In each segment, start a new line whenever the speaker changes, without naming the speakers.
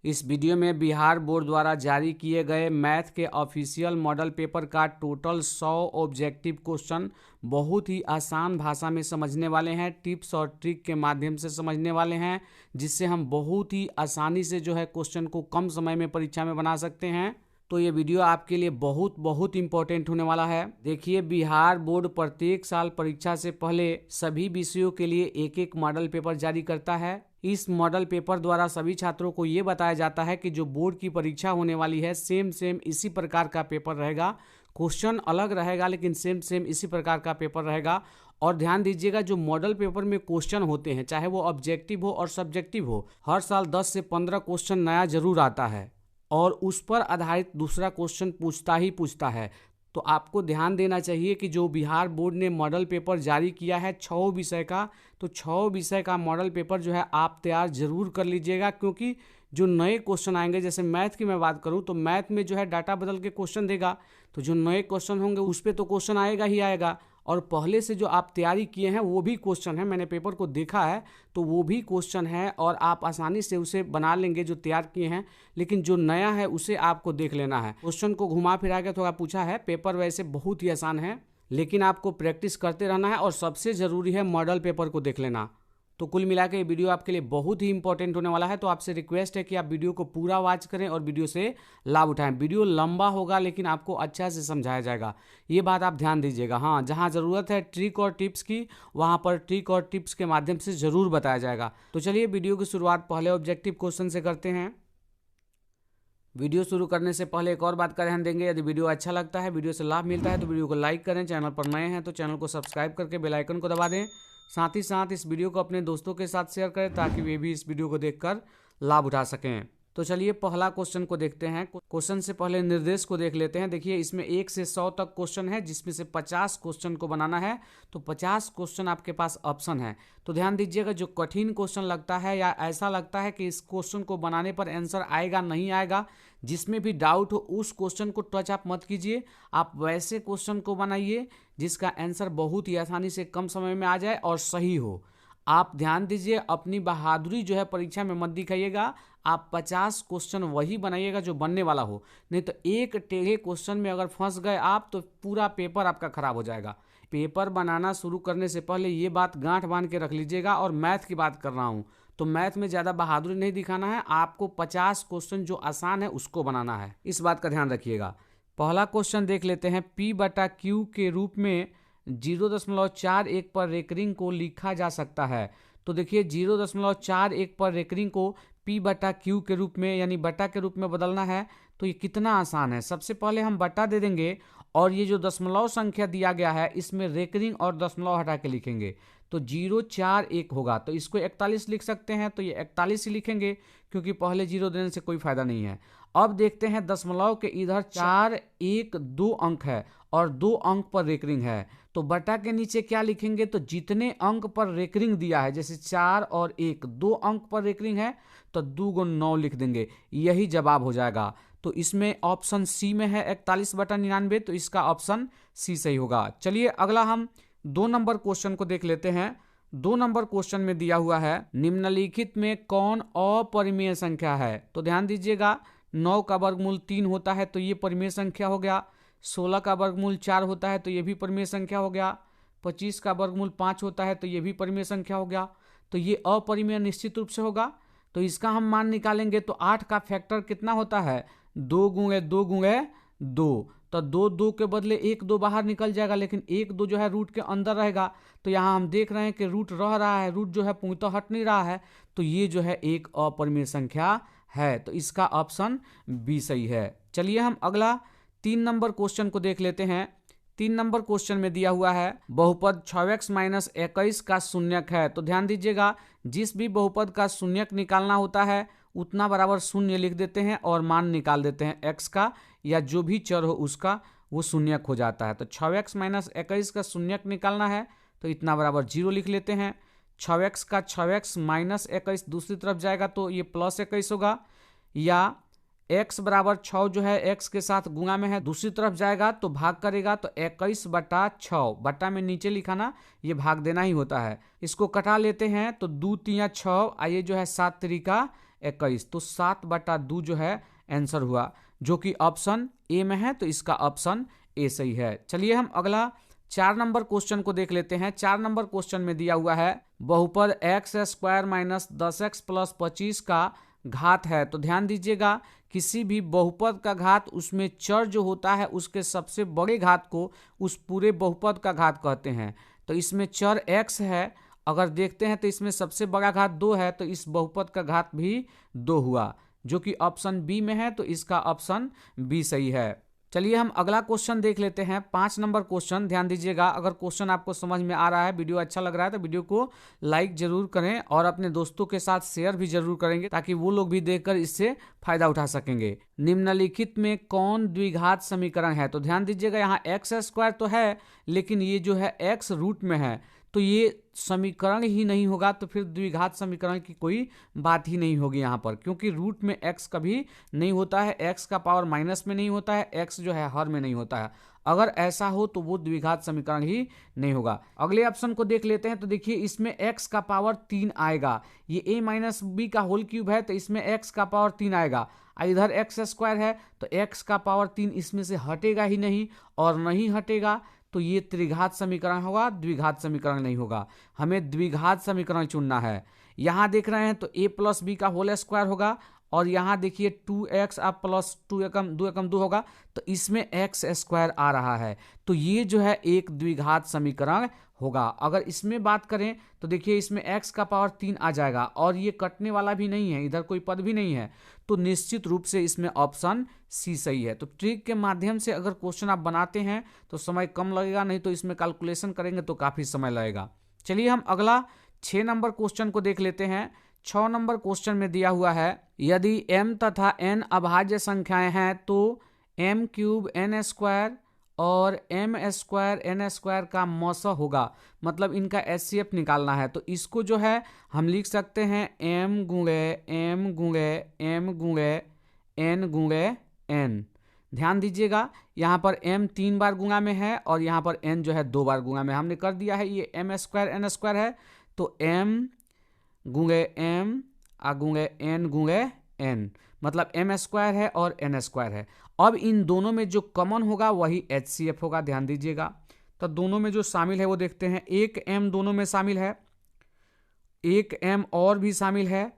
इस वीडियो में बिहार बोर्ड द्वारा जारी किए गए मैथ के ऑफिशियल मॉडल पेपर का टोटल 100 ऑब्जेक्टिव क्वेश्चन बहुत ही आसान भाषा में समझने वाले हैं, टिप्स और ट्रिक के माध्यम से समझने वाले हैं, जिससे हम बहुत ही आसानी से जो है क्वेश्चन को कम समय में परीक्षा में बना सकते हैं। तो ये वीडियो आपके लिए बहुत इंपॉर्टेंट होने वाला है। देखिए, बिहार बोर्ड प्रत्येक साल परीक्षा से पहले सभी विषयों के लिए एक एक मॉडल पेपर जारी करता है। इस मॉडल पेपर द्वारा सभी छात्रों को ये बताया जाता है कि जो बोर्ड की परीक्षा होने वाली है सेम इसी प्रकार का पेपर रहेगा। क्वेश्चन अलग रहेगा लेकिन सेम इसी प्रकार का पेपर रहेगा। और ध्यान दीजिएगा, जो मॉडल पेपर में क्वेश्चन होते हैं, चाहे वो ऑब्जेक्टिव हो और सब्जेक्टिव हो, हर साल 10 से 15 क्वेश्चन नया जरूर आता है और उस पर आधारित दूसरा क्वेश्चन पूछता है। तो आपको ध्यान देना चाहिए कि जो बिहार बोर्ड ने मॉडल पेपर जारी किया है 6 विषय का, तो 6 विषय का मॉडल पेपर जो है आप तैयार जरूर कर लीजिएगा, क्योंकि जो नए क्वेश्चन आएंगे, जैसे मैथ की मैं बात करूं तो मैथ में जो है डाटा बदल के क्वेश्चन देगा, तो जो नए क्वेश्चन होंगे उस पर तो क्वेश्चन आएगा ही आएगा। और पहले से जो आप तैयारी किए हैं वो भी क्वेश्चन है, मैंने पेपर को देखा है तो वो भी क्वेश्चन है और आप आसानी से उसे बना लेंगे जो तैयार किए हैं। लेकिन जो नया है उसे आपको देख लेना है। क्वेश्चन को घुमा फिरा के थोड़ा पूछा है। पेपर वैसे बहुत ही आसान है, लेकिन आपको प्रैक्टिस करते रहना है और सबसे ज़रूरी है मॉडल पेपर को देख लेना। तो कुल मिला के ये वीडियो आपके लिए बहुत ही इंपॉर्टेंट होने वाला है। तो आपसे रिक्वेस्ट है कि आप वीडियो को पूरा वॉच करें और वीडियो से लाभ उठाएं। वीडियो लंबा होगा लेकिन आपको अच्छा से समझाया जाएगा, ये बात आप ध्यान दीजिएगा। हाँ, जहाँ ज़रूरत है ट्रिक और टिप्स की, वहाँ पर ट्रिक और टिप्स के माध्यम से ज़रूर बताया जाएगा। तो चलिए वीडियो की शुरुआत पहले ऑब्जेक्टिव क्वेश्चन से करते हैं। वीडियो शुरू करने से पहले एक और बात का ध्यान देंगे, यदि वीडियो अच्छा लगता है, वीडियो से लाभ मिलता है तो वीडियो को लाइक करें। चैनल पर नए हैं तो चैनल को सब्सक्राइब करके बेल आइकन को दबा दें। साथ ही साथ इस वीडियो को अपने दोस्तों के साथ शेयर करें ताकि वे भी इस वीडियो को देखकर लाभ उठा सकें। तो चलिए पहला क्वेश्चन को देखते हैं। क्वेश्चन से पहले निर्देश को देख लेते हैं। देखिए, इसमें 1 से 100 तक क्वेश्चन है, जिसमें से 50 क्वेश्चन को बनाना है। तो 50 क्वेश्चन आपके पास ऑप्शन है। तो ध्यान दीजिएगा, जो कठिन क्वेश्चन लगता है या ऐसा लगता है कि इस क्वेश्चन को बनाने पर आंसर आएगा नहीं आएगा, जिसमें भी डाउट हो उस क्वेश्चन को टच आप मत कीजिए। आप वैसे क्वेश्चन को बनाइए जिसका आंसर बहुत ही आसानी से कम समय में आ जाए और सही हो। आप ध्यान दीजिए, अपनी बहादुरी जो है परीक्षा में मत दिखाइएगा। आप 50 क्वेश्चन वही बनाइएगा जो बनने वाला हो, नहीं तो एक टेढ़े क्वेश्चन में अगर फंस गए आप तो पूरा पेपर आपका खराब हो जाएगा। पेपर बनाना शुरू करने से पहले ये बात गांठ बांध के रख लीजिएगा। और मैथ की बात कर रहा हूँ तो मैथ में ज़्यादा बहादुरी नहीं दिखाना है, आपको 50 क्वेश्चन जो आसान है उसको बनाना है, इस बात का ध्यान रखिएगा। पहला क्वेश्चन देख लेते हैं। P/Q के रूप में 0.41 पर रेकरिंग को लिखा जा सकता है। तो देखिए, 0.41 पर रेकरिंग को P/Q के रूप में यानी बटा के रूप में बदलना है। तो ये कितना आसान है। सबसे पहले हम बटा दे देंगे और ये जो दशमलव संख्या दिया गया है इसमें रेकरिंग और दशमलव हटा के लिखेंगे तो 041 होगा। तो इसको 41 लिख सकते हैं, तो ये 41 ही लिखेंगे क्योंकि पहले 0 देने से कोई फायदा नहीं है। अब देखते हैं, दशमलव के इधर 4, 1, 2 अंक है और 2 अंक पर रेकरिंग है। तो बटा के नीचे क्या लिखेंगे, तो जितने अंक पर रेकरिंग दिया है, जैसे 4 और 1, 2 अंक पर रेकरिंग है तो 2 × 9 लिख देंगे, यही जवाब हो जाएगा। तो इसमें ऑप्शन सी में है 41/99, तो इसका ऑप्शन सी सही होगा। चलिए अगला हम 2 नंबर क्वेश्चन को देख लेते हैं। 2 नंबर क्वेश्चन में दिया हुआ है, निम्नलिखित में कौन अपरिमेय संख्या है। तो ध्यान दीजिएगा, 9 का वर्गमूल 3 होता है तो ये परिमेय संख्या हो गया। 16 का वर्गमूल 4 होता है तो ये भी परिमेय संख्या हो गया। 25 का वर्गमूल 5 होता है तो ये भी परिमेय संख्या हो गया। तो ये अपरिमेय निश्चित रूप से होगा। तो इसका हम मान निकालेंगे तो 8 का फैक्टर कितना होता है, 2 × 2 × 2। तो 2 के बदले 1 2 बाहर निकल जाएगा, लेकिन 1 2 जो है रूट के अंदर रहेगा। तो यहाँ हम देख रहे हैं कि रूट रह रहा है, रूट जो है पूर्णतः हट नहीं रहा है। तो ये जो है एक अपरिमेय संख्या है। तो इसका ऑप्शन बी सही है। चलिए हम अगला 3 नंबर क्वेश्चन को देख लेते हैं। 3 नंबर क्वेश्चन में दिया हुआ है, बहुपद 6x - 21 का शून्यक है। तो ध्यान दीजिएगा, जिस भी बहुपद का शून्यक निकालना होता है उतना बराबर शून्य लिख देते हैं और मान निकाल देते हैं x का, या जो भी चर हो उसका, वो शून्यक हो जाता है। तो 6x - 21 का शून्यक निकालना है तो इतना बराबर 0 लिख लेते हैं। 6x का 6x - 21 दूसरी तरफ जाएगा तो ये +21 होगा, या x बराबर 6 जो है x के साथ गुणा में है, दूसरी तरफ जाएगा तो भाग करेगा तो 21/6, बटा में नीचे लिखा ना, ये भाग देना ही होता है। इसको कटा लेते हैं तो 2 × 3 = 6, आइए जो है 7 × 3 = 21, तो 7/2 जो है आंसर हुआ, जो कि ऑप्शन ए में है, तो इसका ऑप्शन ए सही है। चलिए हम अगला 4 नंबर क्वेश्चन को देख लेते हैं। 4 नंबर क्वेश्चन में दिया हुआ है बहुपद x² माइनस 10x प्लस 25 का घात है। तो ध्यान दीजिएगा, किसी भी बहुपद का घात, उसमें चर जो होता है उसके सबसे बड़े घात को उस पूरे बहुपद का घात कहते हैं। तो इसमें चर x है, अगर देखते हैं तो इसमें सबसे बड़ा घात 2 है, तो इस बहुपद का घात भी 2 हुआ, जो कि ऑप्शन बी में है, तो इसका ऑप्शन बी सही है। चलिए हम अगला क्वेश्चन देख लेते हैं। 5 नंबर क्वेश्चन, ध्यान दीजिएगा, अगर क्वेश्चन आपको समझ में आ रहा है, वीडियो अच्छा लग रहा है, तो वीडियो को लाइक जरूर करें और अपने दोस्तों के साथ शेयर भी जरूर करेंगे, ताकि वो लोग भी देखकर इससे फायदा उठा सकेंगे। निम्नलिखित में कौन द्विघात समीकरण है? तो ध्यान दीजिएगा, यहाँ x² तो है, लेकिन ये जो है x रूट में है, तो ये समीकरण ही नहीं होगा, तो फिर द्विघात समीकरण की कोई बात ही नहीं होगी यहाँ पर, क्योंकि रूट में x कभी नहीं होता है, x का पावर माइनस में नहीं होता है, x जो है हर में नहीं होता है। अगर ऐसा हो तो वो द्विघात समीकरण ही नहीं होगा। अगले ऑप्शन को देख लेते हैं। तो देखिए, इसमें x का पावर 3 आएगा, ये a माइनस बी का होल क्यूब है, तो इसमें x का पावर 3 आएगा। इधर x² है, तो x का पावर 3 इसमें से हटेगा ही नहीं, और नहीं हटेगा तो ये त्रिघात समीकरण होगा, द्विघात समीकरण नहीं होगा। हमें द्विघात समीकरण चुनना है। यहाँ देख रहे हैं तो a प्लस बी का होल स्क्वायर होगा, और यहाँ देखिए 2x अब प्लस 2 एकम 2 होगा, तो इसमें x² आ रहा है, तो ये जो है एक द्विघात समीकरण होगा। अगर इसमें बात करें तो देखिए, इसमें x का पावर 3 आ जाएगा, और ये कटने वाला भी नहीं है, इधर कोई पद भी नहीं है, तो निश्चित रूप से इसमें ऑप्शन सी सही है। तो ट्रिक के माध्यम से अगर क्वेश्चन आप बनाते हैं तो समय कम लगेगा, नहीं तो इसमें कैलकुलेशन करेंगे तो काफ़ी समय लगेगा। चलिए हम अगला 6 नंबर क्वेश्चन को देख लेते हैं। 6 नंबर क्वेश्चन में दिया हुआ है, यदि m तथा n अभाज्य संख्याएं हैं तो m³ n² और m² n² का मौसा होगा, मतलब इनका HCF निकालना है। तो इसको जो है हम लिख सकते हैं m गुणे m गुणे m गुणे n गुणे n। ध्यान दीजिएगा, यहाँ पर m 3 बार गुणा में है, और यहाँ पर n जो है 2 बार गुणा में। हमने कर दिया है, ये m² n² है, तो m गुणे m गुणे n गुणे n, मतलब m² है और n² है। अब इन दोनों में जो कॉमन होगा वही HCF होगा। ध्यान दीजिएगा, तो दोनों में जो शामिल है वो देखते हैं। एक m दोनों में शामिल है, एक m और भी शामिल है।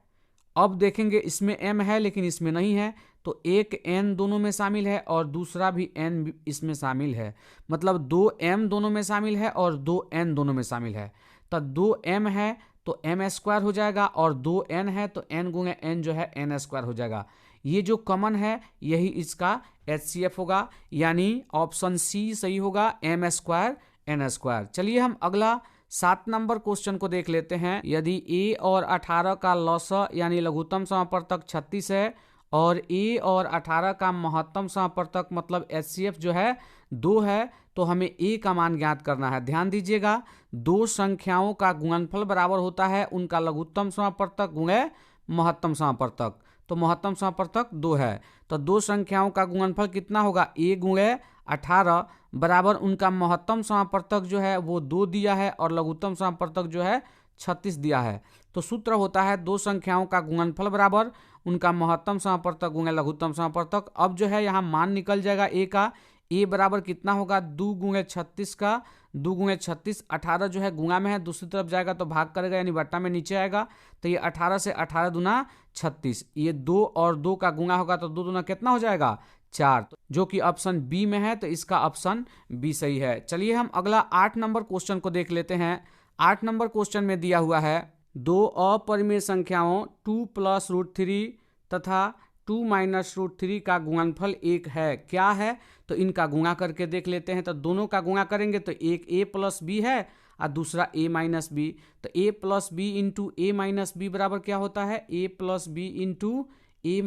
अब देखेंगे, इसमें m है लेकिन इसमें नहीं है, तो एक n दोनों में शामिल है और दूसरा भी n इसमें शामिल है, मतलब 2m दोनों में शामिल है और 2n दोनों में शामिल है। तो 2m है तो m² हो जाएगा, और 2n है तो n गुणे n जो है n² हो जाएगा। ये जो कॉमन है यही इसका HCF होगा, यानी ऑप्शन सी सही होगा, m² n²। चलिए हम अगला 7 नंबर क्वेश्चन को देख लेते हैं। यदि a और 18 का लौसा यानी लघुत्तम समापवर्तक 36 है, और a और 18 का महत्तम समापवर्तक मतलब HCF जो है 2 है, तो हमें a का मान ज्ञात करना है। ध्यान दीजिएगा, दो संख्याओं का गुणनफल बराबर होता है उनका लघुत्तम समापवर्तक गुणे महत्तम समापवर्तक। तो महत्तम समापवर्तक 2 है, तो दो संख्याओं का गुणनफल कितना होगा, a गुणे 18 बराबर उनका महत्तम समापवर्तक जो है वो 2 दिया है, और लघुत्तम समापवर्तक जो है 36 दिया है। तो सूत्र होता है दो संख्याओं का गुणनफल बराबर उनका महत्तम समापवर्तक गुणे लघुत्तम समापवर्तक। अब जो है यहाँ मान निकल जाएगा a का, a बराबर कितना होगा, 2 गुणे 36 का, 2 गुणे 36, 18 जो है गुणा में है, दूसरी तरफ जाएगा तो भाग करेगा, यानी बट्टा में नीचे आएगा, तो ये 18 से 18 दूना 36, ये 2 और 2 का गुणा होगा, तो 2 दूना कितना हो जाएगा, 4, जो कि ऑप्शन बी में है, तो इसका ऑप्शन बी सही है। चलिए हम अगला 8 नंबर क्वेश्चन को देख लेते हैं। 8 नंबर क्वेश्चन में दिया हुआ है, दो अपरिमेय संख्याओं 2 + √3 तथा 2 - √3 का गुणनफल 1 है, क्या है? तो इनका गुणा करके देख लेते हैं। तो दोनों का गुणा करेंगे तो एक a + b है और दूसरा a - b, तो a + b into a - b बराबर क्या होता है, a + b into a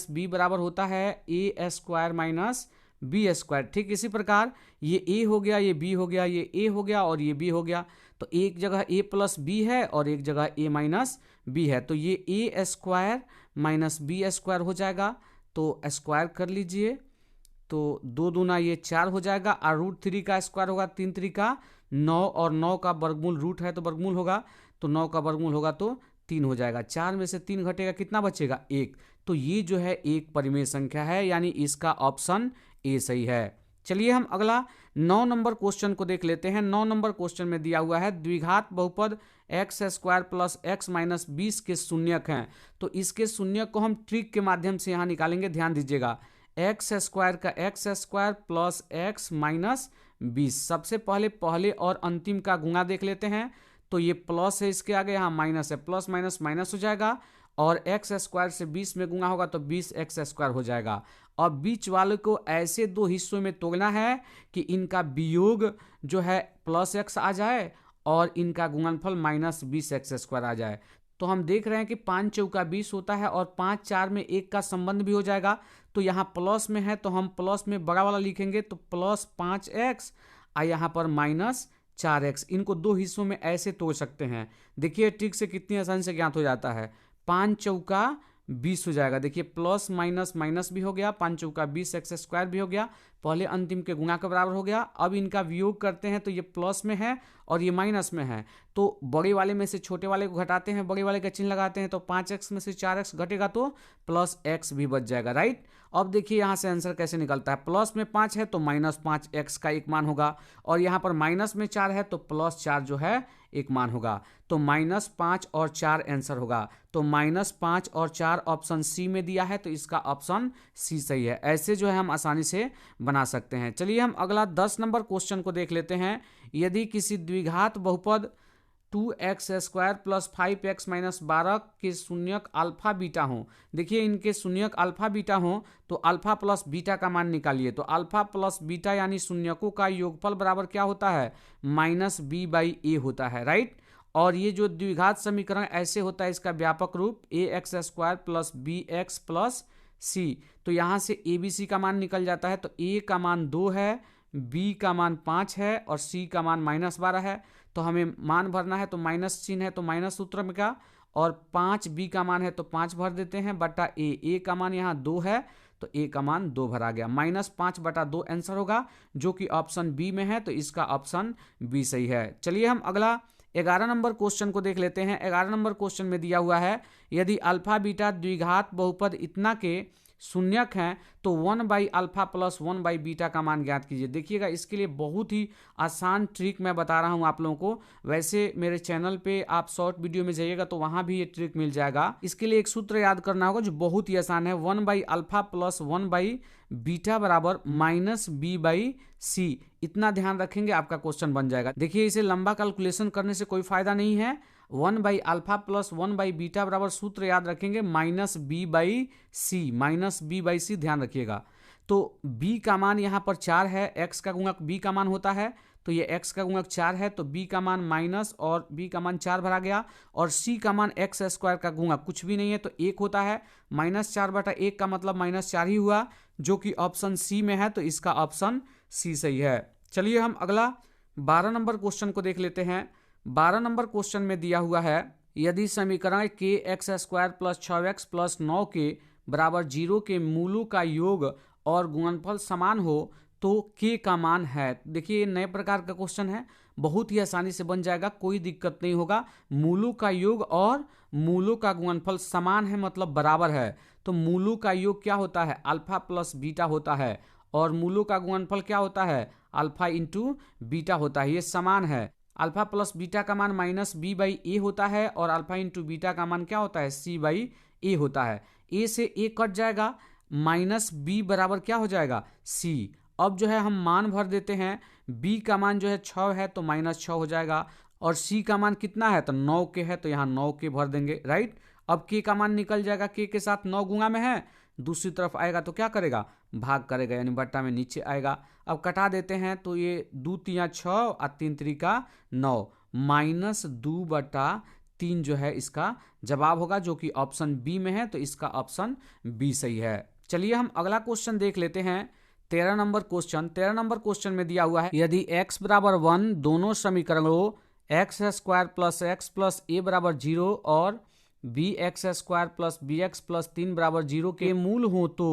- b बराबर होता है a² - b²। ठीक इसी प्रकार ये a हो गया, ये b हो गया, ये a हो गया और ये b हो गया, तो एक जगह a + b है और एक जगह a - b है, तो ये a² - b² हो जाएगा। तो स्क्वायर कर लीजिए, तो 2 दूना ये 4 हो जाएगा, और √3 का स्क्वायर होगा 3 × 3 = 9, और 9 का वर्गमूल रूट है तो वर्गमूल होगा, तो 9 का वर्गमूल होगा तो 3 हो जाएगा। 4 में से 3 घटेगा, कितना बचेगा? 1। तो ये जो है एक परिमेय संख्या है, यानी इसका ऑप्शन ए सही है। चलिए हम अगला 9 नंबर क्वेश्चन को देख लेते हैं। 9 नंबर क्वेश्चन में दिया हुआ है द्विघात बहुपद x square plus x minus 20 के शून्यक हैं। तो इसके शून्यक को हम ट्रिक के माध्यम से यहाँ निकालेंगे। ध्यान दीजिएगा, एक्स स्क्वायर का x square plus x minus 20। सबसे पहले और अंतिम का गुणा देख लेते हैं। तो ये प्लस है, इसके आगे यहाँ माइनस है, प्लस माइनस माइनस हो जाएगा और एक्स स्क्वायर से 20 में गुणा होगा तो 20 एक्स स्क्वायर हो जाएगा। और बीच वाले को ऐसे दो हिस्सों में तोड़ना है कि इनका वियोग जो है प्लस एक्स आ जाए और इनका गुणनफल माइनस 20 एक्स स्क्वायर आ जाए। तो हम देख रहे हैं कि 5 चौका 20 होता है और 5 4 में 1 का संबंध भी हो जाएगा। तो यहाँ प्लस में है तो हम प्लस में बड़ा वाला लिखेंगे, तो प्लस 5x और यहाँ पर माइनस 4x। इनको दो हिस्सों में ऐसे तोड़ सकते हैं। देखिए ट्रिक से कितनी आसानी से ज्ञात हो जाता है। 5 चौका 20 हो जाएगा। देखिए प्लस माइनस माइनस भी हो गया, 5 चौका 20 एक्स स्क्वायर भी हो गया, पहले अंतिम के गुणा के बराबर हो गया। अब इनका वियोग करते हैं तो ये प्लस में है और ये माइनस में है, तो बड़े वाले में से छोटे वाले को घटाते हैं, बड़े वाले का चिन्ह लगाते हैं, तो 5x में से 4x घटेगा तो प्लस x भी बच जाएगा, राइट। अब देखिए यहाँ से आंसर कैसे निकलता है। प्लस में 5 है तो माइनस 5x का एक मान होगा, और यहाँ पर माइनस में 4 है तो प्लस 4 जो है एक मान होगा। तो माइनस 5 और 4 आंसर होगा। तो माइनस 5 और 4 ऑप्शन सी में दिया है, तो इसका ऑप्शन सी सही है। ऐसे जो है हम आसानी से बना सकते हैं। चलिए हम अगला 10 नंबर क्वेश्चन को देख लेते हैं। यदि किसी द्विघात बहुपद 2x square plus 5x minus 12 के शून्यक अल्फा बीटा हो। देखिए इनके शून्यक अल्फा बीटा हो तो अल्फा प्लस बीटा का मान निकालिए। तो अल्फा प्लस बीटा यानी शून्यकों का योगफल बराबर क्या होता है? माइनस बी बाई ए होता है, राइट। और ये जो द्विघात समीकरण ऐसे होता है, इसका व्यापक रूप a x square plus b x plus c. तो यहाँ से ए बी सी का मान निकल जाता है। तो ए का मान 2 है, बी का मान 5 है और सी का मान माइनस 12 है। तो हमें मान भरना है, तो माइनस चिन्ह है तो माइनस सूत्र में का, और 5 बी का मान है तो 5 भर देते हैं बटा ए का मान यहाँ 2 है तो ए का मान 2 भरा गया। -5 बटा 2 आंसर होगा, जो कि ऑप्शन बी में है, तो इसका ऑप्शन बी सही है। चलिए हम अगला 11 नंबर क्वेश्चन को देख लेते हैं। 11 नंबर क्वेश्चन में दिया हुआ है, यदि अल्फा बीटा द्विघात बहुपद इतना के शून्यक हैं तो 1 by alpha plus 1 by beta का मान ज्ञात कीजिए। देखिएगा इसके लिए बहुत ही आसान ट्रिक मैं बता रहा हूं आप लोगों को। वैसे मेरे चैनल पे आप शॉर्ट वीडियो में जाइएगा तो वहां भी ये ट्रिक मिल जाएगा। इसके लिए एक सूत्र याद करना होगा जो बहुत ही आसान है। 1 by alpha plus 1 by beta बराबर माइनस बी बाई सी। इतना ध्यान रखेंगे आपका क्वेश्चन बन जाएगा। देखिए इसे लंबा कैलकुलेशन करने से कोई फायदा नहीं है। 1 by alpha plus 1 by beta बराबर सूत्र याद रखेंगे minus b by c, minus b by c ध्यान रखिएगा। तो b का मान यहाँ पर 4 है, x का गुणक b का मान होता है, तो ये x का गुणक 4 है तो b का मान माइनस और b का मान 4 भरा गया, और c का मान x स्क्वायर का गुणक कुछ भी नहीं है तो 1 होता है। -4 बटा 1 का मतलब -4 ही हुआ, जो कि ऑप्शन सी में है, तो इसका ऑप्शन सी सही है। चलिए हम अगला 12 नंबर क्वेश्चन को देख लेते हैं। 12 नंबर क्वेश्चन में दिया हुआ है, यदि समीकरण के x square plus 6x plus 9 के बराबर 0 के मूलों का योग और गुणनफल समान हो तो k का मान है। देखिए ये नए प्रकार का क्वेश्चन है, बहुत ही आसानी से बन जाएगा, कोई दिक्कत नहीं होगा। मूलों का योग और मूलों का गुणनफल समान है मतलब बराबर है, तो मूलों का योग क्या होता है? अल्फा प्लस बीटा होता है, और मूलों का गुणनफल क्या होता है? अल्फा इंटू बीटा होता है। ये समान है। अल्फा प्लस बीटा का मान माइनस बी बाई ए होता है और अल्फा इंटू बीटा का मान क्या होता है? सी बाई ए होता है। ए से ए कट जाएगा, माइनस बी बराबर क्या हो जाएगा? सी। अब जो है हम मान भर देते हैं। बी का मान जो है 6 है तो -6 हो जाएगा, और सी का मान कितना है? तो 9 के है तो यहाँ 9 के भर देंगे, राइट। अब के का मान निकल जाएगा, के साथ 9 गुणा में है, दूसरी तरफ आएगा तो क्या करेगा? भाग करेगा, यानी बट्टा में नीचे आएगा। अब कटा देते हैं तो ये 2 तिया 6 और 3 त्रिका 9, -2 बटा 3 जो है इसका जवाब होगा, जो कि ऑप्शन बी में है, तो इसका ऑप्शन बी सही है। चलिए हम अगला क्वेश्चन देख लेते हैं। 13 नंबर क्वेश्चन। 13 नंबर क्वेश्चन में दिया हुआ है, यदि x बराबर 1 दोनों समीकरणों x square plus x plus a बराबर 0 और b x square plus b x plus 3 बराबर 0 के मूल हो तो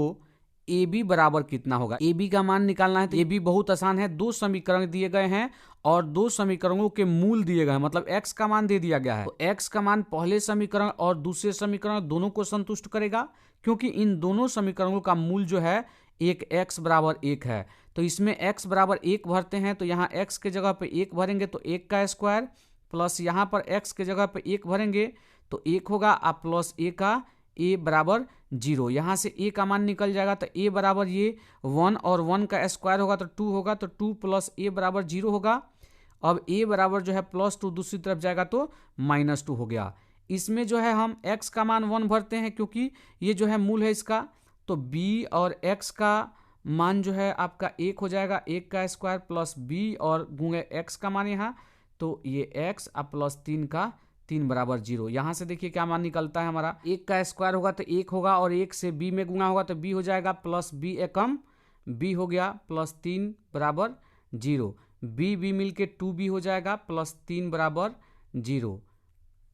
ए बी बराबर कितना होगा। ए बी का मान निकालना है तो ए बी बहुत आसान है, दो समीकरण दिए गए हैं और दो समीकरणों के मूल दिए गए हैं, मतलब x का मान दे दिया गया है। तो x का मान पहले समीकरण और दूसरे समीकरण दोनों को संतुष्ट करेगा, क्योंकि इन दोनों समीकरणों का मूल जो है एक x बराबर 1 है। तो इसमें x बराबर 1 भरते हैं, तो यहाँ x के जगह पे 1 भरेंगे तो 1 का स्क्वायर, प्लस यहाँ पर x के जगह पे 1 भरेंगे तो 1 होगा, आप प्लस a का a बराबर 0। यहाँ से a का मान निकल जाएगा तो a बराबर ये 1 और 1 का स्क्वायर होगा तो 2 होगा, तो 2 प्लस a बराबर 0 होगा। अब a बराबर जो है +2 दूसरी तरफ जाएगा तो -2 हो गया। इसमें जो है हम x का मान 1 भरते हैं, क्योंकि ये जो है मूल है इसका, तो b और x का मान जो है आपका 1 हो जाएगा, 1 का स्क्वायर प्लस b और गुणे x का मान यहाँ, तो ये x अब प्लस 3 का 3 बराबर 0। यहाँ से देखिए क्या मान निकलता है हमारा, 1 का स्क्वायर होगा तो 1 होगा और 1 से b में गुणा होगा तो b हो जाएगा, प्लस b एकम b हो गया प्लस 3 बराबर 0। b मिल के 2b हो जाएगा प्लस 3 बराबर 0।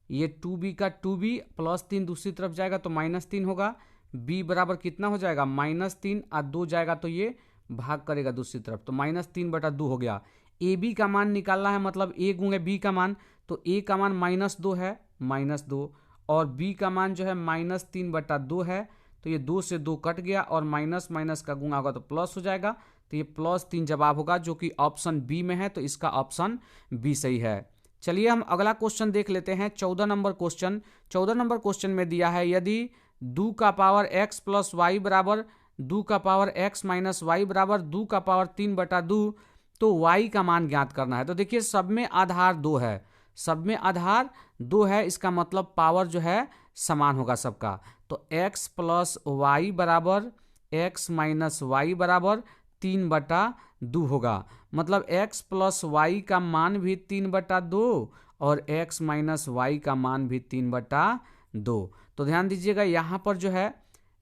ये 2b का 2b प्लस 3 दूसरी तरफ जाएगा तो -3 होगा। b बराबर कितना हो जाएगा, -3 और 2 जाएगा तो ये भाग करेगा दूसरी तरफ, तो -3/2 हो गया। ए बी का मान निकालना है, मतलब a गुणे b का मान, तो a का मान -2 है, -2, और b का मान जो है -3/2 है, तो ये 2 से 2 कट गया और माइनस माइनस का गुणा होगा तो प्लस हो जाएगा, तो ये +3 जवाब होगा, जो कि ऑप्शन बी में है, तो इसका ऑप्शन बी सही है। चलिए हम अगला क्वेश्चन देख लेते हैं, 14 नंबर क्वेश्चन। 14 नंबर क्वेश्चन में दिया है यदि 2 का पावर x प्लस वाई बराबर 2 का पावर x माइनस वाई बराबर 2 का पावर 3/2, तो y का मान ज्ञात करना है। तो देखिए सब में आधार 2 है, सब में आधार 2 है, इसका मतलब पावर जो है समान होगा सबका। तो x प्लस वाई बराबर x माइनस वाई बराबर 3/2 होगा, मतलब x प्लस वाई का मान भी 3/2 और x माइनस वाई का मान भी 3/2। तो ध्यान दीजिएगा यहाँ पर जो है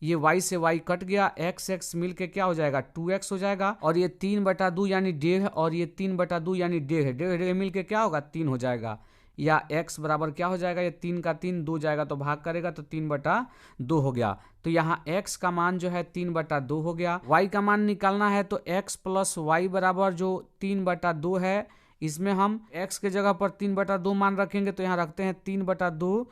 ये y से y कट गया, x मिल के क्या हो जाएगा 2x हो जाएगा, और ये 3/2 यानी 1.5 और ये 3/2 यानी 1.5 मिल के क्या होगा 3 हो जाएगा, या x बराबर क्या हो जाएगा, ये 3 का 3 2 जाएगा तो भाग करेगा तो 3/2 हो गया। तो यहाँ x का मान जो है 3/2 हो गया। y का मान निकालना है तो x प्लस वाई बराबर जो 3/2 है, इसमें हम x के जगह पर 3/2 मान रखेंगे, तो यहाँ रखते हैं 3/2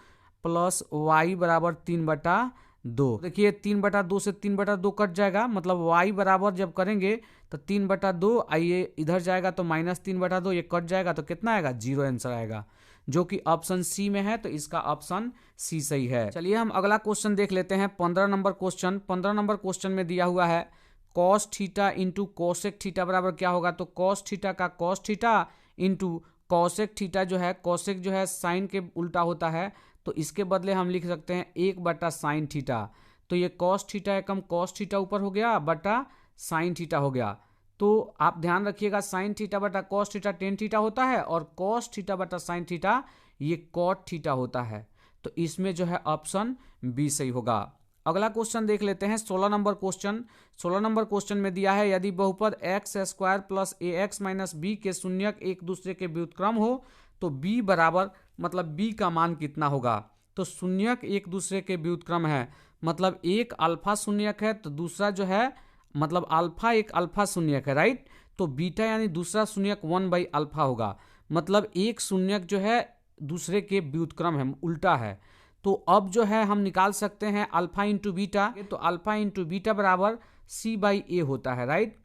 प्लस वाई बराबर 3/2। देखिए 3/2 से 3/2 कट जाएगा, मतलब y बराबर जब करेंगे तो 3/2, आइए इधर जाएगा तो -3/2, ये कट जाएगा तो कितना आएगा 0 आंसर आएगा, जो कि ऑप्शन सी में है, तो इसका ऑप्शन सी सही है। चलिए हम अगला क्वेश्चन देख लेते हैं, 15 नंबर क्वेश्चन। 15 नंबर क्वेश्चन में दिया हुआ है cos theta into cosec theta बराबर क्या होगा। तो cos थीटा का cos theta into cosec theta जो है, कोसेक जो है साइन के उल्टा होता है, तो इसके बदले हम लिख सकते हैं 1/sin थीटा। तो ये cos थीटा एकम cos थीटा ऊपर हो गया बटा sin थीटा हो गया। तो आप ध्यान रखिएगा sin थीटा बटा cos थीटा tan थीटा होता है, और cos थीटा बटा sin थीटा ये cot थीटा होता है, तो इसमें जो है ऑप्शन बी सही होगा। अगला क्वेश्चन देख लेते हैं, 16 नंबर क्वेश्चन। 16 नंबर क्वेश्चन में दिया है यदि बहुपद x² plus ax minus b के शून्यक एक दूसरे के व्युत्क्रम हो तो b बराबर, मतलब b का मान कितना होगा। तो शून्यक एक दूसरे के व्युत्क्रम है, मतलब एक अल्फा शून्यक है तो दूसरा जो है, मतलब अल्फा एक अल्फा शून्यक है, राइट। तो बीटा यानी दूसरा शून्यक 1/अल्फा होगा, मतलब एक शून्यक जो है दूसरे के व्युत्क्रम है, उल्टा है। तो अब जो है हम निकाल सकते हैं अल्फा इंटू बीटा, तो अल्फा इंटू बीटा बराबर c/a होता है, राइट।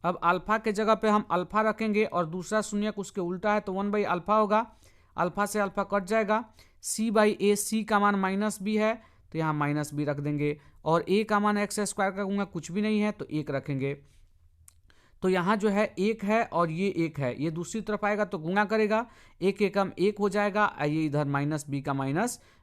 अब अल्फा के जगह पे हम अल्फा रखेंगे और दूसरा शून्यक उसके उल्टा है तो 1/अल्फा होगा, अल्फा से अल्फा कट जाएगा। c/a, c का मान -b है तो यहाँ -b रख देंगे, और a का मान x² का गुणा कुछ भी नहीं है तो 1 रखेंगे। तो यहाँ जो है 1 है और ये 1 है, ये दूसरी तरफ आएगा तो गुणा करेगा, 1 एकम 1 हो जाएगा, आइए इधर -b का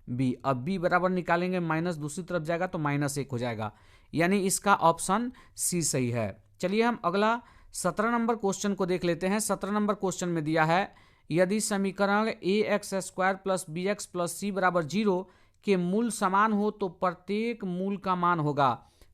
-b। अब b बराबर निकालेंगे, माइनस दूसरी तरफ जाएगा तो -1 हो जाएगा, यानी इसका ऑप्शन सी सही है। चलिए हम अगला 17 नंबर क्वेश्चन को देख लेते हैं। 17 नंबर क्वेश्चन में दिया है यदि समीकरण ax² plus bx plus c बराबर 0 के मूल समान हो तो प्रत्येक मूल का मान होगा।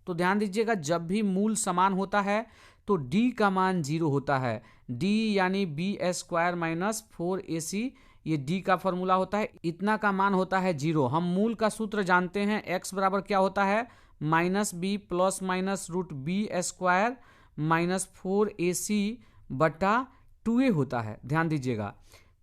तो ध्यान दीजिएगा, जब भी मूल समान होता है तो d का मान 0 होता है, d यानी b² माइनस 4ac, ये d का फॉर्मूला होता है, इतना का मान होता है 0। हम मूल का सूत्र जानते हैं, x बराबर क्या होता है minus b plus minus root b square minus 4ac बटा 2a होता है, ध्यान दीजिएगा।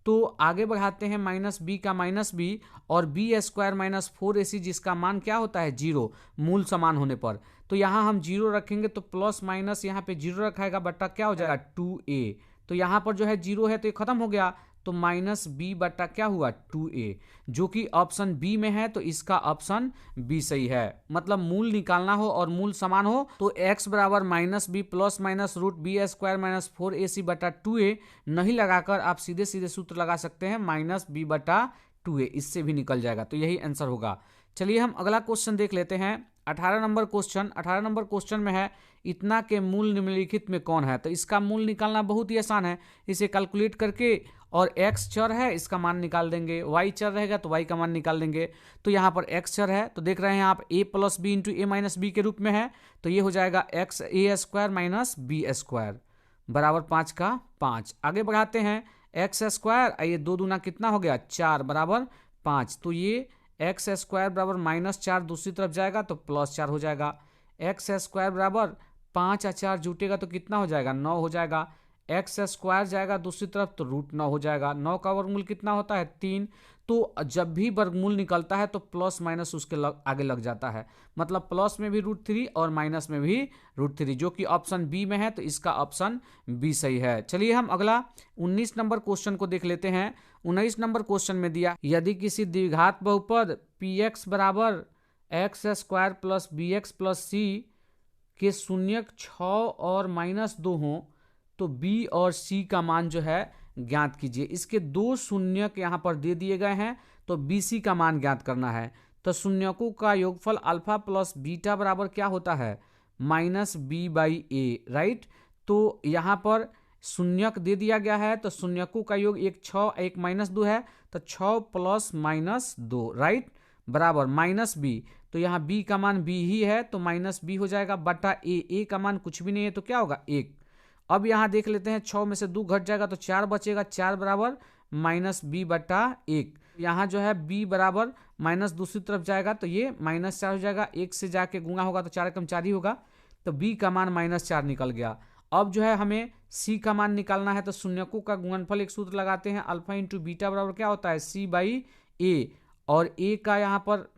तो आगे बढ़ाते हैं, माइनस बी का माइनस बी और बी स्क्वायर माइनस 4ac जिसका मान क्या होता है 0, मूल समान होने पर। तो यहाँ हम 0 रखेंगे तो प्लस माइनस यहाँ पे 0 रखाएगा बटा क्या हो जाएगा 2a। तो यहाँ पर जो है 0 है तो ये खत्म हो गया, तो माइनस बी बटा क्या हुआ 2a, जो कि ऑप्शन बी में है, तो इसका ऑप्शन बी सही है। मतलब मूल निकालना हो और मूल समान हो तो x बराबर minus b plus minus root b square minus 4ac बटा 2a नहीं लगाकर आप सीधे सीधे सूत्र लगा सकते हैं माइनस बी बटा 2a, इससे भी निकल जाएगा, तो यही आंसर होगा। चलिए हम अगला क्वेश्चन देख लेते हैं। 18 नंबर क्वेश्चन, 18 नंबर क्वेश्चन में है इतना के मूल निम्नलिखित में कौन है। तो इसका मूल निकालना बहुत ही आसान है, इसे कैलकुलेट करके, और x चर है इसका मान निकाल देंगे, y चर रहेगा तो y का मान निकाल देंगे। तो यहाँ पर x चर है तो देख रहे हैं आप a plus b into a minus b के रूप में है, तो ये हो जाएगा x a square minus b square बराबर 5 का 5। आगे बढ़ाते हैं, एक्स स्क्वायर, ये 2 दूना कितना हो गया 4 बराबर 5, तो ये एक्स स्क्वायर बराबर माइनस 4 दूसरी तरफ जाएगा तो प्लस 4 हो जाएगा। एक्स स्क्वायर बराबर 5 और 4 जुटेगा तो कितना हो जाएगा 9 हो जाएगा। एक्स स्क्वायर जाएगा दूसरी तरफ तो रूट 9 हो जाएगा। 9 का वर्गमूल कितना होता है 3। तो जब भी वर्गमूल निकलता है तो प्लस माइनस उसके आगे लग जाता है, मतलब प्लस में भी √3 और माइनस में भी √3, जो कि ऑप्शन बी में है, तो इसका ऑप्शन बी सही है। चलिए हम अगला 19 नंबर क्वेश्चन को देख लेते हैं। 19 नंबर क्वेश्चन में दिया, यदि किसी द्विघात बहुपद px बराबर x square plus b x plus c के शून्यक 6 और -2 हों तो b और c का मान जो है ज्ञात कीजिए। इसके 2 शून्यक यहाँ पर दे दिए गए हैं, तो bc का मान ज्ञात करना है। तो शून्यकों का योगफल अल्फा प्लस बीटा बराबर क्या होता है -b/a, राइट। तो यहाँ पर शून्यक दे दिया गया है, तो शून्यकों का योग एक 6 एक -2 है, तो 6 प्लस -2, राइट, बराबर -b। तो यहाँ b का मान b ही है तो -b हो जाएगा बटा a का मान कुछ भी नहीं है तो क्या होगा 1। अब यहाँ देख लेते हैं, 6 में से 2 घट जाएगा तो 4 बचेगा, 4 बराबर -b बटा 1। यहाँ जो है b बराबर माइनस दूसरी तरफ जाएगा तो ये -4 हो जाएगा, 1 से जाके गुणा होगा तो 4 कम 4 ही होगा, तो b का मान -4 निकल गया। अब जो है हमें c का मान निकालना है, तो शून्यकों का गुणनफल एक सूत्र लगाते हैं, अल्फा इंटू बीटा बराबर क्या होता है c/a, और a का यहाँ पर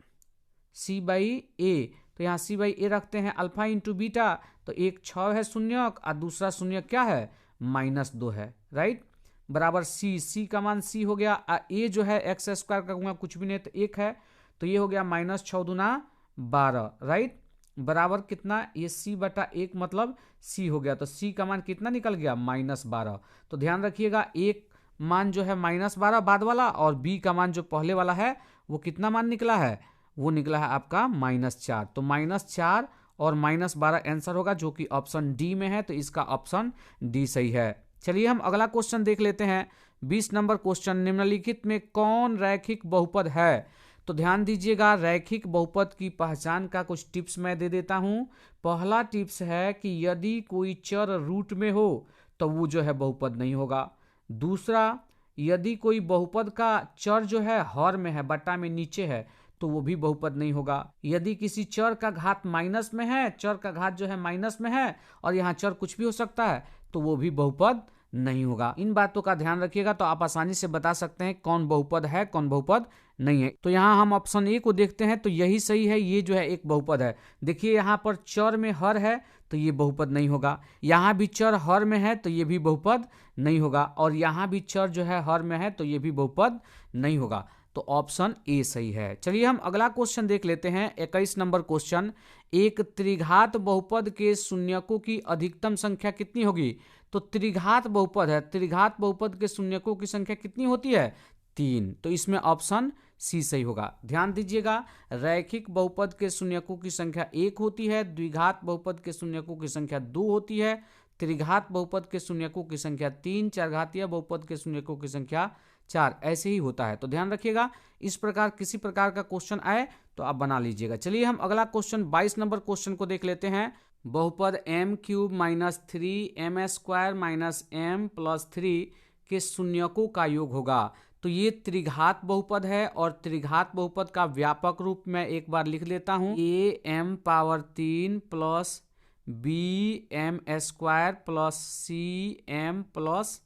c/a, तो यहाँ c/a रखते हैं, अल्फा इंटू बीटा, तो एक 6 है शून्यक और दूसरा शून्यक क्या है -2 है, राइट, बराबर c का मान c हो गया। a जो है एक्स स्क्वायर का गुणा कुछ भी नहीं तो 1 है, तो ये हो गया -6 दूना 12, राइट, बराबर कितना ये c बटा 1 मतलब c हो गया, तो c का मान कितना निकल गया -12। तो ध्यान रखिएगा, एक मान जो है -12 बाद वाला और b का मान जो पहले वाला है वो कितना मान निकला है, वो निकला है आपका -4। तो -4 और -12 आंसर होगा, जो कि ऑप्शन डी में है, तो इसका ऑप्शन डी सही है। चलिए हम अगला क्वेश्चन देख लेते हैं। 20 नंबर क्वेश्चन, निम्नलिखित में कौन रैखिक बहुपद है। तो ध्यान दीजिएगा, रैखिक बहुपद की पहचान का कुछ टिप्स मैं दे देता हूं। पहला टिप्स है कि यदि कोई चर रूट में हो तो वो जो है बहुपद नहीं होगा। दूसरा, यदि कोई बहुपद का चर जो है हर में है, बट्टा में नीचे है, तो वो भी बहुपद नहीं होगा। यदि किसी चर का घात माइनस में है, चर का घात जो है माइनस में है और यहाँ चर कुछ भी हो सकता है, तो वो भी बहुपद नहीं होगा। इन बातों का ध्यान रखिएगा तो आप आसानी से बता सकते हैं कौन बहुपद है कौन बहुपद नहीं है। तो यहाँ हम ऑप्शन ए को देखते हैं, तो यही सही है, ये जो है एक बहुपद है। देखिए यहाँ पर चर में हर है तो ये बहुपद नहीं होगा, यहाँ भी चर हर में है तो ये भी बहुपद नहीं होगा, और यहाँ भी चर जो है हर में है तो ये भी बहुपद नहीं होगा। तो ऑप्शन ए सही है। चलिए हम अगला क्वेश्चन देख लेते हैं। 21 नंबर क्वेश्चन, एक त्रिघात बहुपद के शून्यकों की अधिकतम संख्या कितनी होगी। तो त्रिघात बहुपद है, त्रिघात बहुपद के शून्यकों की संख्या कितनी होती है 3, तो इसमें ऑप्शन सी सही होगा। ध्यान दीजिएगा, रैखिक बहुपद के शून्यकों की संख्या 1 होती है, द्विघात बहुपद के शून्यकों की संख्या 2 होती है, त्रिघात बहुपद के शून्यकों की संख्या 3, चारघातीय बहुपद के शून्यकों की संख्या 4, ऐसे ही होता है। तो ध्यान रखिएगा, इस प्रकार किसी प्रकार का क्वेश्चन आए तो आप बना लीजिएगा। चलिए हम अगला क्वेश्चन 22 नंबर क्वेश्चन को देख लेते हैं। बहुपद m³ - 3m² - m + 3 के शून्यकों का योग होगा। तो ये त्रिघात बहुपद है और त्रिघात बहुपद का व्यापक रूप मैं एक बार लिख लेता हूं, a m power 3 plus b m square plus c m plus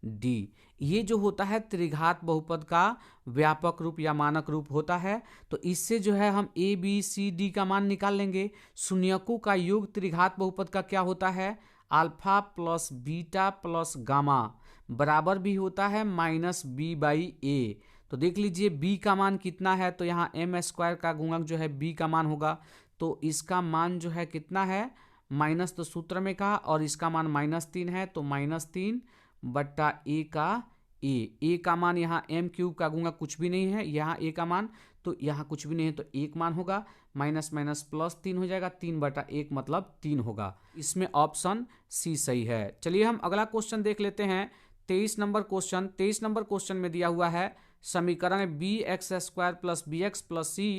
d. ये जो होता है त्रिघात बहुपद का व्यापक रूप या मानक रूप होता है। तो इससे जो है हम ए बी सी डी का मान निकाल लेंगे। शून्यकों का योग त्रिघात बहुपद का क्या होता है, alpha plus beta plus gamma बराबर भी होता है माइनस बी बाई ए। तो देख लीजिए बी का मान कितना है, तो यहाँ एम स्क्वायर का गुणक जो है बी का मान होगा। तो इसका मान जो है कितना है, माइनस तो सूत्र में कहा, और इसका मान -3 है, तो -3 बट्टा ए का ए का मान यहाँ एम क्यूब का गुणक कुछ भी नहीं है, यहाँ ए का मान तो यहाँ कुछ भी नहीं है, तो एक मान होगा, माइनस माइनस प्लस 3 हो जाएगा, 3/1 मतलब 3 होगा। इसमें ऑप्शन सी सही है। चलिए हम अगला क्वेश्चन देख लेते हैं। 23 नंबर क्वेश्चन। 23 नंबर क्वेश्चन में दिया हुआ है समीकरण b x square plus b x plus c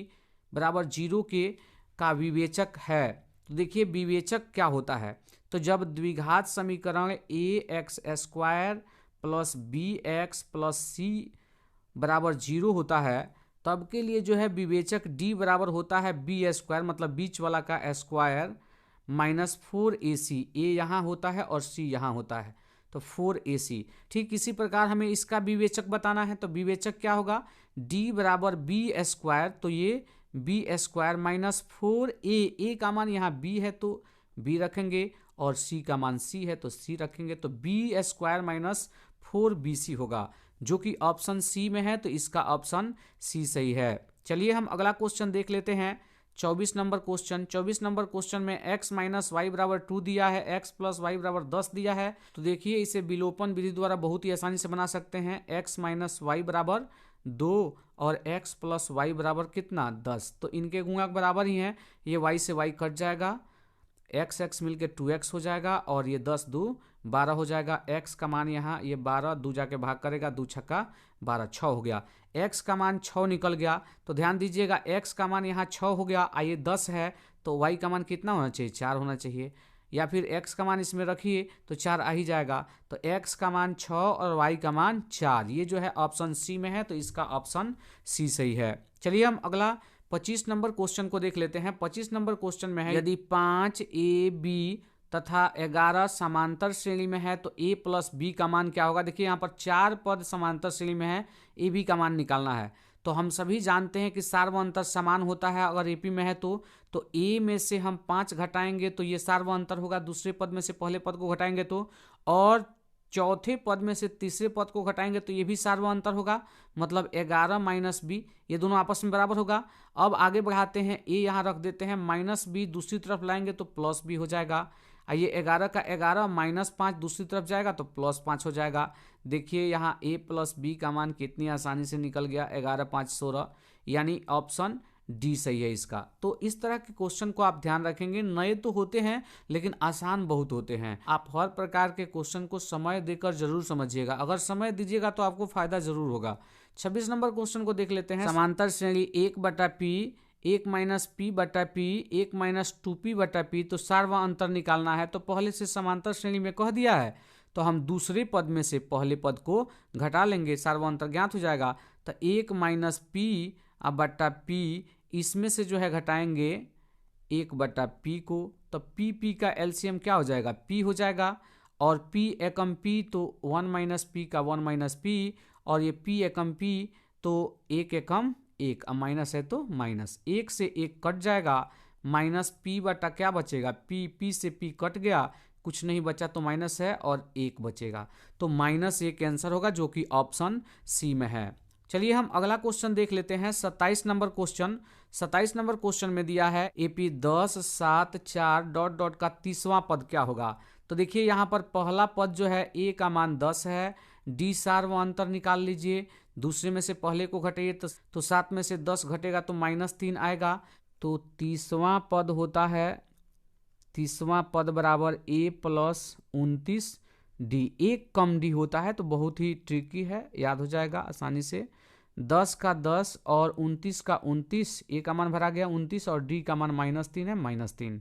बराबर 0 के का विवेचक है। तो देखिए विवेचक क्या होता है, तो जब द्विघात समीकरण a x square plus b x plus c बराबर 0 होता है, तब के लिए जो है विवेचक डी बराबर होता है बी स्क्वायर, मतलब बीच वाला का स्क्वायर माइनस 4ac। ए यहाँ होता है और सी यहाँ होता है, तो 4ac। ठीक इसी प्रकार हमें इसका विवेचक बताना है, तो विवेचक क्या होगा, d बराबर बी स्क्वायर, तो ये बी स्क्वायर माइनस 4a। का मान यहाँ b है तो b रखेंगे, और c का मान c है तो c रखेंगे, तो बी स्क्वायर माइनस 4bc होगा, जो कि ऑप्शन सी में है। तो इसका ऑप्शन सी सही है। चलिए हम अगला क्वेश्चन देख लेते हैं। 24 नंबर क्वेश्चन। 24 नंबर क्वेश्चन में x माइनस वाई बराबर 2 दिया है, x प्लस वाई बराबर 10 दिया है। तो देखिए इसे विलोपन विधि द्वारा बहुत ही आसानी से बना सकते हैं। x माइनस वाई बराबर 2 और x प्लस वाई बराबर कितना, 10। तो इनके गुणक बराबर ही हैं, ये y से y कट जाएगा, x मिलके 2x हो जाएगा, और ये 10 2 12 हो जाएगा। x का मान यहाँ ये 12 2 जाके भाग करेगा, 2 छक्का 12, 6 हो गया। x का मान 6 निकल गया, तो ध्यान दीजिएगा x का मान यहाँ 6 हो गया, ये 10 है, तो y का मान कितना होना चाहिए, 4 होना चाहिए, या फिर x का मान इसमें रखिए तो 4 आ ही जाएगा। तो x का मान 6 और y का मान 4, ये जो है ऑप्शन सी में है, तो इसका ऑप्शन सी सही है। चलिए हम अगला 25 नंबर क्वेश्चन को देख लेते हैं। 25 नंबर क्वेश्चन में है, यदि 5ab तथा 11 समांतर श्रेणी में है तो a प्लस बी का मान क्या होगा। देखिए यहाँ पर 4 पद समांतर श्रेणी में है, ए बी का मान निकालना है। तो हम सभी जानते हैं कि सार्वअंतर समान होता है अगर एपी में है तो a में से हम 5 घटाएंगे तो ये सार्वअंतर होगा, दूसरे पद में से पहले पद को घटाएंगे तो, और चौथे पद में से तीसरे पद को घटाएंगे तो ये भी सार्वअंतर होगा, मतलब 11 माइनस बी, ये दोनों आपस में बराबर होगा। अब आगे बढ़ाते हैं, a यहाँ रख देते हैं, माइनस बी दूसरी तरफ लाएंगे तो प्लस बी हो जाएगा। ये 11 का 11 माइनस 5 दूसरी तरफ जाएगा तो प्लस 5 हो जाएगा। देखिए यहाँ a प्लस बी का मान कितनी आसानी से निकल गया, 11 5 16, यानी ऑप्शन डी सही है इसका। तो इस तरह के क्वेश्चन को आप ध्यान रखेंगे, नए तो होते हैं लेकिन आसान बहुत होते हैं। आप हर प्रकार के क्वेश्चन को समय देकर जरूर समझिएगा, अगर समय दीजिएगा तो आपको फायदा जरूर होगा। 26 नंबर क्वेश्चन को देख लेते हैं। समांतर श्रेणी 1/p 1 माइनस पी बटा पी 1 माइनस 2p बटा पी, तो सार्वअंतर निकालना है। तो पहले से समांतर श्रेणी में कह दिया है, तो हम दूसरे पद में से पहले पद को घटा लेंगे, सार्वअंतर ज्ञात हो जाएगा। तो 1 माइनस पी बटा पी, इसमें से जो है घटाएंगे 1/p को, तो p का एलसीएम क्या हो जाएगा, p हो जाएगा, और p एकम p तो 1 माइनस p का 1 माइनस p, और ये p एकम p तो 1 एकम 1, अब माइनस है तो माइनस, 1 से 1 कट जाएगा, माइनस p बटा क्या बचेगा, p से p कट गया, कुछ नहीं बचा तो माइनस है, और 1 बचेगा, तो -1 आंसर होगा, जो कि ऑप्शन सी में है। चलिए हम अगला क्वेश्चन देख लेते हैं। 27 नंबर क्वेश्चन। 27 नंबर क्वेश्चन में दिया है एपी 10 7 4 डॉट डॉट का 30वां पद क्या होगा। तो देखिए यहाँ पर पहला पद जो है a का मान 10 है, डी सार्वअंतर निकाल लीजिए, दूसरे में से पहले को घटाइए तो 7 में से 10 घटेगा तो -3 आएगा। तो 30वां पद होता है, 30वां पद बराबर a प्लस 29 डी, एक कम डी होता है, तो बहुत ही ट्रिकी है, याद हो जाएगा आसानी से। 10 का 10 और 29 का 29, ए का मान भरा गया 29 और डी का मान -3 है, -3।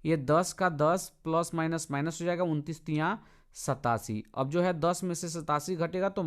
ये 10 का 10 प्लस माइनस माइनस हो जाएगा, 29 3 87। अब जो है 10 में से 87 घटेगा तो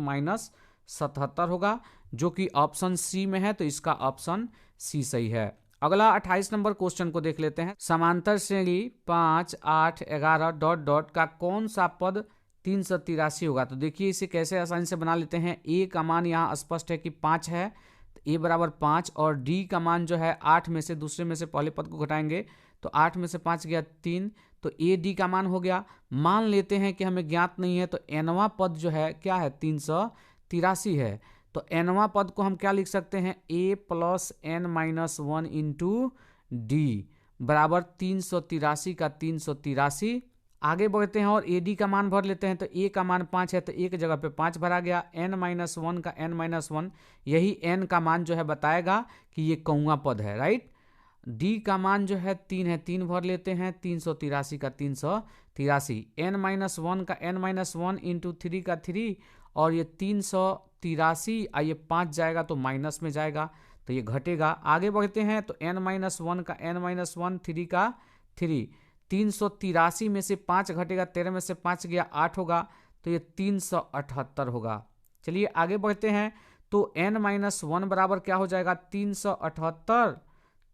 77 होगा, जो कि ऑप्शन सी में है, तो इसका ऑप्शन सी सही है। अगला 28 नंबर क्वेश्चन को देख लेते हैं। समांतर श्रेणी 5, 8, 11 डॉट डॉट का कौन सा पद 383 होगा? तो देखिए इसे कैसे आसानी से बना लेते हैं। ए का मान यहाँ स्पष्ट है कि 5 है, तो ए बराबर 5, और डी का मान जो है 8 में से दूसरे में से पहले पद को घटाएंगे तो 8 में से 5 गया 3, तो ए डी का मान हो गया। मान लेते हैं कि हमें ज्ञात नहीं है, तो एनवा पद जो है क्या है? 383 है। तो एनवा पद को हम क्या लिख सकते हैं? A plus n minus 1 into d बराबर 383 का 383। आगे बढ़ते हैं और ए डी का मान भर लेते हैं। तो ए का मान 5 है, तो ए की जगह पे 5 भरा गया। एन माइनस 1 का एन माइनस 1, यही एन का मान जो है बताएगा कि ये कौआ पद है, राइट। डी का मान जो है 3 है, 3 भर लेते हैं। 383 का 383, एन माइनस 1 का एन माइनस 1 इंटू 3 का 3, और ये 383, ये 5 जाएगा तो माइनस में जाएगा, तो ये घटेगा। आगे बढ़ते हैं तो एन माइनस 1 का एन माइनस 1, 3 का 3, 383 में से 5 घटेगा, 13 में से 5 गया 8 होगा, तो ये 378 होगा। चलिए आगे बढ़ते हैं तो एन माइनस 1 बराबर क्या हो जाएगा? 378,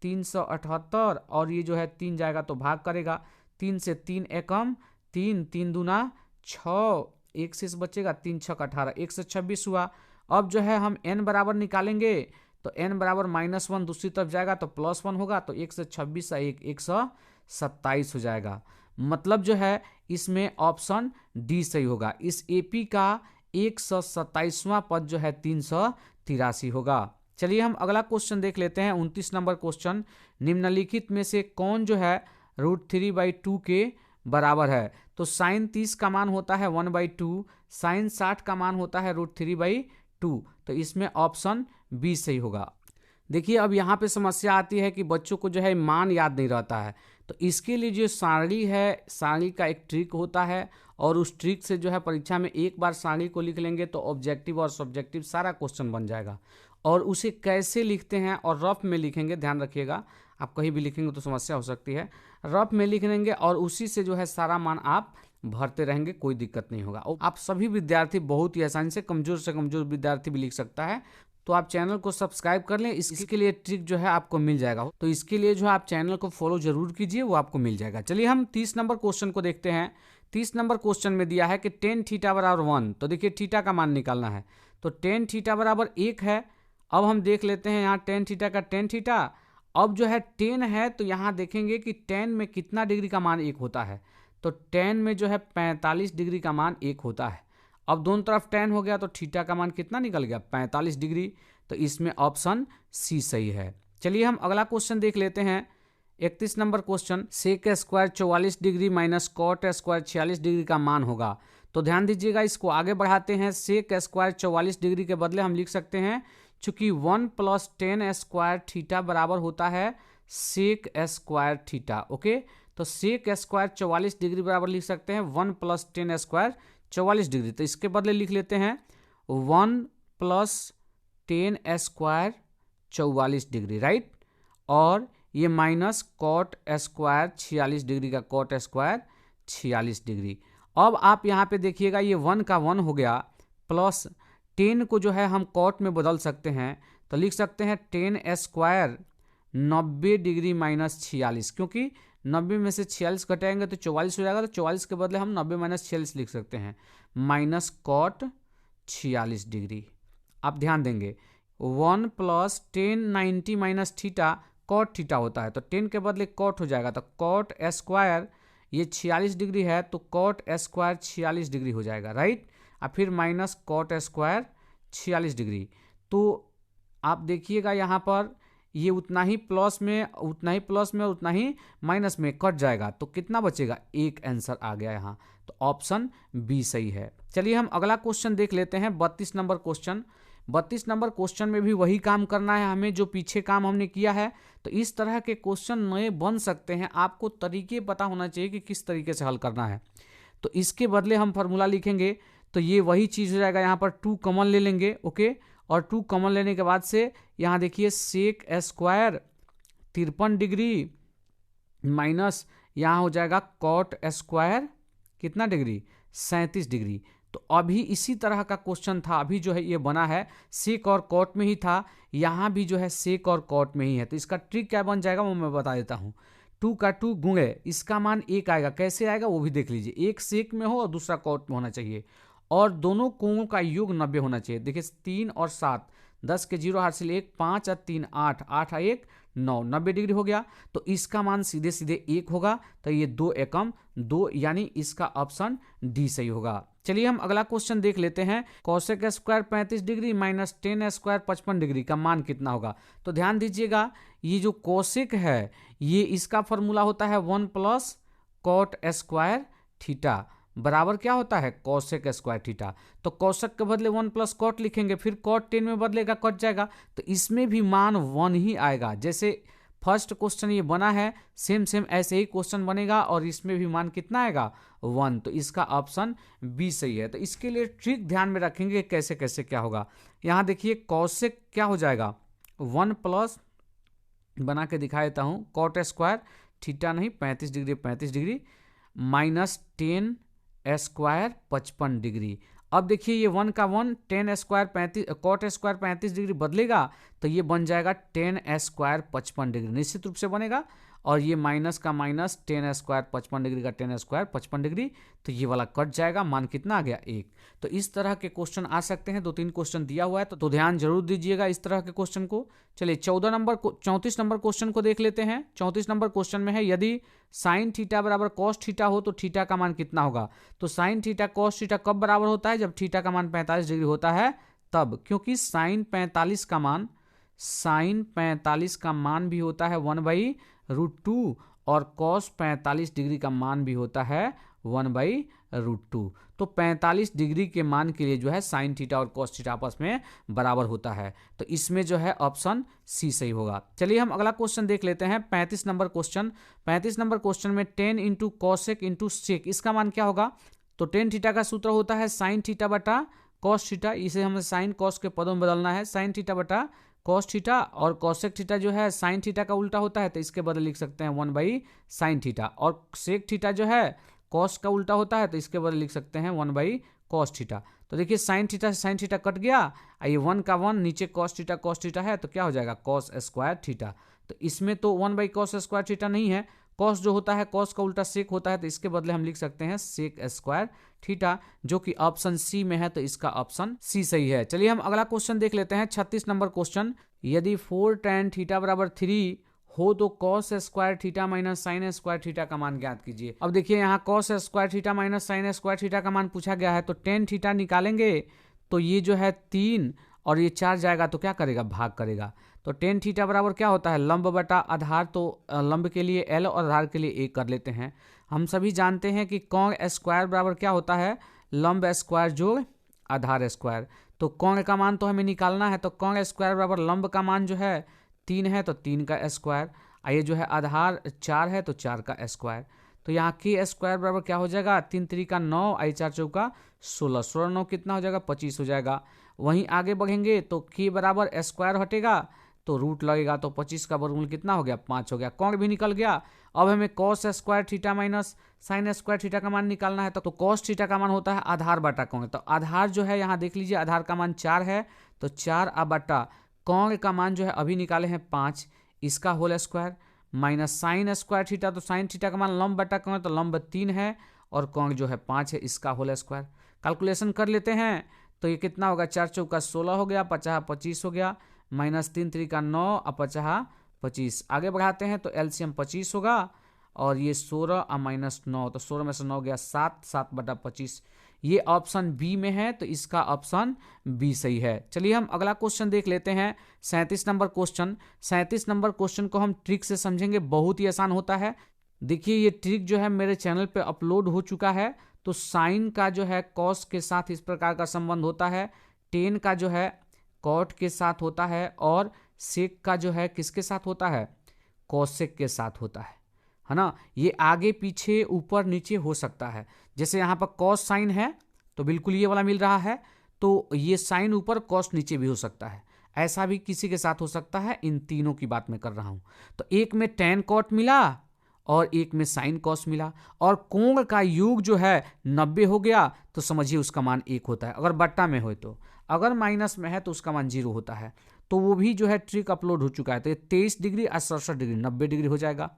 378, और ये जो है 3 जाएगा तो भाग करेगा। 3 से 3 एकम 3, 3 दूना 6, 1 से बचेगा 3 6 18, 126 हुआ। अब जो है हम n बराबर निकालेंगे, तो n बराबर -1 दूसरी तरफ जाएगा तो +1 होगा, तो 126 से 127 हो जाएगा। मतलब जो है इसमें ऑप्शन डी सही होगा। इस एपी का 127वां पद जो है 383 होगा। चलिए हम अगला क्वेश्चन देख लेते हैं। 29 नंबर क्वेश्चन, निम्नलिखित में से कौन जो है √3/2 के बराबर है? तो साइन 30 का मान होता है 1/2, साइन 60 का मान होता है √3/2, तो इसमें ऑप्शन बी सही होगा। देखिए अब यहाँ पे समस्या आती है कि बच्चों को जो है मान याद नहीं रहता है, तो इसके लिए जो सारणी है, सारणी का एक ट्रिक होता है, और उस ट्रिक से जो है परीक्षा में एक बार सारणी को लिख लेंगे तो ऑब्जेक्टिव और सब्जेक्टिव सारा क्वेश्चन बन जाएगा। और उसे कैसे लिखते हैं, और रफ में लिखेंगे, ध्यान रखिएगा, आप कहीं भी लिखेंगे तो समस्या हो सकती है। रफ में लिख लेंगे और उसी से जो है सारा मान आप भरते रहेंगे, कोई दिक्कत नहीं होगा। आप सभी विद्यार्थी बहुत ही आसानी से कमजोर विद्यार्थी भी लिख सकता है। तो आप चैनल को सब्सक्राइब कर लें, इसके लिए ट्रिक जो है आपको मिल जाएगा। तो इसके लिए जो है आप चैनल को फॉलो जरूर कीजिए, वो आपको मिल जाएगा। चलिए हम 30 नंबर क्वेश्चन को देखते हैं। 30 नंबर क्वेश्चन में दिया है कि tan थीटा बराबर 1, तो देखिए थीटा का मान निकालना है, तो tan थीटा बराबर 1 है। अब हम देख लेते हैं यहाँ tan थीटा का tan थीटा। अब जो है tan है, तो यहाँ देखेंगे कि tan में कितना डिग्री का मान 1 होता है, तो tan में जो है 45 डिग्री का मान 1 होता है। अब दोनों तरफ tan हो गया तो थीटा का मान कितना निकल गया? 45 डिग्री, तो इसमें ऑप्शन सी सही है। चलिए हम अगला क्वेश्चन देख लेते हैं। 31 number question, sec square 44 degree minus cot square 46 degree का मान होगा। तो ध्यान दीजिएगा, इसको आगे बढ़ाते हैं। सेक स्क्वायर 44 डिग्री के बदले हम लिख सकते हैं, चूंकि 1 + tan स्क्वायर थीटा बराबर होता है सेक स्क्वायर थीटा। ओके, तो सेक स्क्वायर 44 डिग्री बराबर लिख सकते हैं 1 + tan स्क्वायर 44 डिग्री। तो इसके बदले लिख लेते हैं 1 + tan स्क्वायर 44 डिग्री, राइट। और ये माइनस कॉट स्क्वायर 46 डिग्री का कॉट स्क्वायर 46 डिग्री। अब आप यहाँ पे देखिएगा, ये 1 का 1 हो गया, प्लस 10 को जो है हम कॉट में बदल सकते हैं, तो लिख सकते हैं tan स्क्वायर 90 डिग्री माइनस 46, क्योंकि 90 में से 46 घटाएंगे तो 44 हो जाएगा, तो 44 के बदले हम 90 - 46 लिख सकते हैं, माइनस कॉट 46 डिग्री। आप ध्यान देंगे 1 + tan 90 minus theta cot theta होता है, तो 10 के बदले कॉट हो जाएगा, तो कॉट स्क्वायर ये 46 डिग्री है, तो कॉट स्क्वायर 46 डिग्री हो जाएगा, राइट। और फिर माइनस कॉट स्क्वायर 46 डिग्री। तो आप देखिएगा यहाँ पर ये उतना ही प्लस में उतना ही माइनस में कट जाएगा, तो कितना बचेगा? 1 आंसर आ गया यहाँ, तो ऑप्शन बी सही है। चलिए हम अगला क्वेश्चन देख लेते हैं। 32 नंबर क्वेश्चन। 32 नंबर क्वेश्चन में भी वही काम करना है हमें जो पीछे काम हमने किया है। तो इस तरह के क्वेश्चन नए बन सकते हैं, आपको तरीके पता होना चाहिए कि किस तरीके से हल करना है। तो इसके बदले हम फार्मूला लिखेंगे, तो ये वही चीज़ हो जाएगा। यहाँ पर 2 कॉमन ले लेंगे, ओके, और 2 कॉमन लेने के बाद से यहाँ देखिए सेक स्क्वायर 53 डिग्री माइनस यहाँ हो जाएगा कॉट स्क्वायर कितना डिग्री? 37 डिग्री। तो अभी इसी तरह का क्वेश्चन था, अभी जो है ये बना है सेक और कॉट में ही था, यहाँ भी जो है सेक और कॉट में ही है। तो इसका ट्रिक क्या बन जाएगा वो मैं बता देता हूँ। 2 का 2 गुणे इसका मान 1 आएगा, कैसे आएगा वो भी देख लीजिए। एक सेक में हो और दूसरा कॉट में होना चाहिए, और दोनों कोणों का योग 90 होना चाहिए। देखिए 3 और 7, 10 के 0 हासिल 1, 5 और 3 8, 8 और 1 9, 90 डिग्री हो गया। तो इसका मान सीधे सीधे 1 होगा, तो ये 2 एकम 2, यानी इसका ऑप्शन डी सही होगा। चलिए हम अगला क्वेश्चन देख लेते हैं। Cosec square 35 degree minus ten square 55 degree का मान कितना होगा। तो ध्यान दीजिएगा, ये जो कोसेक है ये इसका फॉर्मूला होता है 1 प्लस कॉट स्क्वायर थीटा बराबर क्या होता है कोसेक स्क्वायर थीटा। तो कोसेक के बदले 1 प्लस कॉट लिखेंगे, फिर कॉट 10 में बदलेगा कट जाएगा, तो इसमें भी मान 1 ही आएगा। जैसे फर्स्ट क्वेश्चन ये बना है सेम सेम ऐसे ही क्वेश्चन बनेगा, और इसमें भी मान कितना आएगा 1। तो इसका ऑप्शन बी सही है। तो इसके लिए ट्रिक ध्यान में रखेंगे कैसे कैसे क्या होगा। यहाँ देखिए कोसेक क्या हो जाएगा 1 प्लस, बना के दिखा देता हूँ, कॉट स्क्वायर थीटा नहीं 35 degree 35 degree minus 10 square 55 degree. अब देखिए ये 1 का 1, 10 स्क्वायर 35, कॉट स्क्वायर 35 डिग्री बदलेगा तो ये बन जाएगा 10 स्क्वायर 55 डिग्री, निश्चित रूप से बनेगा। और ये माइनस का माइनस 10 स्क्वायर 55 डिग्री का 10 स्क्वायर 55 डिग्री, तो ये वाला कट जाएगा, मान कितना आ गया 1। तो इस तरह के क्वेश्चन आ सकते हैं, 2-3 क्वेश्चन दिया हुआ है तो ध्यान जरूर दीजिएगा इस तरह के क्वेश्चन को। चलिए 34 नंबर क्वेश्चन को देख लेते हैं। 34 नंबर क्वेश्चन में है यदि साइन थीटा बराबर कॉस थीटा हो तो थीटा का मान कितना होगा। तो साइन थीटा कॉस थीटा कब बराबर होता है, जब थीटा का मान 45 डिग्री होता है तब, क्योंकि साइन 45 का मान भी होता है 1/√2 और कॉस 45 डिग्री का मान भी होता है 1/√2। तो 45 डिग्री के मान के लिए जो है साइन थीटा और कॉस थीटा आपस में बराबर होता है, तो इसमें जो है ऑप्शन सी सही होगा। चलिए हम अगला क्वेश्चन देख लेते हैं 35 नंबर क्वेश्चन। 35 नंबर क्वेश्चन में 10 इंटू कॉसेक इंटू सेक, इसका मान क्या होगा। तो टेन थीटा का सूत्र होता है साइन थीटा बटा कॉस थीटा, इसे हमें साइन कॉस के पदों में बदलना है, साइन थीटा बटा कॉस थीटा, और कॉसेक थीटा जो है साइन थीटा का उल्टा होता है तो इसके बदले लिख सकते हैं 1/sin थीटा, और सेक थीटा जो है कॉस का उल्टा होता है तो इसके बदले लिख सकते हैं 1/cos थीटा। तो देखिए साइन थीटा से साइन थीटा कट गया, ये 1 का 1 नीचे कॉस थीटा है तो क्या हो जाएगा कॉस स्क्वायर थीटा। तो इसमें तो 1/cos स्क्वायर थीटा नहीं है, कॉस जो होता है कॉस का उल्टा सेक होता है, तो इसके बदले हम लिख सकते हैं सेक स्क्वायर थीटा, जो कि ऑप्शन सी में है, तो इसका ऑप्शन सी सही है। चलिए हम अगला क्वेश्चन देख लेते हैं 36 नंबर क्वेश्चन। यदि 4 tan थीटा बराबर 3 हो तो cos square theta minus sine square theta का मान ज्ञात कीजिए। अब देखिए यहाँ cos square theta minus sine square theta का मान पूछा गया है, तो tan थीटा निकालेंगे तो ये जो है 3 और ये 4 जाएगा तो क्या करेगा भाग करेगा। तो tan थीटा बराबर क्या होता है लंब बटा आधार, तो लंब के लिए l और आधार के लिए 1 कर लेते हैं। हम सभी जानते हैं कि कोण स्क्वायर बराबर क्या होता है लंब स्क्वायर जोड़ आधार स्क्वायर। तो कोण का मान तो हमें निकालना है, तो कोण स्क्वायर बराबर लंब का मान जो है 3 है तो 3 का स्क्वायर, ये जो है आधार 4 है तो 4 का स्क्वायर। तो यहाँ के स्क्वायर बराबर क्या हो जाएगा 3 3 का 9, 4 चौका 16, 16 9 कितना हो जाएगा 25 हो जाएगा। वहीं आगे बढ़ेंगे तो के बराबर स्क्वायर हटेगा तो रूट लगेगा, तो 25 का वर्गमूल कितना हो गया 5 हो गया, कोण भी निकल गया। अब हमें cos square theta minus sine square theta का मान निकालना है, तो कॉस थीटा का मान होता है आधार बटा कोण। तो आधार जो है यहाँ देख लीजिए आधार का मान 4 है तो 4 बटा कोण का मान जो है अभी निकाले हैं 5, इसका whole square minus sine square theta, तो साइन थीटा का मान लंब बटा कोण, तो लंब 3 है और कोण जो है 5 है, इसका होल स्क्वायर। कैलकुलेशन कर लेते हैं तो ये कितना होगा 4 चौका 16 हो गया, 50 25 हो गया, माइनस 3 3 का 9 और 50 25। आगे बढ़ाते हैं तो एलसीएम 25 होगा और ये 16 और माइनस 9, तो 16 में से 9 गया 7, 7 बटा 25। ये ऑप्शन बी में है तो इसका ऑप्शन बी सही है। चलिए हम अगला क्वेश्चन देख लेते हैं 37 नंबर क्वेश्चन। 37 नंबर क्वेश्चन को हम ट्रिक से समझेंगे, बहुत ही आसान होता है। देखिए ये ट्रिक जो है मेरे चैनल पे अपलोड हो चुका है। तो साइन का जो है कॉस के साथ इस प्रकार का संबंध होता है, टेन का जो है कॉट के साथ होता है, और सेक का जो है किसके साथ होता है कॉसेक के साथ होता है ना। ये आगे पीछे ऊपर नीचे हो सकता है, जैसे यहाँ पर कॉस साइन है तो बिल्कुल ये वाला मिल रहा है, तो ये साइन ऊपर कॉस नीचे भी हो सकता है, ऐसा भी किसी के साथ हो सकता है। इन तीनों की बात मैं कर रहा हूँ। तो एक में टेन कॉट मिला और एक में साइन कॉस मिला, और कोण का योग जो है 90 हो गया, तो समझिए उसका मान 1 होता है। अगर बट्टा में हो तो, अगर माइनस में है तो उसका मान 0 होता है। तो वो भी जो है ट्रिक अपलोड हो चुका है। तो ये 23 डिग्री और 67 डिग्री 90 डिग्री हो जाएगा।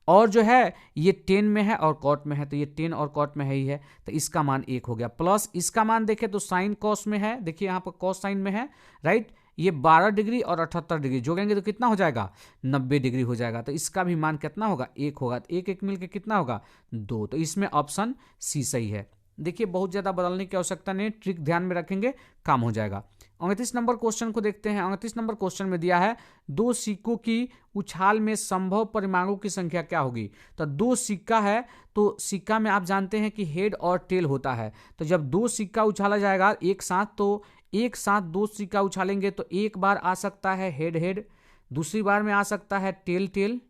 और जो है ये 10 में है और कॉट में है, तो ये 10 और कॉट में है ही है, तो इसका मान 1 हो गया। प्लस इसका मान देखें तो साइन कॉस में है, देखिए यहाँ पर कॉस साइन में है, राइट। ये 12 डिग्री और 78 डिग्री जोड़ेंगे तो कितना हो जाएगा, 90 डिग्री हो जाएगा। तो इसका भी मान कितना होगा, 1 होगा। तो एक एक मिलकर कितना होगा, 2। तो इसमें ऑप्शन सी सही है। देखिए बहुत ज़्यादा बदलने की आवश्यकता नहीं, ट्रिक ध्यान में रखेंगे काम हो जाएगा। 29 नंबर क्वेश्चन को देखते हैं। 29 नंबर क्वेश्चन में दिया है 2 सिक्कों की उछाल में संभव परिमाणों की संख्या क्या होगी। तो 2 सिक्का है, तो सिक्का में आप जानते हैं कि हेड और टेल होता है। तो जब 2 सिक्का उछाला जाएगा एक साथ, तो एक साथ 2 सिक्का उछालेंगे तो एक बार आ सकता है हेड हेड, दूसरी बार में आ सकता है टेल टेल,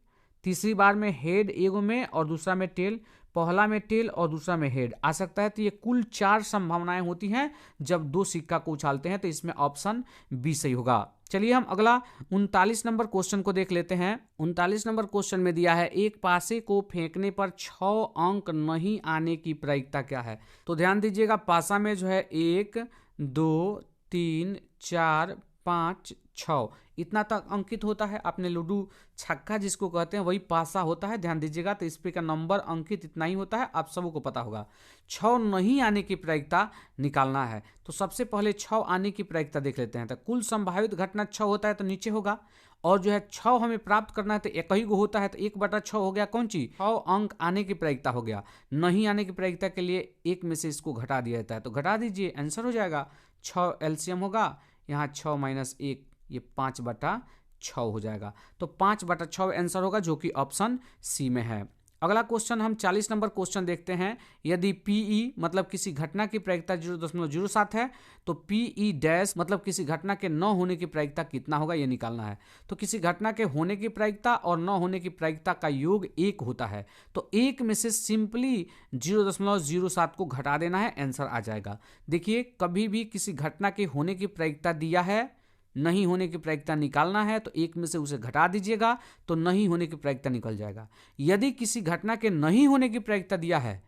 तीसरी बार में हेड एगो में और दूसरा में टेल, पहला में टेल और दूसरा में हेड आ सकता है। तो ये कुल 4 संभावनाएं होती हैं जब 2 सिक्का को उछालते हैं। तो इसमें ऑप्शन बी सही होगा। चलिए हम अगला 39 नंबर क्वेश्चन को देख लेते हैं। 39 नंबर क्वेश्चन में दिया है एक पासे को फेंकने पर 6 अंक नहीं आने की प्रायिकता क्या है। तो ध्यान दीजिएगा, पासा में जो है 1 2 3 4 5 6 इतना तक अंकित होता है। आपने लूडो छक्का जिसको कहते हैं वही पासा होता है, ध्यान दीजिएगा। तो इस पे का नंबर अंकित इतना ही होता है, आप सबको पता होगा। 6 नहीं आने की प्रायिकता निकालना है। तो सबसे पहले 6 आने की प्रायिकता देख लेते हैं। तो कुल संभावित घटना 6 होता है, तो नीचे होगा। और जो है 6 हमें प्राप्त करना है, तो एक ही गो होता है, तो 1/6 हो गया कौन चीज, 6 अंक आने की प्रायिकता हो गया। नहीं आने की प्रायिकता के लिए एक में से इसको घटा दिया जाता है, तो घटा दीजिए, आंसर हो जाएगा 6 एलसीएम होगा। यहाँ 6 - 1 ये 5/6 हो जाएगा। तो 5/6 आंसर होगा, जो कि ऑप्शन सी में है। अगला क्वेश्चन हम 40 नंबर क्वेश्चन देखते हैं। यदि पीई मतलब किसी घटना की प्रायिकता 0.07 है, तो पीई डैश मतलब किसी घटना के न होने की प्रायिकता कितना होगा, ये निकालना है। तो किसी घटना के होने की प्रायिकता और न होने की प्रायिकता का योग 1 होता है। तो 1 में से सिंपली 0.07 को घटा देना है, आंसर आ जाएगा। देखिए कभी भी किसी घटना के होने की प्रायिकता दिया है, नहीं होने की प्रायिकता निकालना है, तो 1 में से उसे घटा दीजिएगा, तो नहीं होने की प्रायिकता निकल जाएगा। यदि किसी घटना के नहीं होने की प्रायिकता दिया है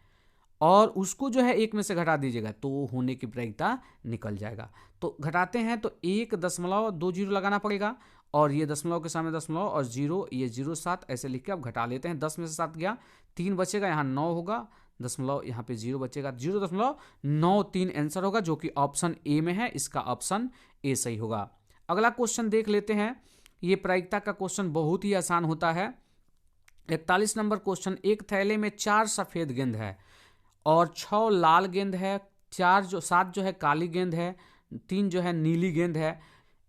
और उसको जो है 1 में से घटा दीजिएगा, तो होने की प्रायिकता निकल जाएगा। तो घटाते हैं तो 1.20 लगाना पड़ेगा, और ये दशमलव के सामने दशमलव और 0, ये 0.7 ऐसे लिख के आप घटा लेते हैं। 10 में से 7 गया, 3 बचेगा, यहाँ 9 होगा, दशमलव यहाँ पे 0 बचेगा, 0.93 आंसर होगा, जो कि ऑप्शन ए में है। इसका ऑप्शन ए सही होगा। अगला क्वेश्चन देख लेते हैं। ये प्रायिकता का क्वेश्चन बहुत ही आसान होता है। 41 नंबर क्वेश्चन, एक थैले में 4 सफेद गेंद है और 6 लाल गेंद है, 7 जो है काली गेंद है, 3 जो है नीली गेंद है।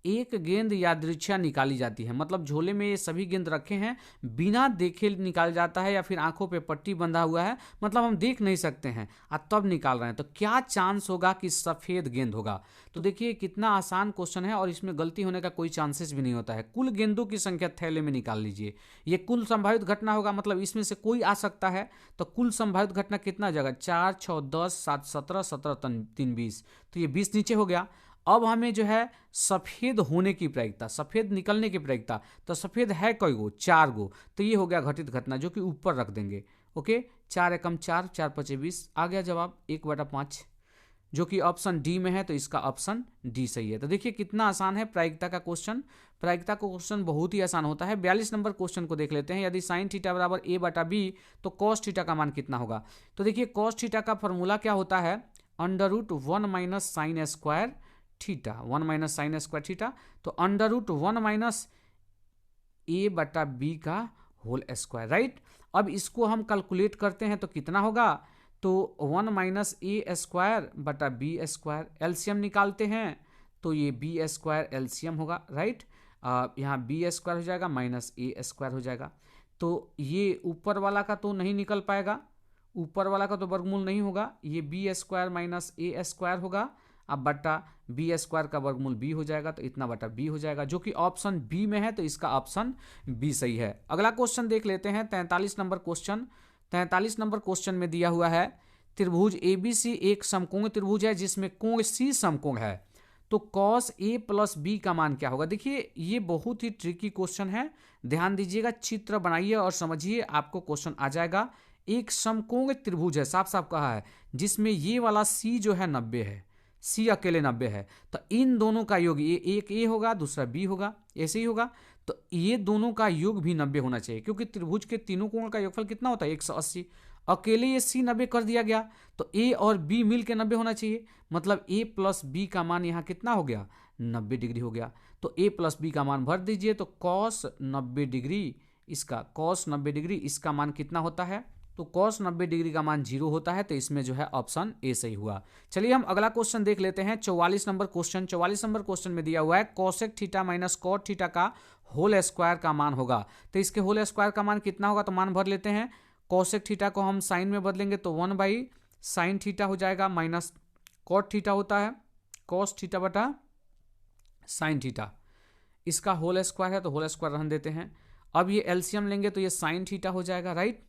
एक गेंद यादृच्छा निकाली जाती है, मतलब झोले में ये सभी गेंद रखे हैं, बिना देखे निकाल जाता है, या फिर आंखों पे पट्टी बंधा हुआ है, मतलब हम देख नहीं सकते हैं और तब निकाल रहे हैं। तो क्या चांस होगा कि सफेद गेंद होगा। तो देखिए कितना आसान क्वेश्चन है और इसमें गलती होने का कोई चांसेस भी नहीं होता है। कुल गेंदों की संख्या थैले में निकाल लीजिए, ये कुल संभावित घटना होगा, मतलब इसमें से कोई आ सकता है। तो कुल संभावित घटना कितना हो जाएगा, 4 6 10 7 17 17 3 20, तो ये 20 नीचे हो गया। अब हमें जो है सफेद होने की प्रायिकता, सफेद निकलने की प्रायिकता, तो सफेद है कई गो, 4 गो, तो ये हो गया घटित घटना, जो कि ऊपर रख देंगे। ओके, 4 एकम 4, 4 पचे 20, आ गया जवाब 1/5, जो कि ऑप्शन डी में है। तो इसका ऑप्शन डी सही है। तो देखिए कितना आसान है प्रायिकता का क्वेश्चन। प्रायिकता का क्वेश्चन बहुत ही आसान होता है। 42 नंबर क्वेश्चन को देख लेते हैं। यदि साइन थीटा बराबर a/b, तो कॉस थीटा का मान कितना होगा। तो देखिए कॉस थीटा का फॉर्मूला क्या होता है, √1 - sin square theta, 1 - sin square theta. तो √1 - a/b का होल स्क्वायर, राइट। अब इसको हम कैलकुलेट करते हैं तो कितना होगा, तो 1 - a स्क्वायर बटा b स्क्वायर, एलसीएम निकालते हैं तो ये b स्क्वायर एलसीएम होगा, राइट। यहाँ b स्क्वायर हो जाएगा माइनस a स्क्वायर हो जाएगा। तो ये ऊपर वाला का तो नहीं निकल पाएगा, ऊपर वाला का तो वर्गमूल नहीं होगा, ये b square minus a square होगा, अब बटा बी स्क्वायर का वर्गमूल b हो जाएगा, तो इतना बटा b हो जाएगा, जो कि ऑप्शन बी में है। तो इसका ऑप्शन बी सही है। अगला क्वेश्चन देख लेते हैं, 43 नंबर क्वेश्चन। 43 नंबर क्वेश्चन में दिया हुआ है त्रिभुज ABC एक समकोण त्रिभुज है जिसमें कोण C समकोण है। तो कॉस ए प्लस बी का मान क्या होगा। देखिए ये बहुत ही ट्रिकी क्वेश्चन है, ध्यान दीजिएगा, चित्र बनाइए और समझिए, आपको क्वेश्चन आ जाएगा। एक समकोण त्रिभुज है, साफ साफ कहा है, जिसमें ये वाला सी जो है 90 है, सी अकेले 90 है, तो इन दोनों का योग, ये एक ए होगा दूसरा बी होगा, ऐसे ही होगा, तो ये दोनों का योग भी 90 होना चाहिए, क्योंकि त्रिभुज के तीनों कोण का योगफल कितना होता है 180। अकेले ये सी 90 कर दिया गया, तो ए और बी मिल के 90 होना चाहिए, मतलब ए प्लस बी का मान यहाँ कितना हो गया 90 डिग्री हो गया। तो ए प्लस बी का मान भर दीजिए, तो कॉस 90 डिग्री, इसका कॉस 90 डिग्री इसका मान कितना होता है, तो कॉस 90 डिग्री का मान 0 होता है, तो इसमें जो है ऑप्शन ए सही हुआ। चलिए हम अगला क्वेश्चन देख लेते हैं, 44 नंबर क्वेश्चन। 44 नंबर क्वेश्चन में दिया हुआ है cosec theta minus cot theta का होल स्क्वायर का मान होगा, तो इसके होल स्क्वायर का मान कितना होगा, तो मान भर लेते हैं। कोसेक थीटा को हम साइन में बदलेंगे तो 1 बाई साइन थीटा हो जाएगा, माइनस कॉट थीटा होता है कॉस थीटा बटा साइन थीटा, इसका होल स्क्वायर है तो होल स्क्वायर रहने देते हैं। अब ये एलसीएम लेंगे तो ये साइन थीटा हो जाएगा, राइट,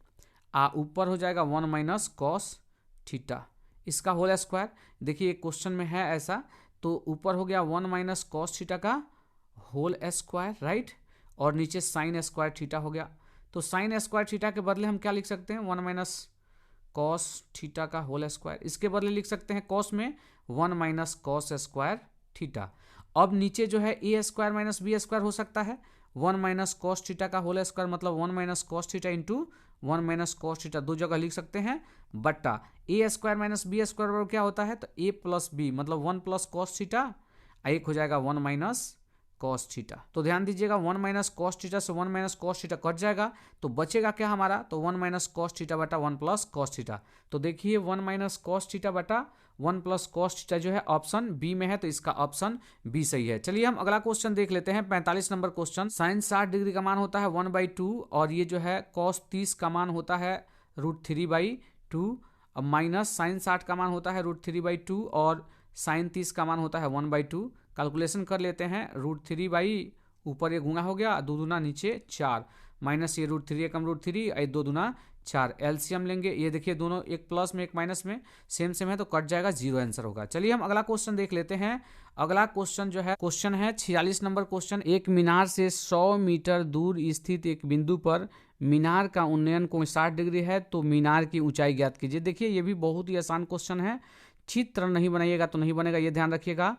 ऊपर हो जाएगा 1 माइनस कॉस थीटा, इसका होल स्क्वायर। देखिए क्वेश्चन में है ऐसा, तो ऊपर हो गया 1 माइनस कॉस थीटा का होल स्क्वायर, राइट, और नीचे साइन स्क्वायर थीटा हो गया। तो साइन स्क्वायर थीटा के बदले हम क्या लिख सकते हैं 1 माइनस कॉस थीटा का होल स्क्वायर, इसके बदले लिख सकते हैं कॉस में 1 माइनस कॉस स्क्वायर थीटा। अब नीचे जो है ए स्क्वायर माइनस बी स्क्वायर हो सकता है, 1 माइनस कॉस थीटा का होल स्क्वायर मतलब 1 minus cos theta into 1 minus cos theta, दो जगह लिख सकते हैं, बट्टा ए स्क्वायर माइनस बी स्क्वायर बराबर क्या होता है, तो ए प्लस बी मतलब 1 प्लस कॉस थीटा, एक हो जाएगा 1 माइनस कॉस थीटा। तो ध्यान दीजिएगा 1 माइनस कॉस थीटा से 1 माइनस कॉस थीटा कट जाएगा, तो बचेगा क्या हमारा, तो 1 माइनस कॉस थीटा बटा 1 प्लस कॉस थीटा। तो देखिए 1 माइनस कॉस थीटा बटा 1 प्लस कॉस थीटा जो है ऑप्शन बी में है, तो इसका ऑप्शन बी सही है। चलिए हम अगला क्वेश्चन देख लेते हैं, 45 नंबर क्वेश्चन। साइन 60 डिग्री का मान होता है 1/2 और ये जो है कॉस 30 का मान होता है √3/2, अब माइनस साइन 60 का मान होता है √3/2 और साइन 30 का मान होता है 1/2। कैलकुलेशन कर लेते हैं, √3 ऊपर ये गुणा हो गया, 2 दूना नीचे 4, माइनस ये √3 एकम √3 2 दूना 4, एलसीएम लेंगे, ये देखिए दोनों एक प्लस में एक माइनस में सेम सेम है तो कट जाएगा, 0 आंसर होगा। चलिए हम अगला क्वेश्चन देख लेते हैं। अगला क्वेश्चन जो है क्वेश्चन है 46 नंबर क्वेश्चन। एक मीनार से 100 मीटर दूर स्थित एक बिंदु पर मीनार का उन्नयन कोण 60 डिग्री है, तो मीनार की ऊंचाई ज्ञात कीजिए। देखिए ये भी बहुत ही आसान क्वेश्चन है, चित्र नहीं बनाइएगा तो नहीं बनेगा, ये ध्यान रखिएगा।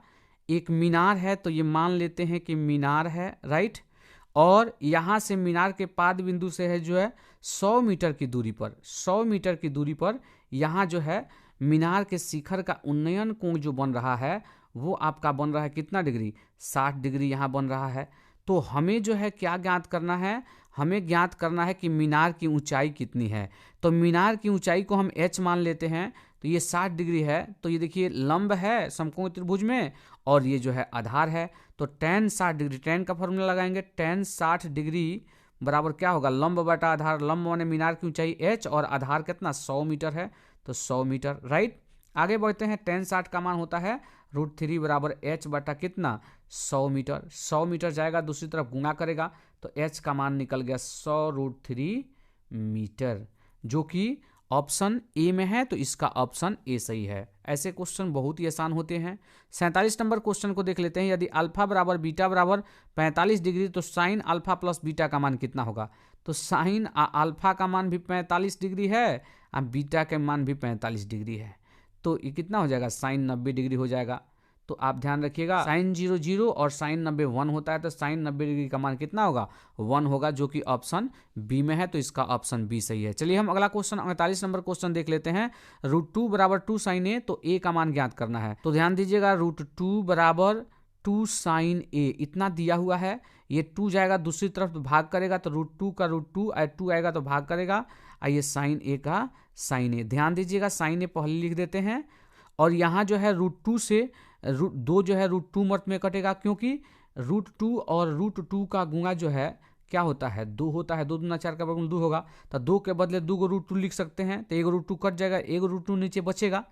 एक मीनार है तो ये मान लेते हैं कि मीनार है, राइट, और यहाँ से मीनार के पाद बिंदु से है जो है 100 मीटर की दूरी पर, 100 मीटर की दूरी पर यहाँ जो है मीनार के शिखर का उन्नयन कोण जो बन रहा है वो आपका बन रहा है कितना डिग्री, 60 डिग्री यहाँ बन रहा है। तो हमें जो है क्या ज्ञात करना है, हमें ज्ञात करना है कि मीनार की ऊंचाई कितनी है। तो मीनार की ऊंचाई को हम h मान लेते हैं, तो ये 60 डिग्री है, तो ये देखिए लंब है समकोण त्रिभुज में और ये जो है आधार है, तो tan 60 डिग्री, tan का फॉर्मूला लगाएंगे, tan 60 डिग्री बराबर क्या होगा, लंब बटा आधार, लंब माने मीनार की ऊंचाई h और आधार कितना 100 मीटर है, तो 100 मीटर, राइट। आगे बढ़ते हैं, tan 60 का मान होता है √3 बराबर h बटा कितना 100 मीटर, 100 मीटर जाएगा दूसरी तरफ गुणा करेगा तो h का मान निकल गया 100√3 मीटर, जो कि ऑप्शन ए में है, तो इसका ऑप्शन ए सही है। ऐसे क्वेश्चन बहुत ही आसान होते हैं। 47 नंबर क्वेश्चन को देख लेते हैं। यदि अल्फा बराबर बीटा बराबर 45 डिग्री तो साइन अल्फा प्लस बीटा का मान कितना होगा। तो साइन अल्फा का मान भी 45 डिग्री है और बीटा का मान भी 45 डिग्री है, तो ये कितना हो जाएगा, साइन 90 डिग्री हो जाएगा। तो आप ध्यान रखिएगा, साइन 0 0 और साइन 90 1 होता है, तो साइन 90 डिग्री का मान कितना होगा, 1 होगा, जो कि ऑप्शन बी में है, तो इसका ऑप्शन बी सही है। चलिए हम अगला क्वेश्चन 48 नंबर क्वेश्चन देख लेते हैं। √2 बराबर 2 साइन ए, तो ए का मान ज्ञात करना है। तो ध्यान दीजिएगा, √2 बराबर 2 साइन ए इतना दिया हुआ है, ये 2 जाएगा दूसरी तरफ तो भाग करेगा, तो √2 का √2 2 आएगा तो भाग करेगा, ये साइन ए का साइन ए। ध्यान दीजिएगा, साइन ए पहले लिख देते हैं और यहाँ जो है √2 से 2 जो है √2 मर्त में कटेगा, क्योंकि √2 और √2 का गुणा जो है क्या होता है, 2 होता है, 2 दूना 4 का वर्गमूल 2 होगा, तो 2 के बदले 2 को √2 लिख सकते हैं, तो एक √2 कट जाएगा, एक √2 नीचे बचेगा,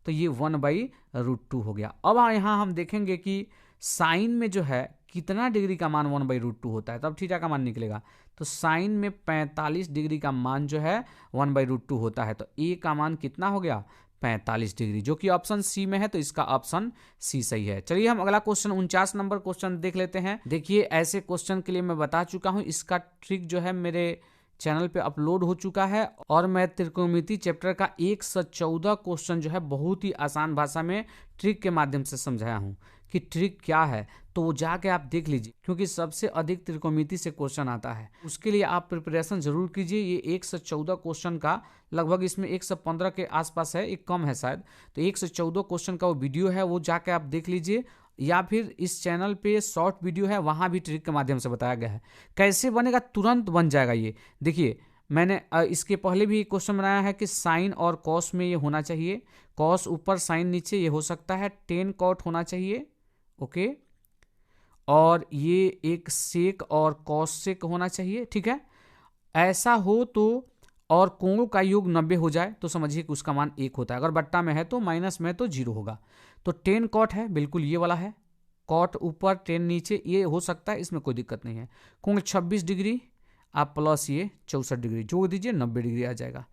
तो ये 1/√2 हो गया। अब यहाँ हम देखेंगे कि साइन में जो है कितना डिग्री का मान 1/√2 होता है, तब थीटा का मान निकलेगा। तो साइन में 45 डिग्री का मान जो है 1/√2 होता है, तो ए का मान कितना हो गया, 45 डिग्री, जो कि ऑप्शन सी में है, तो इसका ऑप्शन सी सही है। चलिए हम अगला क्वेश्चन 49 नंबर क्वेश्चन देख लेते हैं। देखिए ऐसे क्वेश्चन के लिए मैं बता चुका हूं, इसका ट्रिक जो है मेरे चैनल पे अपलोड हो चुका है और मैं त्रिकोणमिति चैप्टर का 114 क्वेश्चन जो है बहुत ही आसान भाषा में ट्रिक के माध्यम से समझाया हूं कि ट्रिक क्या है, तो वो जाके आप देख लीजिए, क्योंकि सबसे अधिक त्रिकोणमिति से क्वेश्चन आता है। उसके लिए आप प्रिपरेशन जरूर कीजिए। ये 114 क्वेश्चन का लगभग इसमें 115 के आसपास है, एक कम है शायद, तो 114 क्वेश्चन का वो वीडियो है, वो जाके आप देख लीजिए, या फिर इस चैनल पे शॉर्ट वीडियो है, वहाँ भी ट्रिक के माध्यम से बताया गया है कैसे बनेगा, तुरंत बन जाएगा ये। देखिए मैंने इसके पहले भी एक क्वेश्चन बनाया है कि साइन और कॉस में ये होना चाहिए, कॉस ऊपर साइन नीचे, ये हो सकता है टेन कॉट होना चाहिए, ओके, और ये एक सेक और कॉस सेक होना चाहिए, ठीक है। ऐसा हो तो, और कोणों का योग 90 हो जाए तो समझिए कि उसका मान 1 होता है। अगर बट्टा में है तो, माइनस में तो 0 होगा। तो 10 कॉट है, बिल्कुल ये वाला है, कॉट ऊपर 10 नीचे, ये हो सकता है, इसमें कोई दिक्कत नहीं है। कोण 26 डिग्री आप प्लस ये 64 डिग्री जोड़ दीजिए, 90 डिग्री आ जाएगा।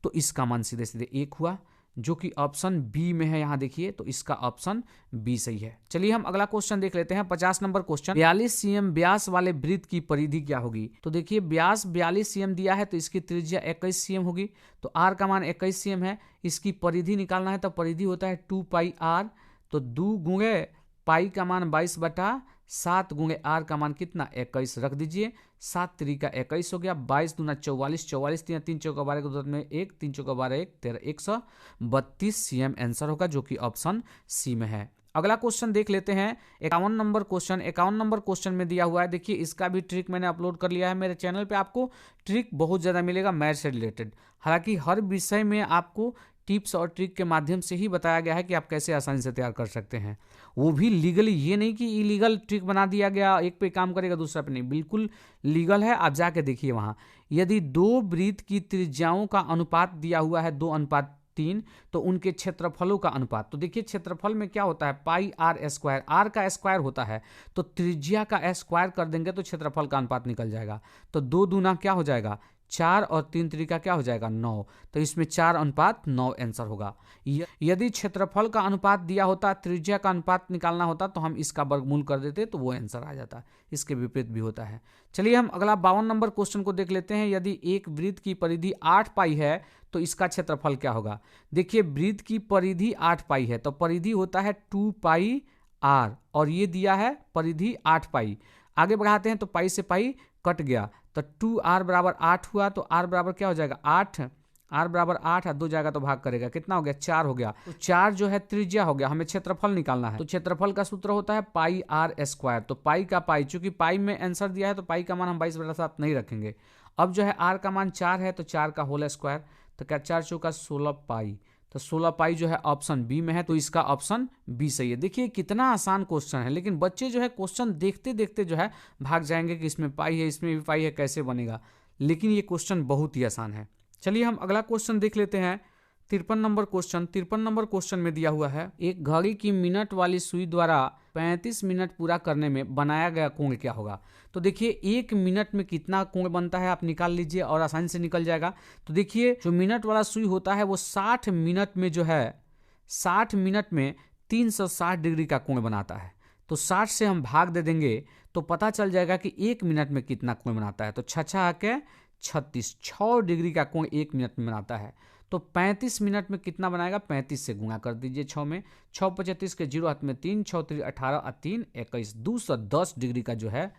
तो इसका मान सीधे सीधे 1 हुआ, जो कि ऑप्शन बी में है। यहां देखिए, तो इसका ऑप्शन बी सही है। चलिए हम अगला क्वेश्चन देख लेते हैं, 50 नंबर क्वेश्चन। 42 cm व्यास वाले वृत्त की परिधि क्या होगी? तो देखिए व्यास 42 cm दिया है, तो इसकी त्रिज्या 21 cm होगी, तो r का मान 21 cm है। इसकी परिधि निकालना है, तो परिधि होता है 2πr, तो 2 गुणे पाई का मान 22/7 गुणे r का मान कितना 21 रख दीजिए, 7 त्रिका 21 हो गया, 22 दूना 44, 44 तीन 3 चौका 12 के 2 में 1, 3 चौका 12 1 13, 132 cm आंसर होगा, जो कि ऑप्शन सी में है। अगला क्वेश्चन देख लेते हैं, 51 नंबर क्वेश्चन। 51 नंबर क्वेश्चन में दिया हुआ है, देखिए इसका भी ट्रिक मैंने अपलोड कर लिया है मेरे चैनल पे। आपको ट्रिक बहुत ज़्यादा मिलेगा मैथ से रिलेटेड, हालांकि हर विषय में आपको टिप्स और ट्रिक के माध्यम से ही बताया गया है कि आप कैसे आसानी से तैयार कर सकते हैं, वो भी लीगली, ये नहीं कि इलीगल ट्रिक बना दिया गया, एक पे काम करेगा दूसरा पे नहीं, बिल्कुल लीगल है। आप जाके देखिए वहाँ, यदि दो वृत्त की त्रिज्याओं का अनुपात दिया हुआ है 2:3, तो उनके क्षेत्रफलों का अनुपात, तो देखिए क्षेत्रफल में क्या होता है, पाई आर स्क्वायर, आर का स्क्वायर होता है, तो त्रिज्या का स्क्वायर कर देंगे तो क्षेत्रफल का अनुपात निकल जाएगा। तो 2 दूना क्या हो जाएगा 4 और 3 त्रिका क्या हो जाएगा 9, तो इसमें 4:9 आंसर होगा। यदि क्षेत्रफल का अनुपात दिया होता, त्रिज्या का अनुपात निकालना होता, तो हम इसका वर्गमूल कर देते तो वो आंसर आ जाता। इसके विपरीत भी होता है। चलिए हम अगला 52 नंबर क्वेश्चन को देख लेते हैं। यदि एक वृत्त की परिधि 8 पाई है तो इसका क्षेत्रफल क्या होगा? देखिए वृत्त की परिधि 8 पाई है, तो परिधि होता है 2πr, और ये दिया है परिधि 8 पाई। आगे बढ़ाते हैं तो पाई से पाई कट गया, तो 2r बराबर 8 हुआ, तो r बराबर क्या हो जाएगा 8, r बराबर 8 2 जाएगा तो भाग करेगा, कितना हो गया 4 हो गया। तो 4 जो है त्रिज्या हो गया, हमें क्षेत्रफल निकालना है, तो क्षेत्रफल का सूत्र होता है पाई आर स्क्वायर। तो पाई का पाई, चूंकि पाई में आंसर दिया है तो पाई का मान हम 22/7 नहीं रखेंगे। अब जो है r का मान 4 है, तो 4 का होल स्क्वायर, तो क्या 4 चौका 16 पाई, तो 16 पाई जो है ऑप्शन बी में है, तो इसका ऑप्शन बी सही है। देखिए कितना आसान क्वेश्चन है, लेकिन बच्चे जो है क्वेश्चन देखते देखते जो है भाग जाएंगे कि इसमें पाई है, इसमें भी पाई है, कैसे बनेगा, लेकिन ये क्वेश्चन बहुत ही आसान है। चलिए हम अगला क्वेश्चन देख लेते हैं, 53 नंबर क्वेश्चन। 53 नंबर क्वेश्चन में दिया हुआ है, एक घड़ी की मिनट वाली सुई द्वारा 35 मिनट पूरा करने में बनाया गया कोण क्या होगा? तो देखिए 1 मिनट में कितना कोण बनता है आप निकाल लीजिए और आसानी से निकल जाएगा। तो देखिए जो मिनट वाला सुई होता है वो 60 मिनट में जो है 60 मिनट में 360 डिग्री का कोण बनाता है। तो 60 से हम भाग दे देंगे तो पता चल जाएगा कि 1 मिनट में कितना कोण बनाता है। तो 6 आके 36, 6 डिग्री का कोण 1 मिनट में बनाता है। तो 35 मिनट में कितना बनाएगा, 35 से गुणा कर दीजिए 6 में, 6 35 के 0 हाथ में 3, 6 3 18 और 3 21, 210 डिग्री का जो है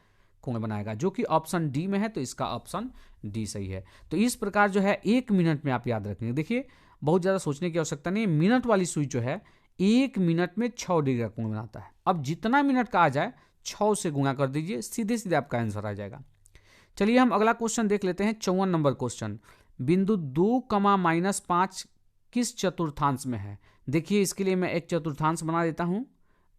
कोण बनाएगा, जो कि ऑप्शन डी में है, तो इसका ऑप्शन डी सही है। तो इस प्रकार जो है 1 मिनट में आप याद रखेंगे। देखिए बहुत ज़्यादा सोचने की आवश्यकता नहीं है, मिनट वाली सुई जो है 1 मिनट में 6 डिग्री का कोण बनाता है। अब जितना मिनट का आ जाए 6 से गुणा कर दीजिए, सीधे सीधे आपका आंसर आ जाएगा। चलिए हम अगला क्वेश्चन देख लेते हैं, 54 नंबर क्वेश्चन। बिंदु 2, -5 किस चतुर्थांश में है? देखिए इसके लिए मैं एक चतुर्थांश बना देता हूं,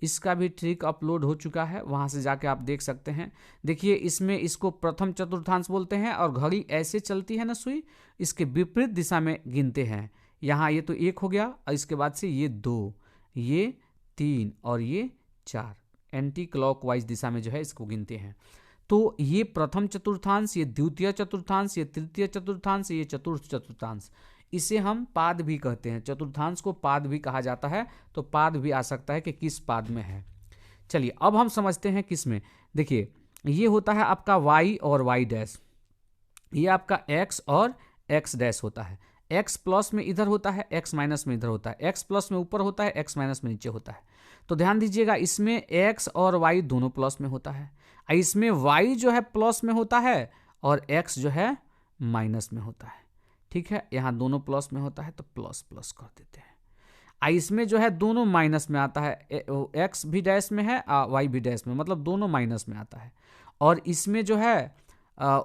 इसका भी ट्रिक अपलोड हो चुका है, वहां से जाके आप देख सकते हैं। देखिए इसमें इसको प्रथम चतुर्थांश बोलते हैं, और घड़ी ऐसे चलती है ना सुई, इसके विपरीत दिशा में गिनते हैं। यहाँ ये तो 1 हो गया, और इसके बाद से ये 2, ये 3 और ये 4, एंटी क्लॉकवाइज दिशा में जो है इसको गिनते हैं। तो ये प्रथम चतुर्थांश, ये द्वितीय चतुर्थांश, ये तृतीय चतुर्थांश, ये चतुर्थ चतुर्थांश, इसे हम पाद भी कहते हैं, चतुर्थांश को पाद भी कहा जाता है। तो पाद भी आ सकता है कि किस पाद में है। चलिए अब हम समझते हैं किस में। देखिए ये होता है आपका y और y डैश, ये आपका x और x डैश होता है। x प्लस में इधर होता है, x माइनस में इधर होता है, x प्लस में ऊपर होता है, x माइनस में नीचे होता है। तो ध्यान दीजिएगा इसमें x और y दोनों प्लस में होता है, इसमें y जो है प्लस में होता है और x जो है माइनस में होता है। ठीक है, यहाँ दोनों प्लस में होता है तो प्लस प्लस कर देते हैं। इसमें जो है दोनों माइनस में आता है, x भी डैश में है y भी डैश में, मतलब दोनों माइनस में आता है। और इसमें जो है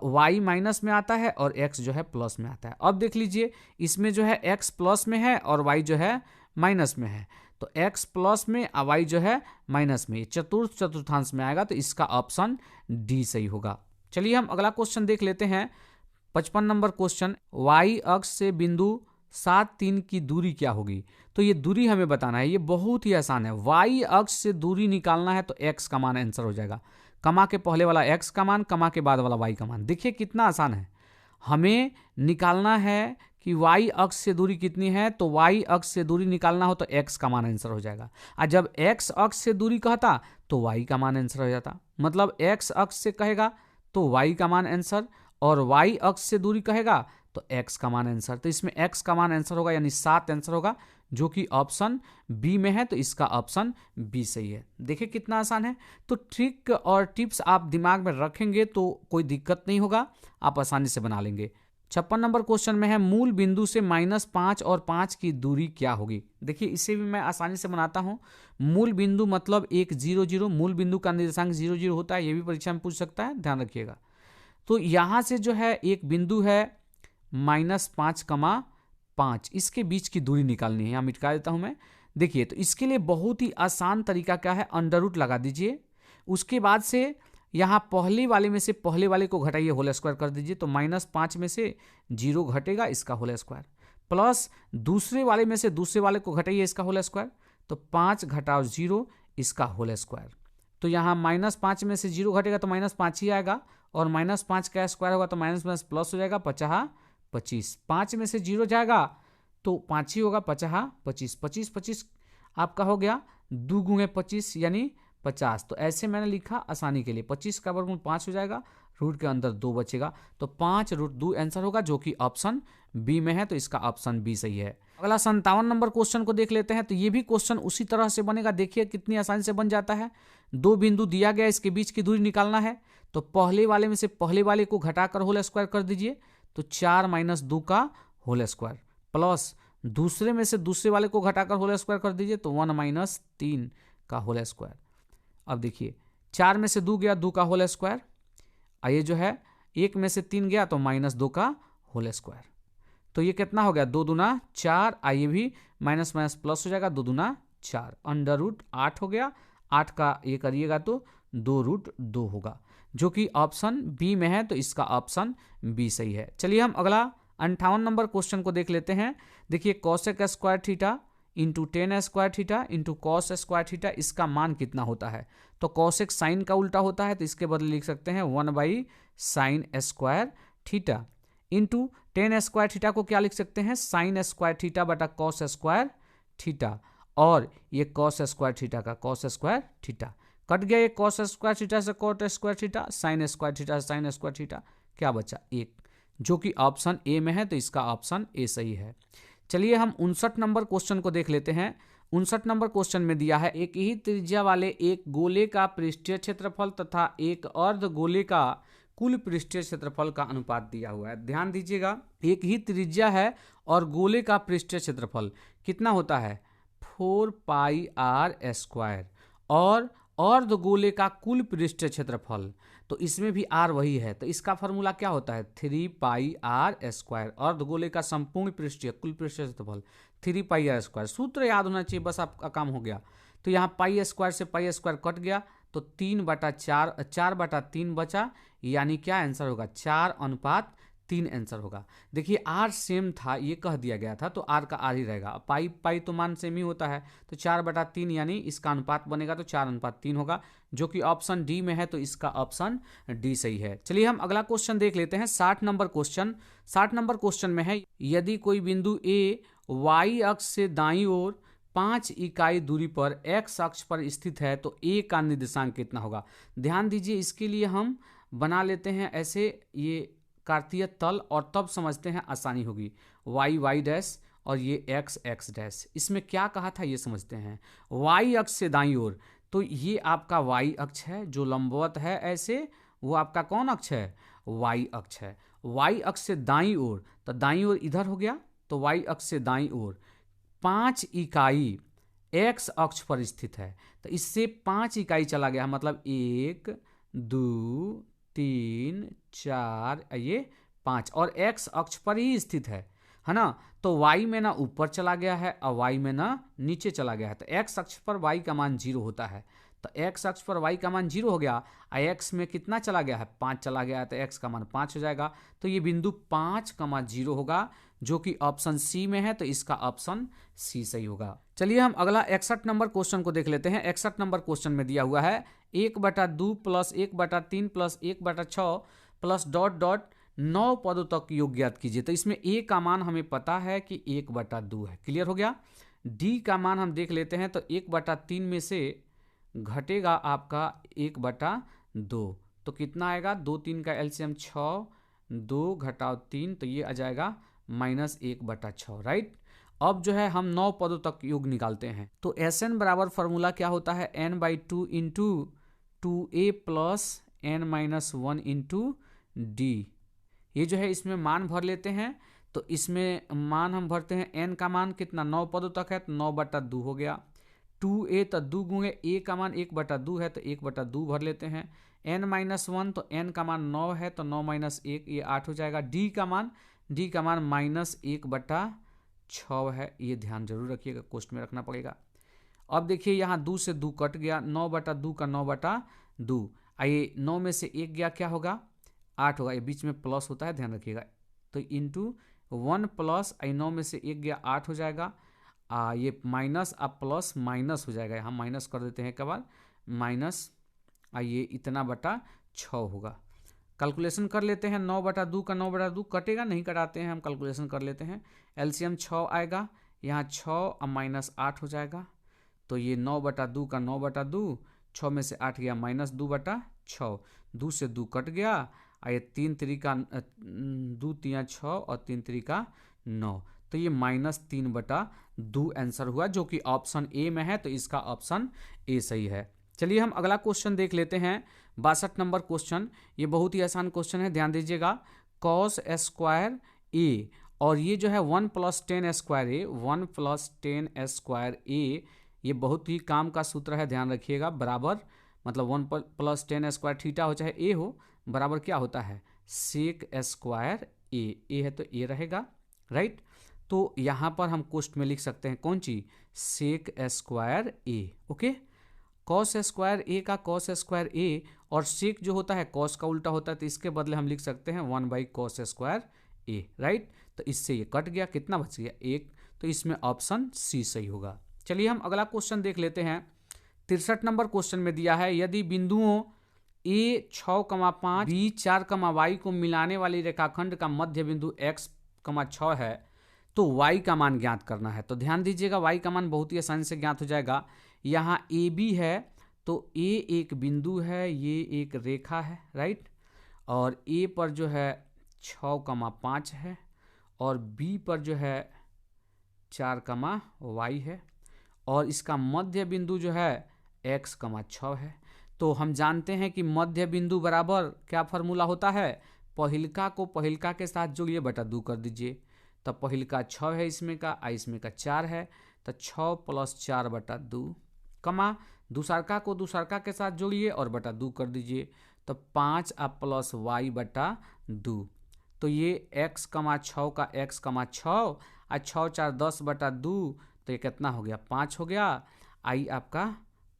y माइनस में आता है और x जो है प्लस में आता है। अब देख लीजिए इसमें जो है x प्लस में है और y जो है माइनस में है, तो x प्लस में y जो है माइनस में, चतुर्थांश में आएगा, तो इसका ऑप्शन डी सही होगा। चलिए हम अगला क्वेश्चन देख लेते हैं। 55 नंबर क्वेश्चन, y अक्ष से बिंदु 7-3 की दूरी क्या होगी? तो ये दूरी हमें बताना है, ये बहुत ही आसान है। y अक्ष से दूरी निकालना है तो x का मान आंसर हो जाएगा। कमा के पहले वाला x का मान, कमा के बाद वाला y का मान। देखिए कितना आसान है। हमें निकालना है कि y अक्ष से दूरी कितनी है, तो y अक्ष से दूरी निकालना हो तो x का मान आंसर हो जाएगा। और जब x अक्ष से दूरी कहता तो y का मान आंसर हो जाता। मतलब x अक्ष से कहेगा तो y का मान आंसर, और y अक्ष से दूरी कहेगा तो x का मान आंसर। तो इसमें x का मान आंसर होगा, यानी 7 आंसर होगा, जो कि ऑप्शन बी में है। तो इसका ऑप्शन बी सही है। देखिए कितना आसान है। तो ट्रिक और टिप्स आप दिमाग में रखेंगे तो कोई दिक्कत नहीं होगा, आप आसानी से बना लेंगे। 56 नंबर क्वेश्चन में है, मूल बिंदु से -5 और 5 की दूरी क्या होगी? देखिए इसे भी मैं आसानी से बनाता हूँ। मूल बिंदु मतलब 1 0 0, मूल बिंदु का निर्देशांक 0 0 होता है, ये भी परीक्षा में पूछ सकता है, ध्यान रखिएगा। तो यहाँ से जो है एक बिंदु है -5, इसके बीच की दूरी निकालनी है। यहाँ मिटा देता हूँ मैं। देखिए तो इसके लिए बहुत ही आसान तरीका क्या है, अंडर रूट लगा दीजिए। उसके बाद से यहाँ पहले वाले में से पहले वाले को घटाइए, होल स्क्वायर कर दीजिए, तो -5 में से 0 घटेगा, इसका होल स्क्वायर, प्लस दूसरे वाले में से दूसरे वाले को घटाइए, इसका होल स्क्वायर, तो 5 घटाओ 0, इसका होल स्क्वायर। तो यहाँ -5 में से 0 घटेगा तो -5 ही आएगा, और -5 का स्क्वायर होगा तो माइनस प्लस हो जाएगा, 50 25। 5 में से 0 जाएगा तो 5 ही होगा, 50 25 25 25 आपका हो गया 2 गुणे 25 यानी 50। तो ऐसे मैंने लिखा आसानी के लिए, 25 का वर्गमूल 5 हो जाएगा, रूट के अंदर 2 बचेगा, तो 5√2 आंसर होगा, जो कि ऑप्शन बी में है। तो इसका ऑप्शन बी सही है। अगला 57 नंबर क्वेश्चन को देख लेते हैं। तो ये भी क्वेश्चन उसी तरह से बनेगा। देखिए कितनी आसानी से बन जाता है। 2 बिंदु दिया गया, इसके बीच की दूरी निकालना है, तो पहले वाले में से पहले वाले को घटाकर होल स्क्वायर कर दीजिए, तो 4 - 2 का होल स्क्वायर, प्लस दूसरे में से दूसरे वाले को घटाकर होल स्क्वायर कर दीजिए, तो 1 - 3 का होल स्क्वायर। अब देखिए 4 में से 2 गया, 2 का होल स्क्वायर, ये जो है 1 में से 3 गया तो -2 का होल स्क्वायर। तो ये कितना हो गया, 2 दूना 4, ये भी माइनस माइनस प्लस हो जाएगा, 2 दूना 4, √8 हो गया। 8 का ये करिएगा तो 2√2 होगा, जो कि ऑप्शन बी में है। तो इसका ऑप्शन बी सही है। चलिए हम अगला 58 नंबर क्वेश्चन को देख लेते हैं। देखिए cosec square theta into tan square theta into cos square theta, इसका मान कितना होता है? तो कोसेक साइन का उल्टा होता है, तो इसके बदले लिख सकते हैं 1/sin square theta, into tan square theta को क्या लिख सकते हैं, साइन स्क्वायर थीटा बटा कॉस स्क्वायर थीटा, और ये कॉस स्क्वायर थीटा का कॉस स्क्वायर थीटा, कट गया ये कॉस स्क्वायर थीटा से cot square theta, sine square theta से साइन स्क्वायर थीटा, क्या बचा 1, जो कि ऑप्शन ए में है। तो इसका ऑप्शन ए सही है। चलिए हम 59 नंबर क्वेश्चन को देख लेते हैं। 59 नंबर क्वेश्चन में दिया है, एक ही त्रिज्या वाले एक गोले का पृष्ठीय क्षेत्रफल तथा एक अर्ध गोले का कुल पृष्ठीय क्षेत्रफल का अनुपात दिया हुआ है। ध्यान दीजिएगा, एक ही त्रिज्या है और गोले का पृष्ठीय क्षेत्रफल कितना होता है, 4πr², और अर्धगोले का कुल पृष्ठीय क्षेत्रफल, तो इसमें भी r वही है, तो इसका फॉर्मूला क्या होता है, 3πr²। अर्धगोले का संपूर्ण पृष्ठीय कुल पृष्ठीय क्षेत्रफल 3πr²। सूत्र याद होना चाहिए, बस आपका काम हो गया। तो यहाँ π² से π² कट गया, तो 3/4 4/3 बचा, यानी क्या आंसर होगा 4:3 3 आंसर होगा। देखिए आर सेम था, ये कह दिया गया था तो आर का आर ही रहेगा। पाई पाई तो मान सेम ही होता है, तो 4/3 यानी इसका अनुपात बनेगा तो 4:3 होगा, जो कि ऑप्शन डी में है, तो इसका ऑप्शन डी सही है। चलिए हम अगला क्वेश्चन देख लेते हैं। 60 नंबर क्वेश्चन। 60 नंबर क्वेश्चन में है, यदि कोई बिंदु ए वाई अक्ष से दाईं ओर 5 इकाई दूरी पर एक्स अक्ष पर स्थित है तो ए का निर्देशांक कितना होगा। ध्यान दीजिए, इसके लिए हम बना लेते हैं ऐसे ये कार्तीय तल, और तब समझते हैं आसानी होगी। वाई वाई डैश और ये एक्स एक्स डैश। इसमें क्या कहा था ये समझते हैं। वाई अक्ष से दाईं ओर, तो ये आपका वाई अक्ष है जो लंबवत है ऐसे, वो आपका कौन अक्ष है, वाई अक्ष है। वाई अक्ष से दाईं ओर, तो दाईं ओर इधर हो गया, तो वाई अक्ष से दाईं ओर 5 इकाई एक्स अक्ष पर स्थित है, तो इससे 5 इकाई चला गया, मतलब 1 2 3 4 ये 5, और एक्स अक्ष पर ही स्थित है ना। तो y में ना ऊपर चला गया है और y में ना नीचे चला गया है, तो x अक्ष पर y का मान 0 होता है, तो x अक्ष पर y का मान 0 हो गया, और x में कितना चला गया है, 5 चला गया है, तो x का मान 5 हो जाएगा। तो ये बिंदु 5,0 होगा, जो कि ऑप्शन सी में है, तो इसका ऑप्शन सी सही होगा। चलिए हम अगला 61 नंबर क्वेश्चन को देख लेते हैं। 61 नंबर क्वेश्चन में दिया हुआ है 1/2 + 1/3 + 1/6 प्लस डॉट डॉट 9 पदों तक योग ज्ञात कीजिए। तो इसमें ए का मान हमें पता है कि 1/2 है, क्लियर हो गया। डी का मान हम देख लेते हैं, तो 1/3 में से घटेगा आपका 1/2, तो कितना आएगा, 2 3 का एलसीएम 6, 2 घटाओ 3, तो ये आ जाएगा -1/6, राइट। अब जो है हम 9 पदों तक योग निकालते हैं, तो Sn बराबर फॉर्मूला क्या होता है, n/2 into 2a plus n-1 into D. ये जो है इसमें मान भर लेते हैं, तो इसमें मान हम भरते हैं, n का मान कितना 9 पदों तक है, तो 9/2 हो गया। 2a तो 2 गुणे a का मान 1/2 है, तो 1/2 भर लेते हैं। n-1 तो n का मान 9 है, तो 9 - 1 ये 8 हो जाएगा। d का मान -1/6 है, ये ध्यान जरूर रखिएगा, क्वेश्चन में रखना पड़ेगा। अब देखिए यहाँ 2 से 2 कट गया, 9/2 का 9/2, आइए 9 में से 1 गया, क्या होगा 8 होगा, ये बीच में प्लस होता है, ध्यान रखिएगा। तो इंटू 1 प्लस 9 में से 1 गया 8 हो जाएगा, ये माइनस प्लस माइनस हो जाएगा, यहाँ माइनस कर देते हैं एक बार, माइनस ये इतना बटा 6 होगा। कैलकुलेशन कर लेते हैं, 9/2 का 9/2 कटेगा, नहीं कटाते हैं हम, कैलकुलेशन कर लेते हैं। एलसीएम 6 आएगा, यहाँ 6 और -8 हो जाएगा, तो ये 9/2 का 9/2, 6 में से 8 गया -2/6, 2 से 2 कट गया, ये 3 3 2 3 6 और 3 3 9, तो ये -3/2 आंसर हुआ, जो कि ऑप्शन ए में है, तो इसका ऑप्शन ए सही है। चलिए हम अगला क्वेश्चन देख लेते हैं। 62 नंबर क्वेश्चन, ये बहुत ही आसान क्वेश्चन है, ध्यान दीजिएगा। cos स्क्वायर ए, और ये जो है 1 + 10 स्क्वायर ए, 1 + 10 स्क्वायर ए, ये बहुत ही काम का सूत्र है, ध्यान रखिएगा। बराबर मतलब 1 + 10 स्क्वायर थीटा हो चाहे ए हो, बराबर क्या होता है, सेक स्क्वायर ए है, तो ए रहेगा, राइट। तो यहाँ पर हम क्वेश्चन में लिख सकते हैं कौन चीज, सेक स्क्वायर ए, ओके। कॉस स्क्वायर ए का कॉस स्क्वायर ए, और सेक जो होता है कॉस का उल्टा होता है, तो इसके बदले हम लिख सकते हैं 1/cos स्क्वायर ए, राइट। तो इससे ये कट गया, कितना बच गया 1, तो इसमें ऑप्शन सी सही होगा। चलिए हम अगला क्वेश्चन देख लेते हैं। 63 नंबर क्वेश्चन में दिया है, यदि बिंदुओं ए 6,5 बी 4, को मिलाने वाली रेखाखंड का मध्य बिंदु x, 6 है, तो y का मान ज्ञात करना है। तो ध्यान दीजिएगा, y का मान बहुत ही आसानी से ज्ञात हो जाएगा। यहाँ ए बी है, तो ए एक बिंदु है, ये एक रेखा है, राइट, और ए पर जो है 6,5 है, और बी पर जो है 4, है, और इसका मध्य बिंदु जो है x, 6 है। तो हम जानते हैं कि मध्य बिंदु बराबर क्या फार्मूला होता है, पहिलका को पहिलका के साथ जोड़िए बटा 2 कर दीजिए, तो पहिलका 6 है इसमें का, इसमें का 4 है, तो 6 + 4/2, कमा दूसरका को दूसरका के साथ जोड़िए और बटा 2 कर दीजिए, तो 5 + y/2, तो ये x, 6 का x, 6 और 6 4 10/2, तो ये कितना हो गया 5 हो गया। आई आपका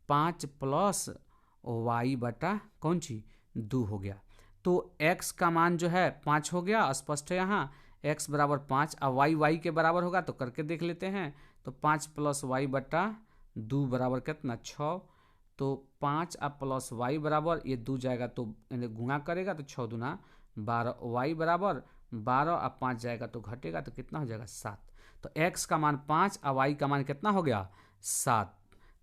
5 + y/2 हो गया। तो x का मान जो है 5 हो गया, स्पष्ट है यहाँ x बराबर 5। अब y के बराबर होगा तो करके देख लेते हैं। तो 5 प्लस वाई बटा 2 बराबर कितना 6। तो 5 अब प्लस वाई बराबर ये 2 जाएगा तो गुणा करेगा तो 6 दूना 12, वाई बराबर 12 अब 5 जाएगा तो घटेगा तो कितना हो जाएगा 7। तो x का मान 5 और y का मान कितना हो गया 7।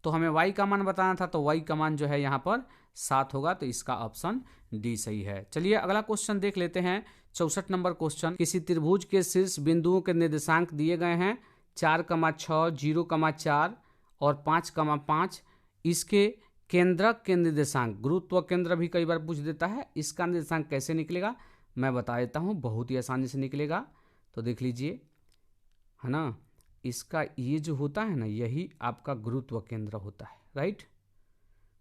तो हमें y का मान बताना था तो y का मान जो है यहाँ पर 7 होगा, तो इसका ऑप्शन डी सही है। चलिए अगला क्वेश्चन देख लेते हैं। 64 नंबर क्वेश्चन, किसी त्रिभुज के शीर्ष बिंदुओं के निर्देशांक दिए गए हैं 4,6, 0,4 और 5,5। इसके केंद्रक के निर्देशांक, गुरुत्व केंद्र भी कई बार पूछ देता है, इसका निर्देशांक कैसे निकलेगा मैं बता देता हूँ, बहुत ही आसानी से निकलेगा। तो देख लीजिए, है ना, इसका ये जो होता है ना, यही आपका गुरुत्व केंद्र होता है, राइट।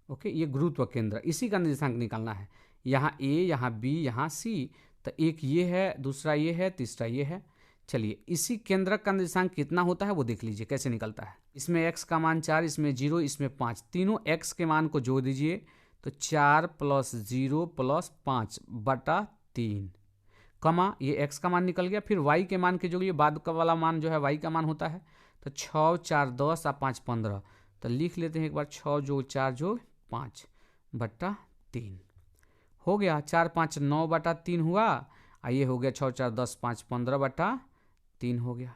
ओके, ये गुरुत्व केंद्र, इसी का निर्देशांक निकालना है। यहाँ ए, यहाँ बी, यहाँ सी, तो एक ये है, दूसरा ये है, तीसरा ये है। चलिए, इसी केंद्रक का निर्देशांक कितना होता है वो देख लीजिए कैसे निकलता है। इसमें x का मान 4, इसमें 0, इसमें 5, तीनों x के मान को जोड़ दीजिए तो 4 प्लस 0 प्लस 5 बटा 3, कमा ये x का मान निकल गया। फिर y के मान के जोड़िए, बाद का वाला मान जो है y का मान होता है। तो 6, 4, 10 और 5, 15। तो लिख लेते हैं एक बार, 6 जोड़ 4 जोड़ 5 बटा 3 हो गया। 4, 5, 9 बटा 3 हुआ, ये हो गया 6, 4, 10, 5, 15 बटा 3 हो गया।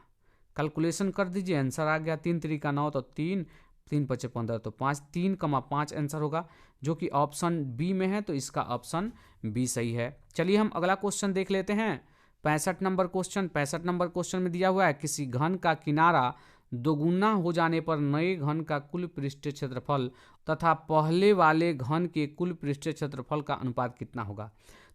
कैलकुलेशन कर दीजिए, आंसर आ गया 3 3 का 9, तो 3, 3 5 15 तो 5, 3,5 आंसर होगा, जो कि ऑप्शन बी में है। तो इसका ऑप्शन बी सही है। चलिए हम अगला क्वेश्चन देख लेते हैं। 65 नंबर क्वेश्चन, 65 नंबर क्वेश्चन में दिया हुआ है, किसी घन का किनारा दोगुना हो जाने पर नए घन का कुल पृष्ठीय क्षेत्रफल तथा पहले वाले घन के कुल पृष्ठीय क्षेत्रफल का अनुपात कितना होगा।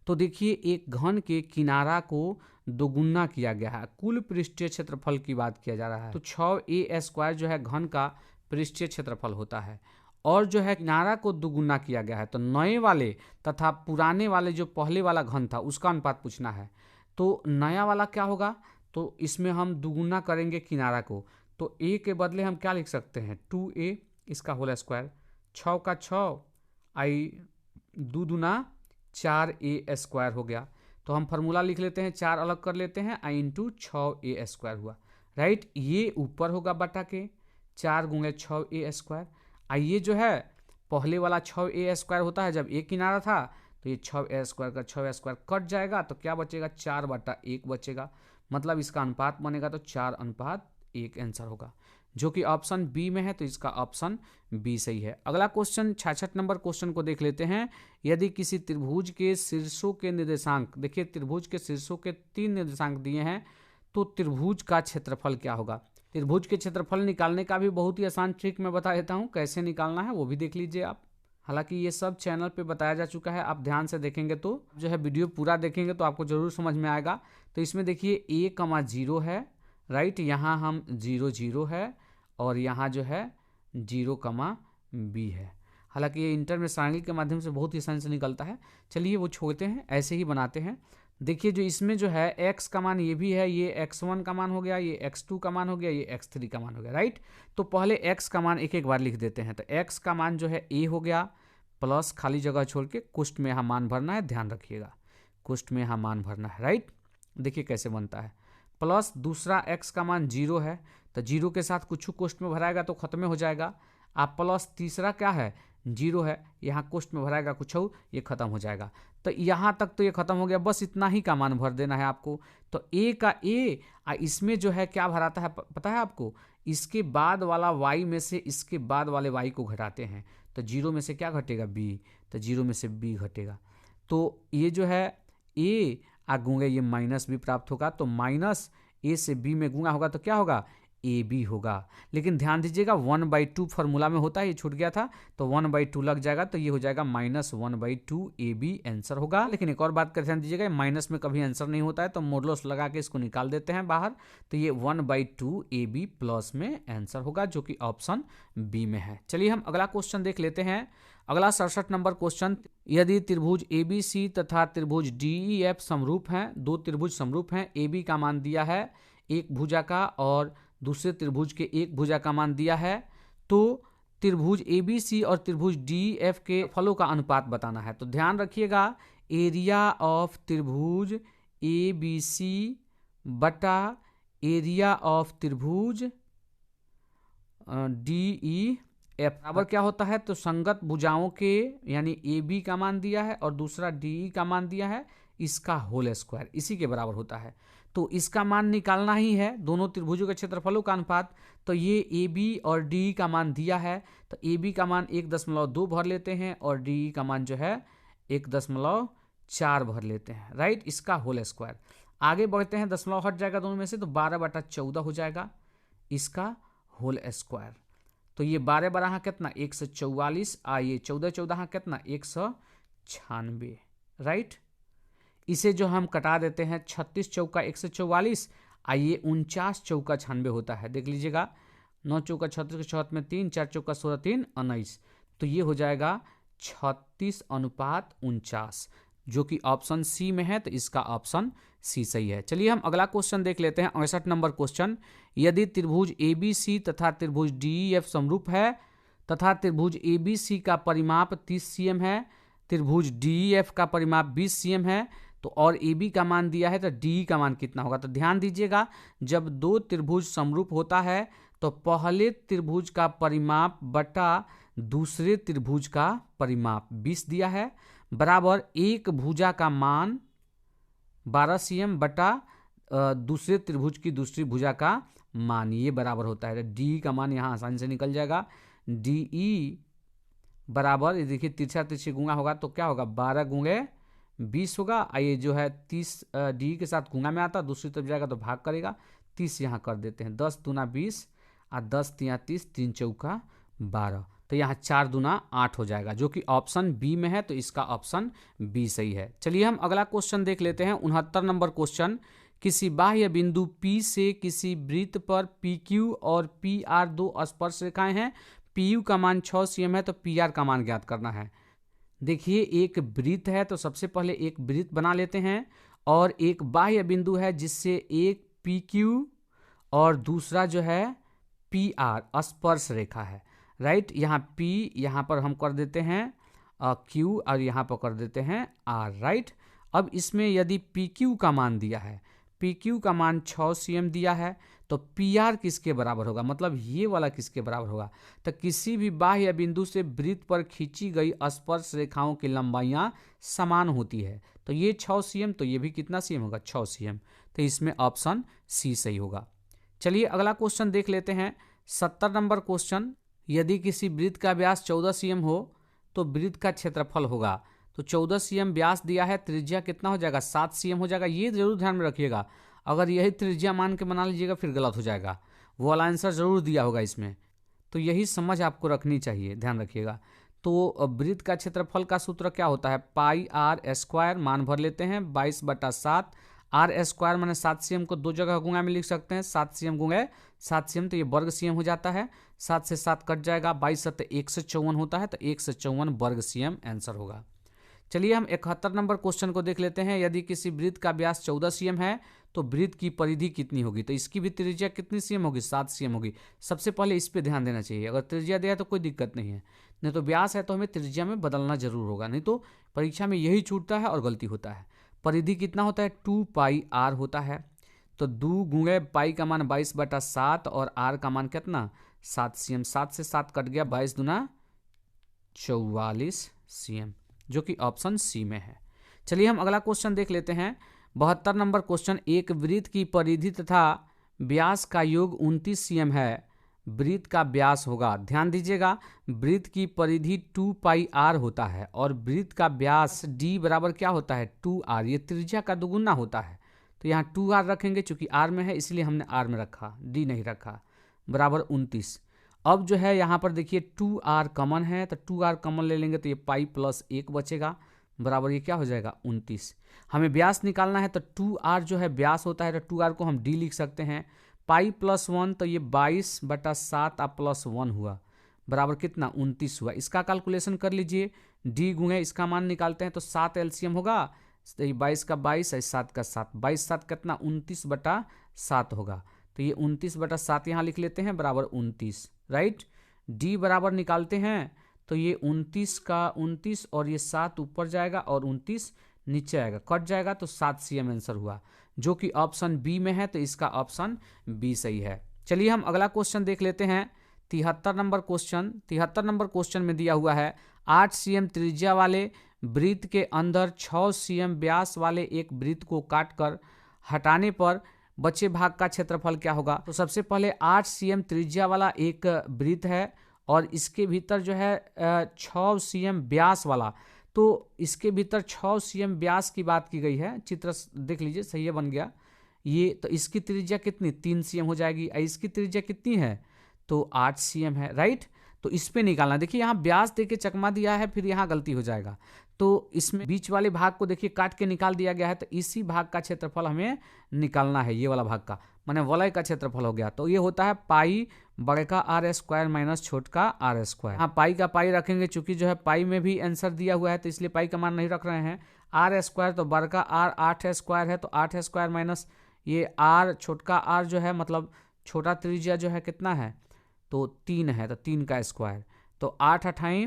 तो देखिए, एक घन के किनारा को दोगुना किया गया है, कुल पृष्ठीय क्षेत्रफल की बात किया जा रहा है। तो 6a² जो है घन का पृष्ठीय क्षेत्रफल होता है, और जो है किनारा को दोगुना किया गया है। तो नए वाले तथा पुराने वाले जो पहले वाला घन था उसका अनुपात पूछना है। तो नया वाला क्या होगा, तो इसमें हम दोगुना करेंगे किनारा को, तो a के बदले हम क्या लिख सकते हैं 2a, इसका होल स्क्वायर, 6 का 6 आई 2 दूना 4a² हो गया। तो हम फार्मूला लिख लेते हैं, 4 अलग कर लेते हैं, आई इंटू 6a² हुआ, राइट। ये ऊपर होगा बटा के 4 गुणे 6a²। ये जो है पहले वाला 6a² होता है, जब एक किनारा था तो ये 6a² का 6a² कट जाएगा, तो क्या बचेगा 4 बटा 1 बचेगा, मतलब इसका अनुपात बनेगा तो 4:1 आंसर होगा, जो कि ऑप्शन बी में है। तो इसका ऑप्शन बी सही है। अगला क्वेश्चन 66 नंबर क्वेश्चन को देख लेते हैं। यदि किसी त्रिभुज के शीर्षों के निर्देशांक, देखिए त्रिभुज के शीर्षों के 3 निर्देशांक दिए हैं, तो त्रिभुज का क्षेत्रफल क्या होगा। त्रिभुज के क्षेत्रफल निकालने का भी बहुत ही आसान ट्रिक मैं बता देता हूँ, कैसे निकालना है वो भी देख लीजिए आप। हालांकि ये सब चैनल पे बताया जा चुका है, आप ध्यान से देखेंगे तो जो है वीडियो पूरा देखेंगे तो आपको जरूर समझ में आएगा। तो इसमें देखिए a,0 है, राइट, यहाँ हम 0 0 है, और यहाँ जो है 0,b है। हालांकि ये इंटर में सारणी के माध्यम से बहुत ही आसानी से निकलता है। चलिए वो छोड़ते हैं, ऐसे ही बनाते हैं। देखिए जो इसमें जो है x का मान ये भी है, ये x1 का मान हो गया, ये x2 का मान हो गया, ये x3 का मान हो गया, राइट। तो पहले x का मान एक एक बार लिख देते हैं। तो x का मान जो है a हो गया, प्लस खाली जगह छोड़ के कुष्ठ में यहाँ मान भरना है, ध्यान रखिएगा कुष्ठ में यहाँ मान भरना है, राइट। देखिए कैसे बनता है, प्लस दूसरा x का मान 0 है, तो 0 के साथ कुछ कुष्ठ में भराएगा तो खत्म हो जाएगा। आप प्लस तीसरा क्या है 0 है, यहाँ कुष्ठ में भराएगा कुछ, ये खत्म हो जाएगा। तो यहाँ तक तो ये खत्म हो गया, बस इतना ही का मान भर देना है आपको। तो a का a, इसमें जो है क्या भराता है पता है आपको, इसके बाद वाला y में से इसके बाद वाले y को घटाते हैं। तो 0 में से क्या घटेगा b, तो 0 में से b घटेगा। तो ये जो है a गुंगे ये माइनस भी प्राप्त होगा, तो माइनस a से b में गुणा होगा तो क्या होगा ए बी होगा। लेकिन ध्यान दीजिएगा 1/2 फार्मूला में होता है, ये छूट गया था, तो 1/2 लग जाएगा, तो ये हो जाएगा -1/2 ए बी आंसर होगा। लेकिन एक और बात का ध्यान दीजिएगा, माइनस में कभी आंसर नहीं होता है, तो मोडुलस लगा के इसको निकाल देते हैं बाहर, तो ये 1/2 ए बी प्लस में आंसर होगा, जो कि ऑप्शन बी में है। चलिए हम अगला क्वेश्चन देख लेते हैं। अगला 67 नंबर क्वेश्चन, यदि त्रिभुज ABC तथा त्रिभुज DEF समरूप हैं, दो त्रिभुज समरूप हैं, AB का मान दिया है एक भुजा का और दूसरे त्रिभुज के एक भुजा का मान दिया है, तो त्रिभुज ABC और त्रिभुज DEF के फलों का अनुपात बताना है। तो ध्यान रखिएगा एरिया ऑफ त्रिभुज ए बी सी बटा एरिया ऑफ त्रिभुज डी ई एफ बराबर क्या होता है, तो संगत भुजाओं के यानी ए बी का मान दिया है और दूसरा डी ई का मान दिया है, इसका होल स्क्वायर इसी के बराबर होता है। तो इसका मान निकालना ही है, दोनों त्रिभुजों के क्षेत्रफलों का अनुपात। तो ये ए बी और डी ई का मान दिया है, तो ए बी का मान 1.2 भर लेते हैं और डी ई का मान जो है 1.4 भर लेते हैं, राइट, इसका होल स्क्वायर। आगे बढ़ते हैं, दशमलव हट जाएगा दोनों में से, तो 12/14 हो जाएगा इसका होल स्क्वायर। तो ये 12 कितना 144, आइए 14 कितना 196, राइट। इसे जो हम कटा देते हैं, 36 चौका 144, आइए 49 चौका 96 होता है, देख लीजिएगा। 9 चौका 36, 64 में 3, 4 चौका 16, 3 19, तो ये हो जाएगा 36:49, जो कि ऑप्शन सी में है, तो इसका ऑप्शन सी सही है। चलिए हम अगला क्वेश्चन देख लेते हैं, 68 नंबर क्वेश्चन। यदि त्रिभुज ए बी सी तथा त्रिभुज डी ई एफ समरूप है तथा त्रिभुज ए बी सी का परिमाप 30 cm है, त्रिभुज डी ई एफ का परिमाप 20 cm है, तो और ए बी का मान दिया है, तो डी ई का मान कितना होगा। तो ध्यान दीजिएगा, जब दो त्रिभुज समरूप होता है तो पहले त्रिभुज का परिमाप बटा दूसरे त्रिभुज का परिमाप 20 दिया है, बराबर एक भुजा का मान 12 cm बटा दूसरे त्रिभुज की दूसरी भुजा का मान, ये बराबर होता है। डी का मान यहाँ आसानी से निकल जाएगा, डी ई बराबर, ये देखिए तिरछा तिरछी गुणा होगा तो क्या होगा 12 गुणे 20 होगा, ये जो है 30 डी के साथ गुणा में आता, दूसरी तरफ जाएगा तो भाग करेगा, 30 यहाँ कर देते हैं, 10 दूना 20 और 10 तिया 30, 3 चौका 12, तो यहाँ 4 दूना 8 हो जाएगा, जो कि ऑप्शन बी में है, तो इसका ऑप्शन बी सही है। चलिए हम अगला क्वेश्चन देख लेते हैं, 69 नंबर क्वेश्चन। किसी बाह्य बिंदु P से किसी वृत्त पर PQ और PR दो स्पर्श रेखाएं हैं, PU का मान 6 cm है, तो PR का मान ज्ञात करना है। देखिए एक वृत्त है, तो सबसे पहले एक वृत्त बना लेते हैं और एक बाह्य बिंदु है जिससे एक PQ और दूसरा जो है PR स्पर्श रेखा है, राइट। यहाँ P यहाँ पर हम कर देते हैं Q और यहाँ पर कर देते हैं R, राइट। अब इसमें यदि PQ का मान दिया है, PQ का मान 6 cm दिया है, तो PR किसके बराबर होगा, मतलब ये वाला किसके बराबर होगा। तो किसी भी बाह्य बिंदु से वृत्त पर खींची गई स्पर्श रेखाओं की लंबाइयाँ समान होती है, तो ये 6 cm, तो ये भी कितना cm होगा 6 cm, तो इसमें ऑप्शन सी सही होगा। चलिए अगला क्वेश्चन देख लेते हैं, 70 नंबर क्वेश्चन। यदि किसी वृत्त का व्यास 14 cm हो तो वृत्त का क्षेत्रफल होगा, तो 14 cm व्यास दिया है, त्रिज्या कितना हो जाएगा 7 cm हो जाएगा। ये जरूर ध्यान में रखिएगा, अगर यही त्रिज्या मान के बना लीजिएगा फिर गलत हो जाएगा, वो वाला आंसर जरूर दिया होगा इसमें, तो यही समझ आपको रखनी चाहिए, ध्यान रखिएगा। तो वृत्त का क्षेत्रफल का सूत्र क्या होता है, पाई आर स्क्वायर, मान भर लेते हैं 22/7, आर स्क्वायर मैंने 7 cm को दो जगह गुणा में लिख सकते हैं, 7 cm गुणे 7 cm, तो ये वर्ग cm हो जाता है, 7 से 7 कट जाएगा, 22 7 154 होता है, तो 154 वर्ग cm आंसर होगा। चलिए हम 71 नंबर क्वेश्चन को देख लेते हैं। यदि किसी वृत्त का व्यास 14 cm है तो वृत्त की परिधि कितनी होगी, तो इसकी भी त्रिज्या कितनी cm होगी 7 cm होगी। सबसे पहले इस पे ध्यान देना चाहिए, अगर त्रिज्या दिया तो कोई दिक्कत नहीं है, नहीं तो व्यास है तो हमें त्रिज्या में बदलना जरूर होगा, नहीं तो परीक्षा में यही छूटता है और गलती होता है। परिधि कितना होता है 2 पाई आर होता है, तो 2 गुणे पाई का मान 22/7 और आर का मान कितना 7 cm, 7 से 7 कट गया, 22 दूना 44 cm, जो कि ऑप्शन सी में है। चलिए हम अगला क्वेश्चन देख लेते हैं, 72 नंबर क्वेश्चन। एक वृत्त की परिधि तथा व्यास का योग 29 cm है, वृत्त का व्यास होगा, ध्यान दीजिएगा, वृत्त की परिधि 2 पाई आर होता है और वृत्त का व्यास d बराबर क्या होता है 2r, ये त्रिज्या का दुगुना होता है, तो यहाँ 2r रखेंगे, चूंकि r में है इसलिए हमने r में रखा, d नहीं रखा, बराबर 29। अब जो है यहाँ पर देखिए 2r कॉमन है, तो 2r कॉमन ले लेंगे तो ये पाई प्लस 1 बचेगा, बराबर ये क्या हो जाएगा 29। हमें व्यास निकालना है, तो 2r जो है व्यास होता है, तो 2r को हम d लिख सकते हैं, पाई प्लस 1, तो ये 22/7 प्लस 1 हुआ, बराबर कितना 29 हुआ। इसका कैलकुलेशन कर लीजिए, d गुणे इसका मान निकालते हैं तो 7 LCM होगा, तो ये 22 का 22 है, 7 का 7, 22/7 कितना 29/7 होगा, तो ये 29/7 यहाँ लिख लेते हैं, बराबर 29, राइट। d बराबर निकालते हैं तो ये 29 का 29 और ये 7 ऊपर जाएगा और 29 नीचे आएगा, कट जाएगा तो 7 cm आंसर हुआ, जो कि ऑप्शन बी में है, तो इसका ऑप्शन बी सही है। चलिए हम अगला क्वेश्चन देख लेते हैं। 73 नंबर क्वेश्चन। 73 नंबर क्वेश्चन में दिया हुआ है 8 cm त्रिज्या वाले वृत्त के अंदर 6 cm व्यास वाले एक वृत्त को काटकर हटाने पर बचे भाग का क्षेत्रफल क्या होगा। तो सबसे पहले 8 cm त्रिज्या वाला एक वृत्त है और इसके भीतर जो है 6 cm व्यास वाला, तो इसके भीतर 6 cm व्यास की बात की गई है। चित्र देख लीजिए, सही है, बन गया ये। तो इसकी त्रिज्या कितनी, 3 cm हो जाएगी। इसकी त्रिज्या कितनी है, तो 8 cm है, राइट। तो इस पे निकालना, देखिए यहाँ व्यास देके चकमा दिया है, फिर यहाँ गलती हो जाएगा। तो इसमें बीच वाले भाग को देखिए काट के निकाल दिया गया है, तो इसी भाग का क्षेत्रफल हमें निकालना है, ये वाला भाग का, माने वलय का क्षेत्रफल हो गया। तो ये होता है पाई बड़े का आर स्क्वायर माइनस छोट का आर स्क्वायर। हाँ, पाई का पाई रखेंगे, चूंकि जो है पाई में भी आंसर दिया हुआ है, तो इसलिए पाई का मान नहीं रख रहे हैं। आर स्क्वायर तो बड़ का आर 8 स्क्वायर है, तो 8 स्क्वायर माइनस ये आर छोट का आर जो है, मतलब छोटा त्रिज्या जो है कितना है, तो 3 है, तो 3 का स्क्वायर, तो 8 अठाई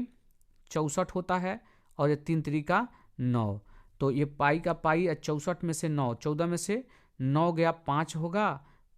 64 होता है, और ये 3 त्रिका 9, तो ये पाई का पाई 64 में से 9, 14 में से 9 गया 5 होगा,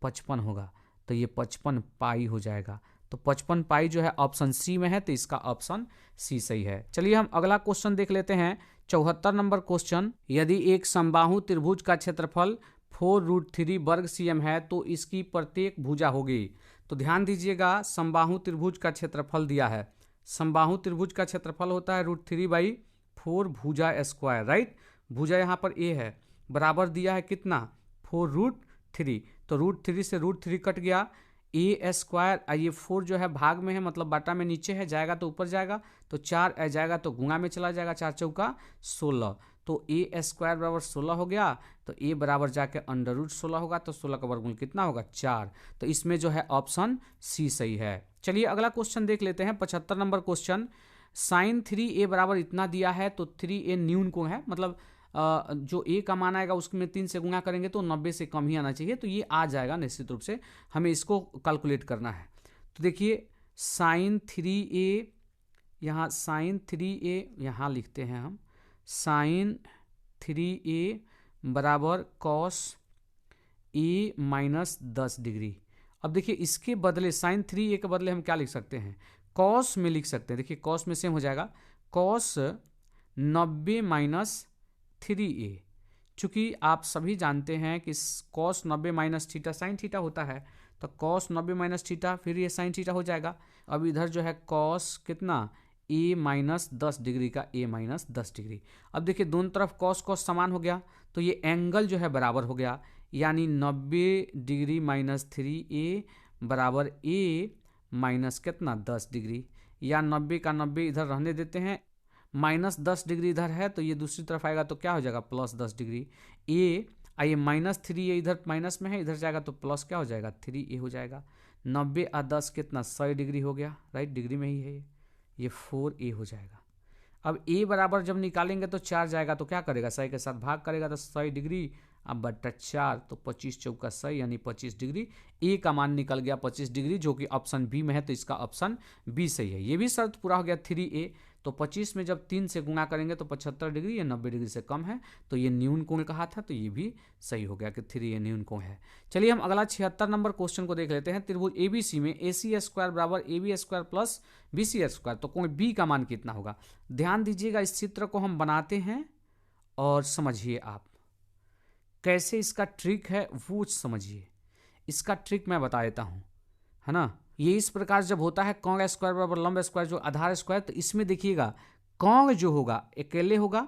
55 होगा, तो ये 55 पाई हो जाएगा। तो 55 पाई जो है ऑप्शन सी में है, तो इसका ऑप्शन सी सही है। चलिए हम अगला क्वेश्चन देख लेते हैं। 74 नंबर क्वेश्चन। यदि एक समबाहु त्रिभुज का क्षेत्रफल 4√3 वर्ग cm है, तो इसकी प्रत्येक भुजा होगी। तो ध्यान दीजिएगा, समबाहु त्रिभुज का क्षेत्रफल दिया है। समबाहु त्रिभुज का क्षेत्रफल होता है √3/4 भुजा स्क्वायर, राइट। भुजा यहाँ पर ए है, बराबर दिया है कितना, 4√3, तो √3 से √3 कट गया, ए स्क्वायर, ये 4 जो है भाग में है, मतलब बाटा में नीचे है, जाएगा तो ऊपर जाएगा, तो 4 जाएगा तो गुणा में चला जाएगा, 4 चौका 16, तो ए स्क्वायर बराबर 16 हो गया, तो ए बराबर जाके √16 होगा, तो 16 का वर्गमूल कितना होगा, 4। तो इसमें जो है ऑप्शन सी सही है। चलिए अगला क्वेश्चन देख लेते हैं। 75 नंबर क्वेश्चन। साइन 3a बराबर इतना दिया है, तो 3a न्यून कोण है, मतलब जो a का मान आएगा उसमें 3 से गुणा करेंगे तो 90 से कम ही आना चाहिए, तो ये आ जाएगा निश्चित रूप से, हमें इसको कैलकुलेट करना है। तो देखिए साइन 3a, यहाँ साइन 3a यहाँ लिखते हैं हम, साइन 3a बराबर कॉस a माइनस 10 डिग्री। अब देखिए इसके बदले साइन 3a के बदले हम क्या लिख सकते हैं, कॉस में लिख सकते हैं। देखिए कॉस में सेम हो जाएगा, कॉस 90 माइनस 3a। चूंकि आप सभी जानते हैं कि cos 90 minus theta sine theta होता है, तो कॉस 90 माइनस थीटा, फिर ये साइन थीटा हो जाएगा। अब इधर जो है कॉस कितना, a माइनस 10 डिग्री का a माइनस 10 डिग्री। अब देखिए दोनों तरफ कॉस कॉस समान हो गया, तो ये एंगल जो है बराबर हो गया, यानी 90 डिग्री माइनस 3a बराबर a माइनस कितना 10 डिग्री, या 90 का 90 इधर रहने देते हैं, माइनस 10 डिग्री इधर है, तो ये दूसरी तरफ आएगा तो क्या हो जाएगा, प्लस 10 डिग्री। ये माइनस 3a इधर माइनस में है, इधर जाएगा तो प्लस क्या हो जाएगा, 3a हो जाएगा। 90 और 10 कितना 100 डिग्री हो गया, राइट, डिग्री में ही है ये 4a हो जाएगा। अब a बराबर जब निकालेंगे तो 4 जाएगा, तो क्या करेगा, 100 के साथ भाग करेगा, तो 100 डिग्री अब बट्टा 4, तो 25 चौका 100 यानी 25 डिग्री। a का मान निकल गया 25 डिग्री, जो कि ऑप्शन बी में है, तो इसका ऑप्शन बी सही है। ये भी शर्त पूरा हो गया 3a, तो 25 में जब 3 से गुणा करेंगे तो 75 डिग्री, ये 90 डिग्री से कम है, तो ये न्यून कोण कहा था, तो ये भी सही हो गया कि 3a न्यून कोण है। चलिए हम अगला 76 नंबर क्वेश्चन को देख लेते हैं। त्रिभुज ABC में AC स्क्वायर बराबर AB square plus BC square, तो कोण B का मान कितना होगा। ध्यान दीजिएगा, इस चित्र को हम बनाते हैं और समझिए आप कैसे इसका ट्रिक है वो समझिए। इसका ट्रिक मैं बता देता हूँ, है ना। ये इस प्रकार जब होता है कोण स्क्वायर बराबर लंब स्क्वायर जो आधार स्क्वायर, तो इसमें देखिएगा कोण जो होगा अकेले होगा।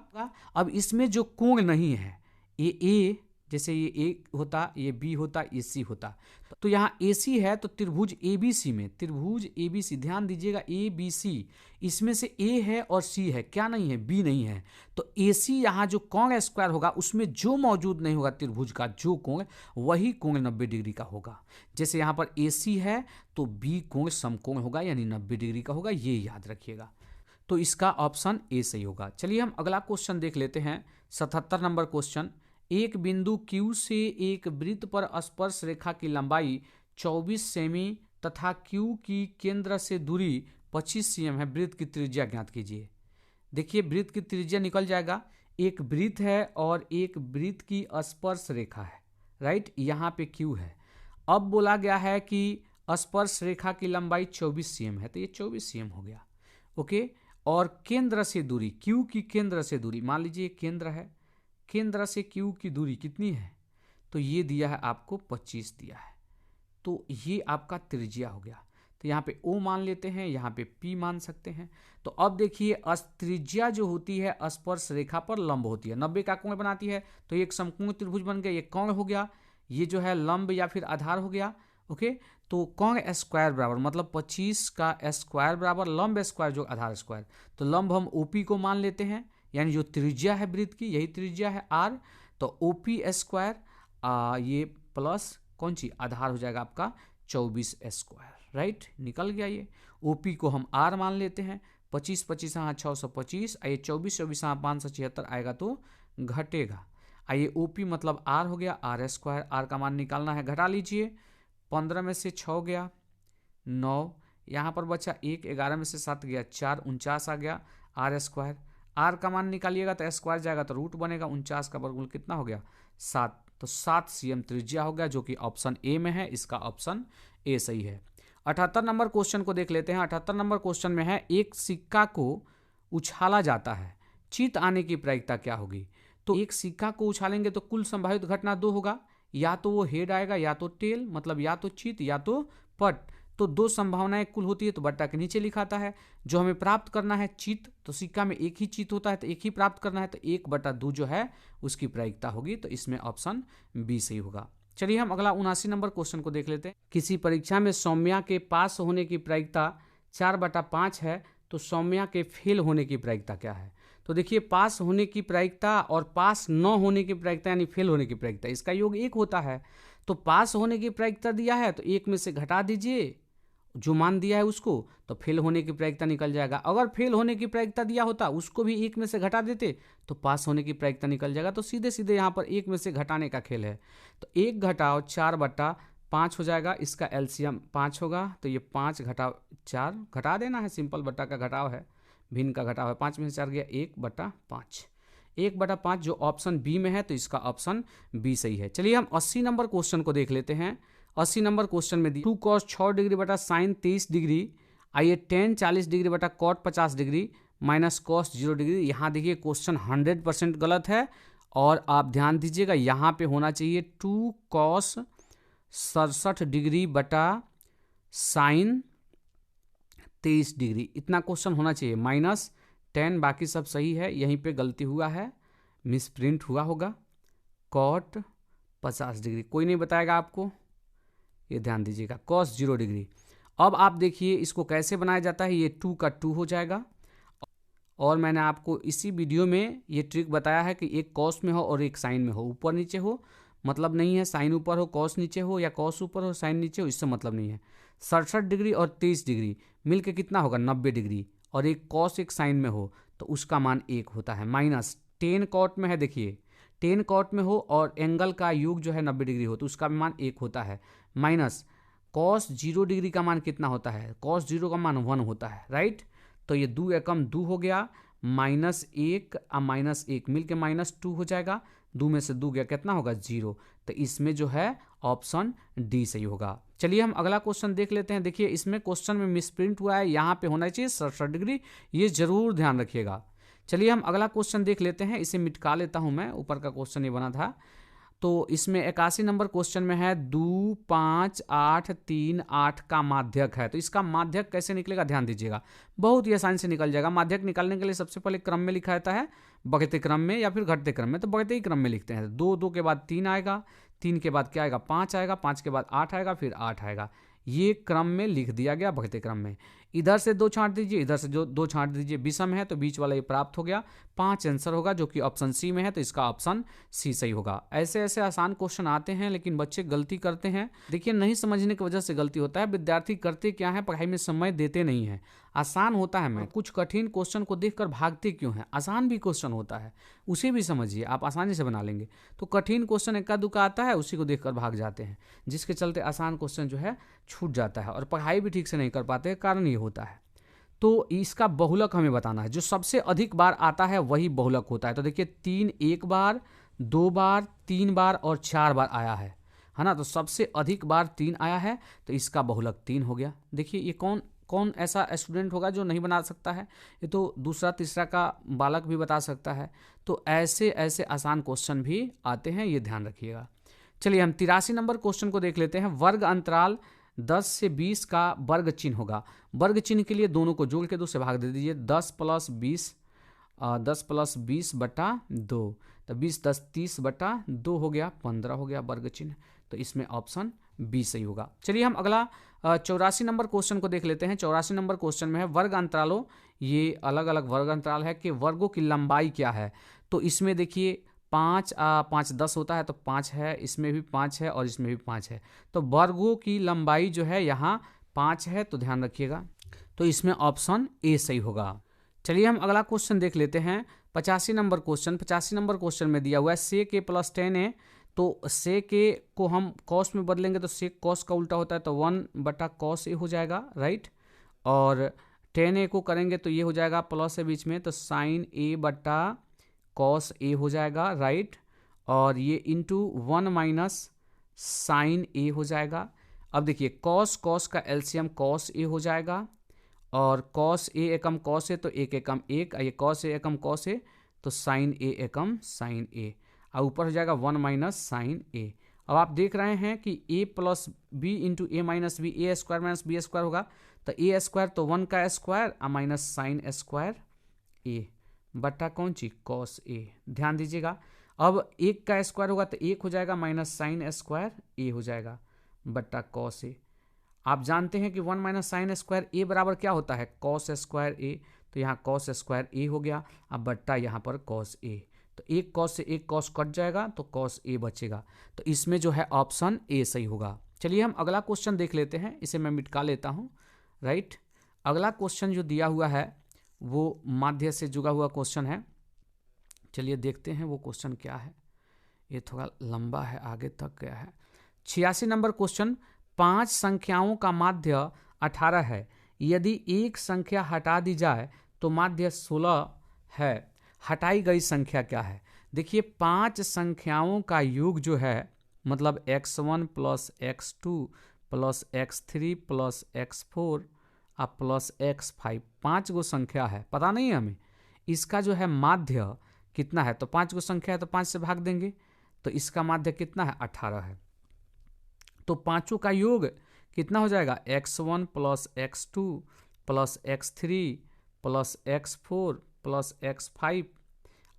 अब इसमें जो कोण नहीं है, ये ए, जैसे ये ए होता, ये बी होता, ये सी होता, तो यहाँ ए सी है, तो त्रिभुज ए बी सी में, त्रिभुज ए बी सी, ध्यान दीजिएगा ए बी सी, इसमें से ए है और सी है, क्या नहीं है, बी नहीं है। तो ए सी यहाँ जो कोण स्क्वायर होगा उसमें जो मौजूद नहीं होगा त्रिभुज का जो कोण, वही कोण 90 डिग्री का होगा। जैसे यहाँ पर ए सी है तो बी कोण समकोण होगा, यानी 90 डिग्री का होगा, ये याद रखिएगा। तो इसका ऑप्शन ए सही होगा। चलिए हम अगला क्वेश्चन देख लेते हैं। 77 नंबर क्वेश्चन। एक बिंदु Q से एक वृत्त पर स्पर्श रेखा की लंबाई 24 सेमी तथा Q की केंद्र से दूरी 25 cm है। वृत्त की त्रिज्या ज्ञात कीजिए। देखिए वृत्त की त्रिज्या निकल जाएगा, एक वृत्त है और एक वृत्त की स्पर्श रेखा है, राइट, यहाँ पे Q है। अब बोला गया है कि स्पर्श रेखा की लंबाई 24 cm है, तो ये 24 cm हो गया, ओके। और केंद्र से दूरी, Q की केंद्र से दूरी, मान लीजिए केंद्र है, केंद्र से Q की दूरी कितनी है, तो ये दिया है आपको 25 दिया है, तो ये आपका त्रिज्या हो गया। तो यहाँ पे O मान लेते हैं, यहाँ पे P मान सकते हैं। तो अब देखिए त्रिज्या जो होती है स्पर्श रेखा पर लंब होती है, 90 का कोण बनाती है, तो एक समकोण त्रिभुज बन गया, ये कोण हो गया, ये जो है लंब या फिर आधार हो गया, ओके। तो कोण स्क्वायर बराबर मतलब 25 का स्क्वायर बराबर लंब स्क्वायर जो आधार स्क्वायर, तो लंब हम OP को मान लेते हैं, यानी जो त्रिज्या है वृत्त की यही त्रिज्या है R, तो OP स्क्वायर ये प्लस कौन सी आधार हो जाएगा आपका 24 स्क्वायर, राइट, निकल गया ये। OP को हम R मान लेते हैं, 25 25 हाँ 625, आइए 24 24 हाँ 576 आएगा तो घटेगा। आइए OP मतलब R हो गया, R स्क्वायर, R का मान निकालना है, घटा लीजिए, 15 में से 6 गया 9, यहाँ पर बचा 1, 11 में से 7 गया 4, 49 आ गया, R स्क्वायर, R का मान निकालिएगा तो स्क्वायर जाएगा तो रूट बनेगा, 49 का वर्गमूल कितना हो गया 7, तो 7 cm त्रिज्या हो गया, जो कि ऑप्शन ए में है, इसका ऑप्शन ए सही है। 78 नंबर क्वेश्चन को देख लेते हैं। 78 नंबर क्वेश्चन में है एक सिक्का को उछाला जाता है, चित आने की प्रायिकता क्या होगी। तो एक सिक्का को उछालेंगे तो कुल संभावित घटना 2 होगा, या तो वो हेड आएगा या तो टेल, मतलब या तो चित या तो पट, तो 2 संभावनाएं कुल होती है, तो बट्टा के नीचे लिखाता है। जो हमें प्राप्त करना है चित, तो सिक्का में एक ही चित होता है तो एक ही प्राप्त करना है, तो 1/2 जो है उसकी प्रायिकता होगी, तो इसमें ऑप्शन बी सही होगा। चलिए हम अगला 79 नंबर क्वेश्चन को देख लेते हैं। किसी परीक्षा में सौम्या के पास होने की प्रायिकता 4/5 है, तो सौम्या के फेल होने की प्रायिकता क्या है। तो देखिए पास होने की प्रायिकता और पास न होने की प्रायिकता यानी फेल होने की प्रायिकता, इसका योग 1 होता है। तो पास होने की प्रायिकता दिया है तो 1 में से घटा दीजिए जो मान दिया है उसको, तो फेल होने की प्रायिकता निकल जाएगा। अगर फेल होने की प्रायिकता दिया होता उसको भी 1 में से घटा देते तो पास होने की प्रायिकता निकल जाएगा। तो सीधे सीधे यहाँ पर 1 में से घटाने का खेल है, तो 1 घटाओ 4/5 हो जाएगा, इसका एलसीएम 5 होगा, तो ये 5 घटाओ 4 घटा देना है, सिंपल बट्टा का घटाव है, भिन्न का घटाव है, 5 में से 4 गया 1/5, 1/5 जो ऑप्शन बी में है, तो इसका ऑप्शन बी सही है। चलिए हम 80 नंबर क्वेश्चन को देख लेते हैं। 80 नंबर क्वेश्चन में 2 cos 6 डिग्री बटा साइन 23 डिग्री, आइए tan 40 डिग्री बटा cot 50 degree minus cos 0 degree. यहाँ देखिए क्वेश्चन 100% गलत है, और आप ध्यान दीजिएगा यहाँ पे होना चाहिए 2 cos 67 डिग्री बटा साइन 23 डिग्री, इतना क्वेश्चन होना चाहिए, माइनस 10, बाकी सब सही है, यहीं पे गलती हुआ है, मिसप्रिंट हुआ होगा, कॉट 50 डिग्री कोई नहीं बताएगा आपको, ये ध्यान दीजिएगा, कॉस 0 डिग्री। अब आप देखिए इसको कैसे बनाया जाता है, ये 2 का 2 हो जाएगा, और मैंने आपको इसी वीडियो में ये ट्रिक बताया है कि एक कॉस में हो और एक साइन में हो, ऊपर नीचे हो मतलब नहीं है, साइन ऊपर हो कॉस नीचे हो, या कॉस ऊपर हो साइन नीचे हो, इससे मतलब नहीं है। 67 डिग्री और 23 डिग्री मिलके कितना होगा 90 डिग्री, और एक कॉस एक साइन में हो तो उसका मान 1 होता है, माइनस 10 कॉट में है, देखिए 10 कॉट में हो और एंगल का योग जो है 90 डिग्री हो तो उसका मान 1 होता है, माइनस कॉस 0 डिग्री का मान कितना होता है, कॉस 0 का मान 1 होता है, राइट। तो ये 2 एकम 2 हो गया, -1 और -1 मिलके -2 हो जाएगा, 2 में से 2 गया कितना होगा 0, तो इसमें जो है ऑप्शन डी सही होगा। चलिए हम अगला क्वेश्चन देख लेते हैं। देखिए इसमें क्वेश्चन में मिसप्रिंट हुआ है, यहाँ पे होना चाहिए 67 डिग्री, ये जरूर ध्यान रखिएगा। चलिए हम अगला क्वेश्चन देख लेते हैं, इसे मिटका लेता हूँ मैं, ऊपर का क्वेश्चन ये बना था। तो इसमें 81 नंबर क्वेश्चन में है 2 5 8 3 8 का माध्यक है, तो इसका माध्यक कैसे निकलेगा ध्यान दीजिएगा, बहुत ही आसानी से निकल जाएगा। माध्यक निकालने के लिए सबसे पहले क्रम में लिखा जाता है, बढ़ते क्रम में या फिर घटते क्रम में, तो बढ़ते ही क्रम में लिखते हैं। 2 2 के बाद 3 आएगा, 3 के बाद क्या आएगा 5 आएगा, 5 के बाद 8 आएगा, फिर 8 आएगा, ये क्रम में लिख दिया गया बढ़ते क्रम में। इधर से 2 छांट दीजिए, इधर से जो 2 छांट दीजिए, विषम है तो बीच वाला ये प्राप्त हो गया, 5 आंसर होगा जो कि ऑप्शन सी में है, तो इसका ऑप्शन सी सही होगा। ऐसे ऐसे आसान क्वेश्चन आते हैं लेकिन बच्चे गलती करते हैं, देखिए नहीं समझने की वजह से गलती होता है। विद्यार्थी करते क्या है, पढ़ाई में समय देते नहीं है। आसान होता है, मैं कुछ कठिन क्वेश्चन को देखकर भागते क्यों हैं, आसान भी क्वेश्चन होता है उसे भी समझिए, आप आसानी से बना लेंगे। तो कठिन क्वेश्चन इक्का दुक्का आता है, उसी को देखकर भाग जाते हैं, जिसके चलते आसान क्वेश्चन जो है छूट जाता है और पढ़ाई भी ठीक से नहीं कर पाते, कारण ये होता है। तो इसका बहुलक हमें बताना है। जो सबसे अधिक बार आता है वही बहुलक होता है। तो देखिए 3 एक बार, 2 बार, 3 बार और 4 बार आया है ना। तो सबसे अधिक बार 3 आया है, तो इसका बहुलक 3 हो गया। देखिए ये कौन कौन ऐसा स्टूडेंट होगा जो नहीं बना सकता है, ये तो दूसरा तीसरा का बालक भी बता सकता है। तो ऐसे ऐसे आसान क्वेश्चन भी आते हैं, ये ध्यान रखिएगा। चलिए हम 83 नंबर क्वेश्चन को देख लेते हैं। वर्ग अंतराल 10 से 20 का वर्ग चिन्ह होगा। वर्ग चिन्ह के लिए दोनों को जोड़ के 2 से भाग दे दीजिए। 10 प्लस 20 बटा 2, तो 20 10 30 बटा 2 हो गया, 15 हो गया वर्ग चिन्ह। तो इसमें ऑप्शन बी सही होगा। चलिए हम अगला 84 नंबर क्वेश्चन को देख लेते हैं। 84 नंबर क्वेश्चन में है वर्ग अंतरालों, ये अलग अलग वर्ग अंतराल है कि वर्गों की लंबाई क्या है। तो इसमें देखिए 5 5 10 होता है, तो 5 है, इसमें भी 5 है और इसमें भी 5 है। तो वर्गों की लंबाई जो है यहाँ 5 है, तो ध्यान रखिएगा। तो इसमें ऑप्शन ए सही होगा। चलिए हम अगला क्वेश्चन देख लेते हैं। 85 नंबर क्वेश्चन। 85 नंबर क्वेश्चन में दिया हुआ है sec a प्लस 10a। तो sec a को हम cos में बदलेंगे तो sec cos का उल्टा होता है, तो 1 बटा cos a हो जाएगा, राइट। और 10a को करेंगे तो ये हो जाएगा प्लस है बीच में, तो sin a बटा cos a हो जाएगा, राइट। और ये इंटू 1 माइनस साइन a हो जाएगा। अब देखिए cos cos का एलसीएम cos a हो जाएगा, और cos a Ekam cos a, तो एक एकम एक, ये cos a Ekam cos a, तो sin a Ekam sin a, और ऊपर हो जाएगा 1 माइनस साइन a। अब आप देख रहे हैं कि a plus b into a minus b, a square minus b square होगा, तो ए स्क्वायर तो 1 का स्क्वायर और माइनस साइन स्क्वायर a बटा कौन चीज cos a। ध्यान दीजिएगा, अब 1 का स्क्वायर होगा तो 1 हो जाएगा, माइनस साइन स्क्वायर a हो जाएगा बटा cos a। आप जानते हैं कि 1 माइनस साइन स्क्वायर ए बराबर क्या होता है, कॉस स्क्वायर ए। तो यहाँ कॉस स्क्वायर ए हो गया, अब बट्टा यहाँ पर कॉस ए, तो एक कॉस से एक कॉस कट जाएगा, तो कॉस ए बचेगा। तो इसमें जो है ऑप्शन ए सही होगा। चलिए हम अगला क्वेश्चन देख लेते हैं, इसे मैं मिटका लेता हूँ, राइट। अगला क्वेश्चन जो दिया हुआ है वो माध्य से जुड़ा हुआ क्वेश्चन है। चलिए देखते हैं वो क्वेश्चन क्या है। ये थोड़ा लंबा है, आगे तक गया है। 86 नंबर क्वेश्चन। 5 संख्याओं का माध्य 18 है। यदि एक संख्या हटा दी जाए तो माध्य 16 है। हटाई गई संख्या क्या है। देखिए 5 संख्याओं का योग जो है, मतलब x1 plus x2 plus x3 plus x4 और प्लस x5, 5 गो संख्या है, पता नहीं है हमें इसका जो है माध्य कितना है। तो 5 गो संख्या है तो 5 से भाग देंगे, तो इसका माध्य कितना है, 18 है। तो पांचों का योग कितना हो जाएगा, x1 plus x2 plus x3 plus x4 plus x5।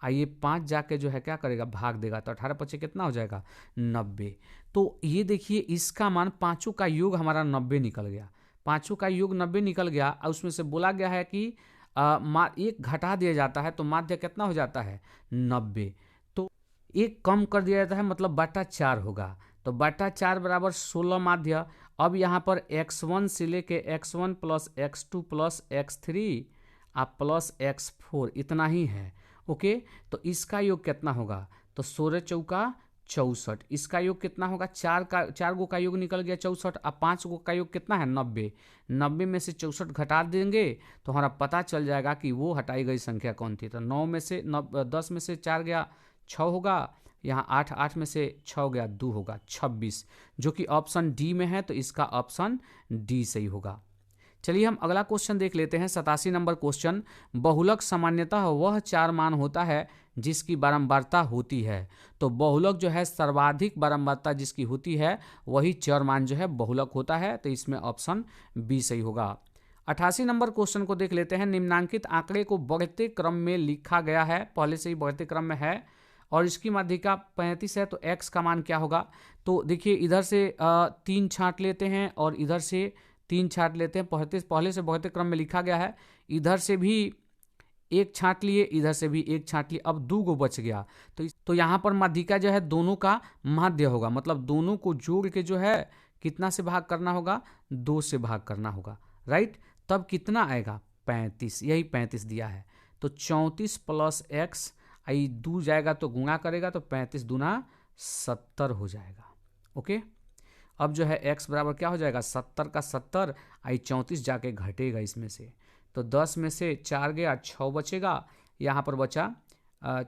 आइए 5 जाके जो है क्या करेगा, भाग देगा, तो 18 पचे कितना हो जाएगा, 90। तो ये देखिए इसका मान, पांचों का योग हमारा 90 निकल गया। पांचों का योग 90 निकल गया, और उसमें से बोला गया है कि एक घटा दिया जाता है तो माध्य कितना हो जाता है, 90। तो एक कम कर दिया जाता है, मतलब बटा 4 होगा, तो बटा 4 बराबर 16 माध्य। अब यहाँ पर x1 से लेके x1 plus x2 plus x3 आप प्लस x4 इतना ही है, ओके। तो इसका योग कितना होगा, तो 16 चौका 64। इसका योग कितना होगा, 4 गो का योग निकल गया 64, अब 5 गो का योग कितना है, 90। 90 में से 64 घटा देंगे तो हमारा पता चल जाएगा कि वो हटाई गई संख्या कौन थी। तो 9 में से 10 में से 4 गया 6 होगा, यहाँ 8 में से 6 गया 2 होगा, 26, जो कि ऑप्शन डी में है। तो इसका ऑप्शन डी सही होगा। चलिए हम अगला क्वेश्चन देख लेते हैं। 87 नंबर क्वेश्चन। बहुलक सामान्यतः वह 4 मान होता है जिसकी बारंबारता होती है। तो बहुलक जो है सर्वाधिक बारंबारता जिसकी होती है वही 4 मान जो है बहुलक होता है। तो इसमें ऑप्शन बी सही होगा। 88 नंबर क्वेश्चन को देख लेते हैं। निम्नांकित आंकड़े को बढ़ते क्रम में लिखा गया है, पहले से ही बढ़ते क्रम में है, और इसकी माध्यिका 35 है, तो x का मान क्या होगा। तो देखिए इधर से 3 छांट लेते हैं और इधर से 3 छांट लेते हैं। पहले से बढ़ते क्रम में लिखा गया है, इधर से भी 1 छांट लिए, इधर से भी 1 छांट लिए, अब 2 गो बच गया। तो यहाँ पर माध्यिका जो है दोनों का माध्य होगा, मतलब दोनों को जोड़ के जो है कितना से भाग करना होगा, 2 से भाग करना होगा, राइट। तब कितना आएगा, 35, यही 35 दिया है। तो 34 प्लस x, आई 2 जाएगा तो गुणा करेगा, तो 35 दूना 70 हो जाएगा, ओके। अब जो है x बराबर क्या हो जाएगा, 70 का 70, आई 34 जाके घटेगा इसमें से, तो 10 में से 4 गया 6 बचेगा, यहाँ पर बचा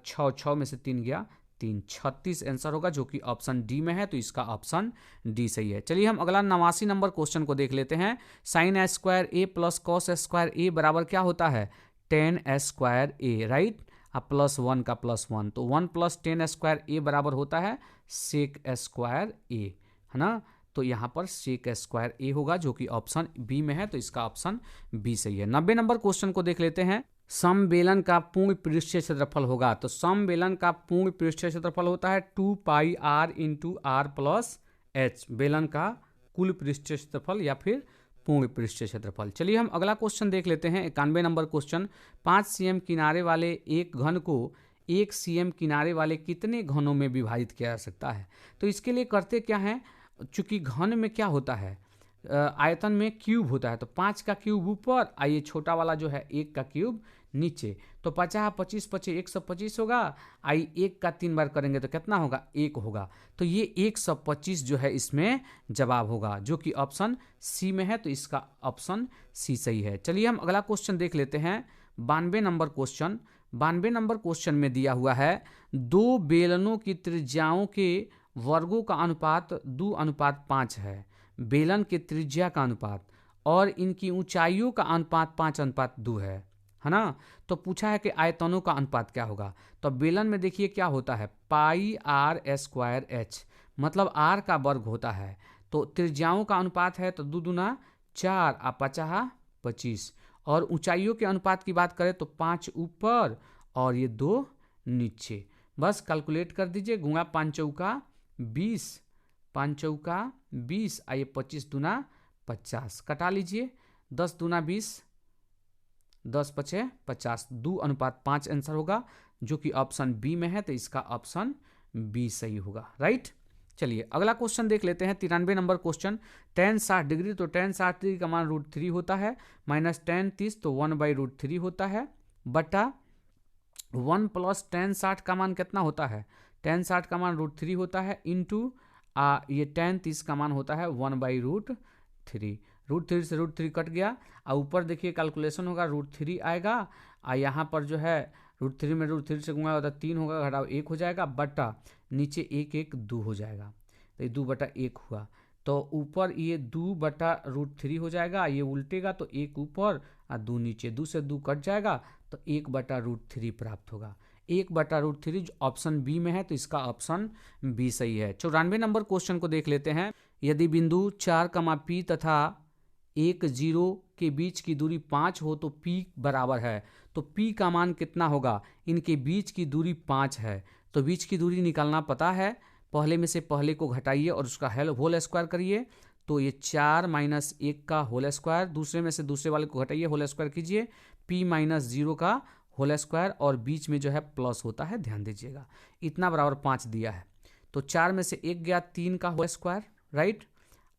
6 में से 3 गया 3, 36 आंसर होगा जो कि ऑप्शन डी में है, तो इसका ऑप्शन डी सही है। चलिए हम अगला 89 नंबर क्वेश्चन को देख लेते हैं। साइन ए स्क्वायर ए प्लस कॉस स्क्वायर ए बराबर क्या होता है, 10 स्क्वायर ए, राइट, अब +1 का +1, तो 1 + 10 स्क्वायर ए बराबर होता है सेक स्क्वायर ए, है ना, तो यहाँ पर सेक स्क्वायर ए होगा जो कि ऑप्शन बी में है, तो इसका ऑप्शन बी सही है। 90 नंबर क्वेश्चन को देख लेते हैं। समबेलन का पूर्ण पृष्ठीय क्षेत्रफल होगा, तो समबेलन का पूर्ण पृष्ठीय क्षेत्रफल होता है 2πr × r+h, बेलन का कुल पृष्ठीय क्षेत्रफल या फिर पूर्ण पृष्ठीय क्षेत्रफल। चलिए हम अगला क्वेश्चन देख लेते हैं। 91 नंबर क्वेश्चन, 5 cm किनारे वाले एक घन को 1 cm किनारे वाले कितने घनों में विभाजित किया जा सकता है। तो इसके लिए करते क्या है, चूंकि घन में क्या होता है, आयतन में क्यूब होता है, तो 5 का क्यूब ऊपर, आइए छोटा वाला जो है 1 का क्यूब नीचे, तो 50 25 25 125 होगा, आई 1 का 3 बार करेंगे तो कितना होगा, 1 होगा, तो ये 125 जो है इसमें जवाब होगा जो कि ऑप्शन सी में है, तो इसका ऑप्शन सी सही है। चलिए हम अगला क्वेश्चन देख लेते हैं। 92 नंबर क्वेश्चन, 92 नंबर क्वेश्चन में दिया हुआ है 2 बेलनों की त्रिज्याओं के वर्गों का अनुपात 2:5 है, बेलन के त्रिज्या का अनुपात और इनकी ऊंचाइयों का अनुपात 5:2 है ना। तो पूछा है कि आयतनों का अनुपात क्या होगा, तो बेलन में देखिए क्या होता है, πr²h, मतलब r का वर्ग होता है, तो त्रिज्याओं का अनुपात है तो 2 दूना 4 आ 50 25, और ऊंचाइयों के अनुपात की बात करें तो 5 ऊपर और ये 2 नीचे, बस कैलकुलेट कर दीजिए, गुणा 5 चौका 20, 5 चौका 20, आइए 25 दूना 50, कटा लीजिए, 10 दूना 20, 10 पचे 50, 2:5 आंसर होगा जो कि ऑप्शन बी में है, तो इसका ऑप्शन बी सही होगा, राइट। चलिए अगला क्वेश्चन देख लेते हैं। 93 नंबर क्वेश्चन, tan 60 डिग्री, तो tan 60 डिग्री का मान √3 होता है, माइनस tan 30 तो 1/√3 होता है, बटा 1 + tan 60 का मान कितना होता है, tan 60 का मान √3 होता है, इंटू ये tan 30 का मान होता है 1/√3, √3 से √3 कट गया, और ऊपर देखिए कैलकुलेशन होगा √3 आएगा, और यहाँ पर जो है √3 में √3 से गुणा होता 3 होगा, घटाओ 1 हो जाएगा, बटा नीचे 1 1 2 हो जाएगा, तो ये 2/1 हुआ, तो ऊपर ये 2/√3 हो जाएगा, ये उल्टेगा तो 1 ऊपर और 2 नीचे, 2 से 2 कट जाएगा, तो 1/√3 प्राप्त होगा, 1/√3 ऑप्शन बी में है, तो इसका ऑप्शन बी सही है। 94 नंबर क्वेश्चन को देख लेते हैं। यदि बिंदु 4, P तथा 1 0 के बीच की दूरी 5 हो तो P बराबर है, तो P का मान कितना होगा, इनके बीच की दूरी 5 है, तो बीच की दूरी निकालना पता है, पहले में से पहले को घटाइए और उसका होल स्क्वायर करिए, तो ये 4 - 1 का होल स्क्वायर, दूसरे में से दूसरे वाले को घटाइए, होल स्क्वायर कीजिए, P - 0 का होल स्क्वायर, और बीच में जो है प्लस होता है, ध्यान दीजिएगा, इतना बराबर 5 दिया है, तो 4 में से 1 गया 3 का होल स्क्वायर, राइट,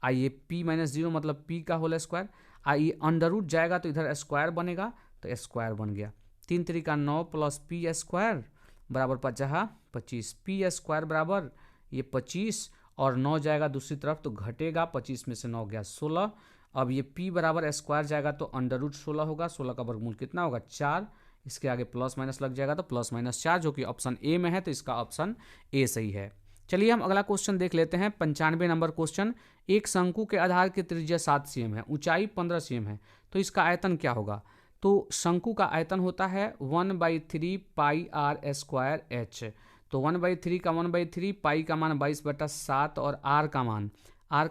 आइए P - 0 मतलब P का होल स्क्वायर, आइए अंडर जाएगा तो इधर स्क्वायर बनेगा, तो स्क्वायर बन गया, 3 3 का 9 + P² बराबर 50 25, P² बराबर ये 25, और 9 जाएगा दूसरी तरफ तो घटेगा, 25 में से 9 गया 16, अब ये P बराबर स्क्वायर जाएगा तो अंडर√16 होगा, 16 का वर्गमूल कितना होगा 4, इसके आगे प्लस माइनस लग जाएगा तो +-4 जो कि ऑप्शन ए में है, तो इसका ऑप्शन ए सही है। चलिए हम अगला क्वेश्चन देख लेते हैं। 95 नंबर क्वेश्चन, एक शंकु के आधार की त्रिज्या 7 cm है, ऊंचाई 15 cm है, तो इसका आयतन क्या होगा, तो शंकु का आयतन होता है 1/3 πr²h, तो 1/3 का 1/3, पाई का मान 22/7 और r का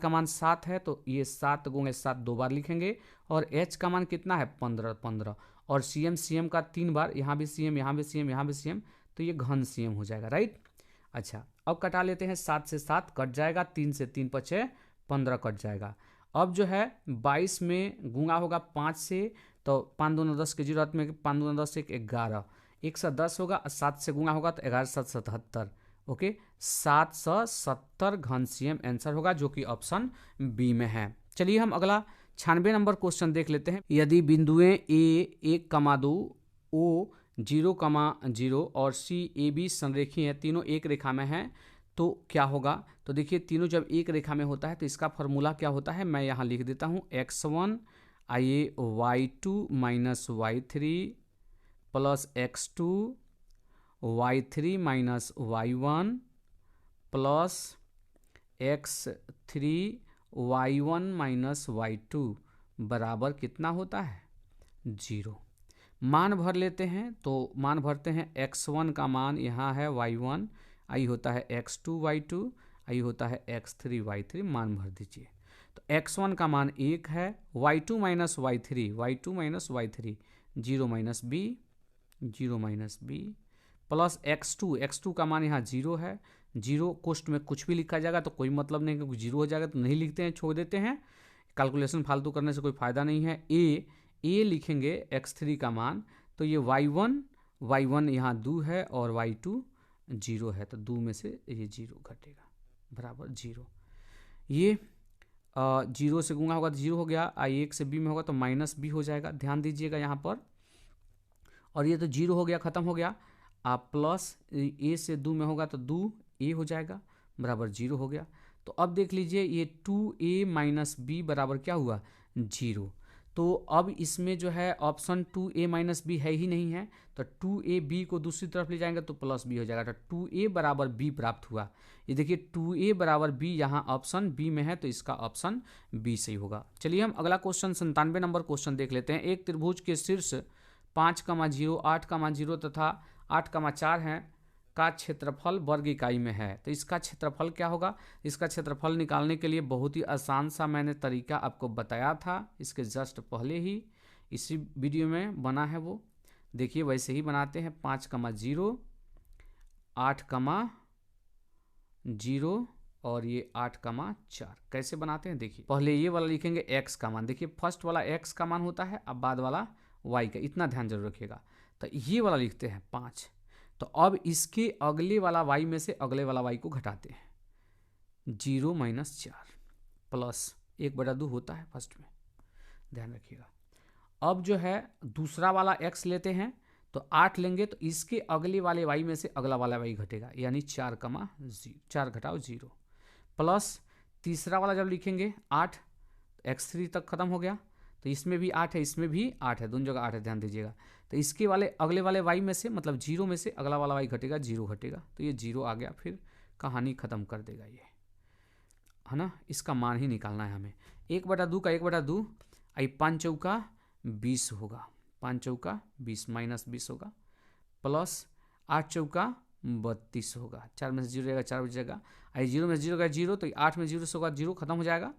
मान 7 है, तो ये 7 × 7 2 बार लिखेंगे, और h का मान कितना है 15, और cm का 3 बार, यहाँ भी cm, यहाँ भी cm, यहाँ भी cm, तो ये घन cm हो जाएगा, राइट। अच्छा अब कटा लेते हैं, 7 से 7 कट जाएगा, 3 से 3 पचे 15 कट जाएगा, अब जो है 22 में गुणा होगा 5 से, तो 5 दूना 10 की जरूरत में 5 दूना 10 1 11, 110 होगा, 7 से गुणा होगा तो 11 7 77, ओके 770 घन cm आंसर होगा जो कि ऑप्शन बी में है। चलिए हम अगला 96 नंबर क्वेश्चन देख लेते हैं। यदि बिंदुएं A 1,2, O 0,0 और C AB संरेखीय हैं, तीनों एक रेखा में हैं, तो क्या होगा, तो देखिए तीनों जब एक रेखा में होता है तो इसका फॉर्मूला क्या होता है, मैं यहाँ लिख देता हूँ x1 आइए y2 minus y3 plus x2 y3 minus y1 plus x3 y1 minus y2 बराबर कितना होता है, 0। मान भर लेते हैं, तो मान भरते हैं x1 का मान यहाँ है y1, आई होता है x2 y2, आई होता है x3 y3, मान भर दीजिए। तो x1 का मान 1 है, y2 minus y3 0 minus b, 0 minus b plus x2 का मान यहाँ 0 है, 0 कोष्ट में कुछ भी लिखा जाएगा तो कोई मतलब नहीं, क्योंकि 0 हो जाएगा तो नहीं लिखते हैं, छोड़ देते हैं, कैलकुलेशन फालतू करने से कोई फ़ायदा नहीं है। ए लिखेंगे x3 का मान, तो ये y1 यहाँ 2 है और y2 0 है, तो 2 में से ये 0 घटेगा बराबर 0। ये 0 से गुणा होगा तो 0 हो गया, I1 से b में होगा तो माइनस b हो जाएगा, ध्यान दीजिएगा यहाँ पर। और ये तो 0 हो गया, ख़त्म हो गया। आप प्लस a से 2 में होगा तो 2a हो जाएगा बराबर 0 हो गया। तो अब देख लीजिए ये 2a माइनस बी बराबर क्या हुआ, 0। तो अब इसमें जो है ऑप्शन 2a माइनस बी है ही नहीं है, तो 2ab को दूसरी तरफ ले जाएंगे तो प्लस b हो जाएगा, तो 2a बराबर b प्राप्त हुआ। ये देखिए 2a बराबर b यहाँ ऑप्शन बी में है, तो इसका ऑप्शन बी सही होगा। चलिए हम अगला क्वेश्चन 97 नंबर क्वेश्चन देख लेते हैं। एक त्रिभुज के शीर्ष 5,0 8,0 तथा 8,4 हैं का क्षेत्रफल वर्ग इकाई में है, तो इसका क्षेत्रफल क्या होगा। इसका क्षेत्रफल निकालने के लिए बहुत ही आसान सा मैंने तरीका आपको बताया था, इसके जस्ट पहले ही इसी वीडियो में बना है, वो देखिए वैसे ही बनाते हैं। 5,0 8,0 और ये 8,4 कैसे बनाते हैं देखिए। पहले ये वाला लिखेंगे x का मान, देखिए फर्स्ट वाला x का मान होता है, अब बाद वाला y का, इतना ध्यान जरूर रखिएगा। तो ये वाला लिखते हैं 5, तो अब इसके अगले वाला y में से अगले वाला y को घटाते हैं, 0 माइनस 4 प्लस 1/2 होता है फर्स्ट में, ध्यान रखिएगा। अब जो है दूसरा वाला x लेते हैं, तो 8 लेंगे तो इसके अगले वाले y में से अगला वाला y घटेगा, यानी 4 घटाओ 0 प्लस तीसरा वाला जब लिखेंगे 8, x3 तक खत्म हो गया, तो इसमें भी 8 है, इसमें भी 8 है, दोनों जगह 8 है, ध्यान दीजिएगा। तो इसके वाले अगले वाले y में से मतलब 0 में से अगला वाला y घटेगा, 0 घटेगा, तो ये 0 आ गया, फिर कहानी खत्म कर देगा ये, है ना। इसका मान ही निकालना है हमें। 1/2 का 1/2 आई 5 चौका 20 होगा, 5 चौका 20 माइनस 20 होगा, प्लस 8 चौका 32 होगा, 4 में से 0 रहेगा, 4 बचेगा, आई 0 में से 0 का 0, तो 8 में 0 से होगा 0, खत्म हो जाएगा।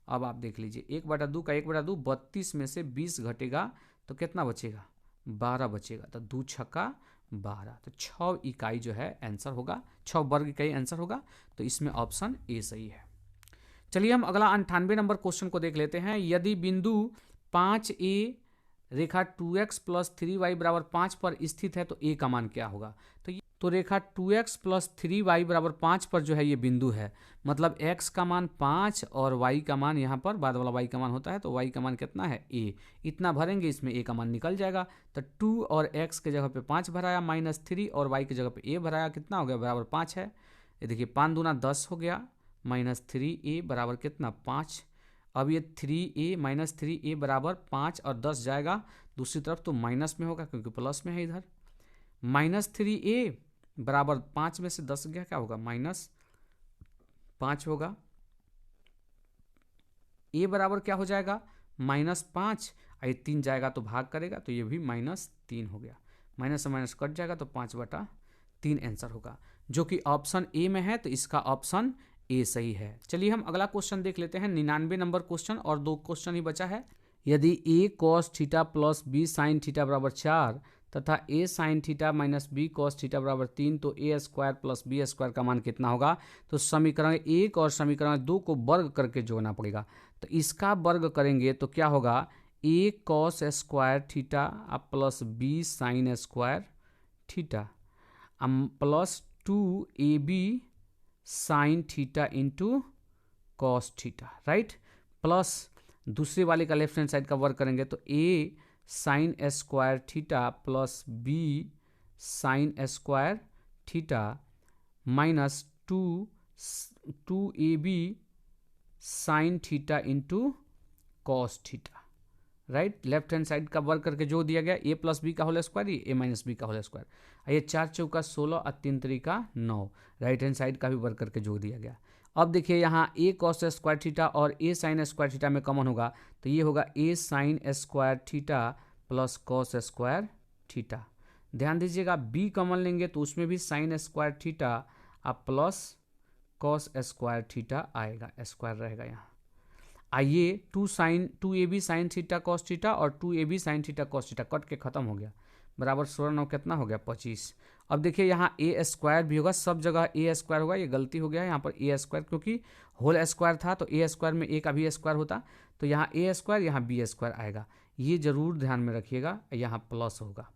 अब आप देख लीजिए 1/2 का 1/2 32 में से 20 घटेगा तो कितना बचेगा, 12 बचेगा, तो 2 छक्का 12, तो 6 इकाई जो है आंसर होगा, 6 वर्ग इकाई आंसर होगा, तो इसमें ऑप्शन ए सही है। चलिए हम अगला 98 नंबर क्वेश्चन को देख लेते हैं। यदि बिंदु 5a रेखा 2x प्लस 3y बराबर 5 पर स्थित है तो a का मान क्या होगा। तो रेखा 2x प्लस 3y बराबर 5 पर जो है ये बिंदु है, मतलब x का मान 5 और y का मान यहाँ पर बाद वाला y का मान होता है, तो y का मान कितना है a, इतना भरेंगे, इसमें a का मान निकल जाएगा। तो 2 और x के जगह पे 5 भराया, माइनस 3 और y के जगह पे a भराया, कितना हो गया, बराबर 5 है। ये देखिए 5 दूना 10 हो गया, माइनस 3a बराबर कितना 5। अब ये 3a माइनस 3a बराबर 5 और 10 जाएगा दूसरी तरफ, तो माइनस में होगा क्योंकि प्लस में है इधर। माइनस 3a बराबर 5 में से 10 गया, क्या होगा, माइनस 5 होगा। a बराबर क्या हो जाएगा, -5, ये 3 जाएगा तो भाग करेगा, तो ये भी -3 हो गया, माइनस से माइनस कट जाएगा, तो 5/3 आंसर होगा, जो कि ऑप्शन ए में है, तो इसका ऑप्शन ए सही है। चलिए हम अगला क्वेश्चन देख लेते हैं, 99 नंबर क्वेश्चन, और 2 क्वेश्चन ही बचा है। यदि a cos theta plus b sine theta बराबर 4 तथा a sine theta minus b cos theta बराबर 3, तो a square plus b square का मान कितना होगा। तो समीकरण 1 और समीकरण 2 को वर्ग करके जोड़ना पड़ेगा, तो इसका वर्ग करेंगे तो क्या होगा, a cos square theta plus b sine square theta plus 2ab sine theta into cos theta, right, plus दूसरे वाले का लेफ्ट हैंड साइड का वर्क करेंगे तो a sine square theta plus b sine square theta minus two a b sine theta into cos theta, right. Left hand side का work करके जो दिया गया ए प्लस बी का होल स्क्वायर, ये ए माइनस बी का whole square, ये 4 चौका 16 और 3 तरीका 9, राइट हैंड साइड का भी वर्क करके जो दिया गया। अब देखिए यहाँ ए कॉस स्क्वायर थीटा और ए साइन स्क्वायर थीटा में कॉमन होगा, तो ये होगा a sine square theta plus cos square theta. ध्यान दीजिएगा बी कॉमन लेंगे तो उसमें भी साइन स्क्वायर थीटा और प्लस कॉस स्क्वायर थीटा आएगा, स्क्वायर रहेगा यहाँ। आइए two a b sine theta cos theta और two a b sine theta cos theta cut के खत्म हो गया, बराबर 16 9 कितना हो गया 25। अब देखिए यहाँ ए स्क्वायर भी होगा, सब जगह ए स्क्वायर होगा, ये गलती हो गया है यहाँ पर ए स्क्वायर, क्योंकि होल स्क्वायर था तो ए स्क्वायर में ए का भी स्क्वायर होता, तो यहाँ ए स्क्वायर यहाँ बी स्क्वायर आएगा, ये जरूर ध्यान में रखिएगा, यहाँ प्लस होगा।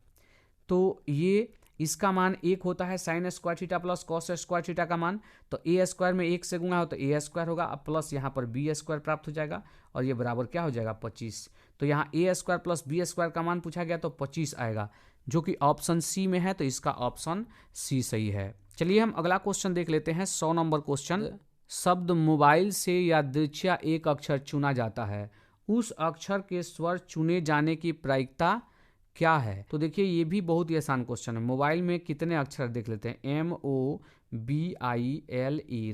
तो ये इसका मान 1 होता है sign square theta plus cos square theta का मान, तो ए स्क्वायर में 1 से गुणा हो तो ए स्क्वायर होगा, अब प्लस यहाँ पर बी स्क्वायर प्राप्त हो जाएगा और ये बराबर क्या हो जाएगा 25। तो यहाँ ए स्क्वायर प्लस बी स्क्वायर का मान पूछा गया तो 25 आएगा, जो कि ऑप्शन सी में है, तो इसका ऑप्शन सी सही है। चलिए हम अगला क्वेश्चन देख लेते हैं, 100 नंबर क्वेश्चन। शब्द मोबाइल से यादृच्छिक एक अक्षर चुना जाता है, उस अक्षर के स्वर चुने जाने की प्रायिकता क्या है। तो देखिए ये भी बहुत ही आसान क्वेश्चन है। मोबाइल में कितने अक्षर देख लेते हैं, MOBILE,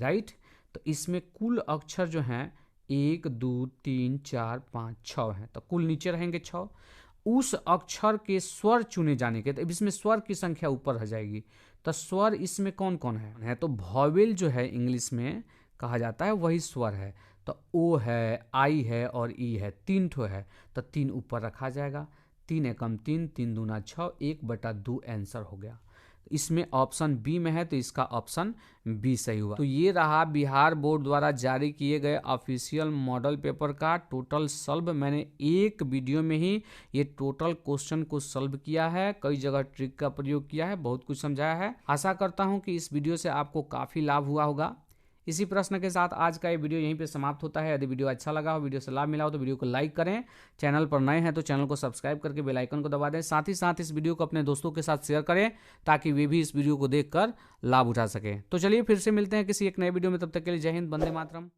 राइट। तो इसमें कुल अक्षर जो हैं 1 2 3 4 5 6 हैं, तो कुल नीचे रहेंगे 6। उस अक्षर के स्वर चुने जाने के, तो इसमें स्वर की संख्या ऊपर रह जाएगी, तो स्वर इसमें कौन कौन है, तो वॉवेल जो है इंग्लिश में कहा जाता है वही स्वर है, तो ओ है, आई है और ई है, 3 ठो है, तो 3 ऊपर रखा जाएगा, 3 एकम 3, 3 दूना 6, 1/2 आंसर हो गया। इसमें ऑप्शन बी में है, तो इसका ऑप्शन बी सही हुआ। तो ये रहा बिहार बोर्ड द्वारा जारी किए गए ऑफिशियल मॉडल पेपर का टोटल सॉल्व। मैंने एक वीडियो में ही ये टोटल क्वेश्चन को सॉल्व किया है, कई जगह ट्रिक का प्रयोग किया है, बहुत कुछ समझाया है। आशा करता हूँ कि इस वीडियो से आपको काफ़ी लाभ हुआ होगा। इसी प्रश्न के साथ आज का ये वीडियो यहीं पे समाप्त होता है। यदि वीडियो अच्छा लगा हो, वीडियो से लाभ मिला हो, तो वीडियो को लाइक करें, चैनल पर नए हैं तो चैनल को सब्सक्राइब करके बेल आइकन को दबा दें। साथ ही साथ इस वीडियो को अपने दोस्तों के साथ शेयर करें ताकि वे भी इस वीडियो को देखकर लाभ उठा सकें। तो चलिए फिर से मिलते हैं किसी एक नए वीडियो में, तब तक के लिए जय हिंद, वंदे मातरम।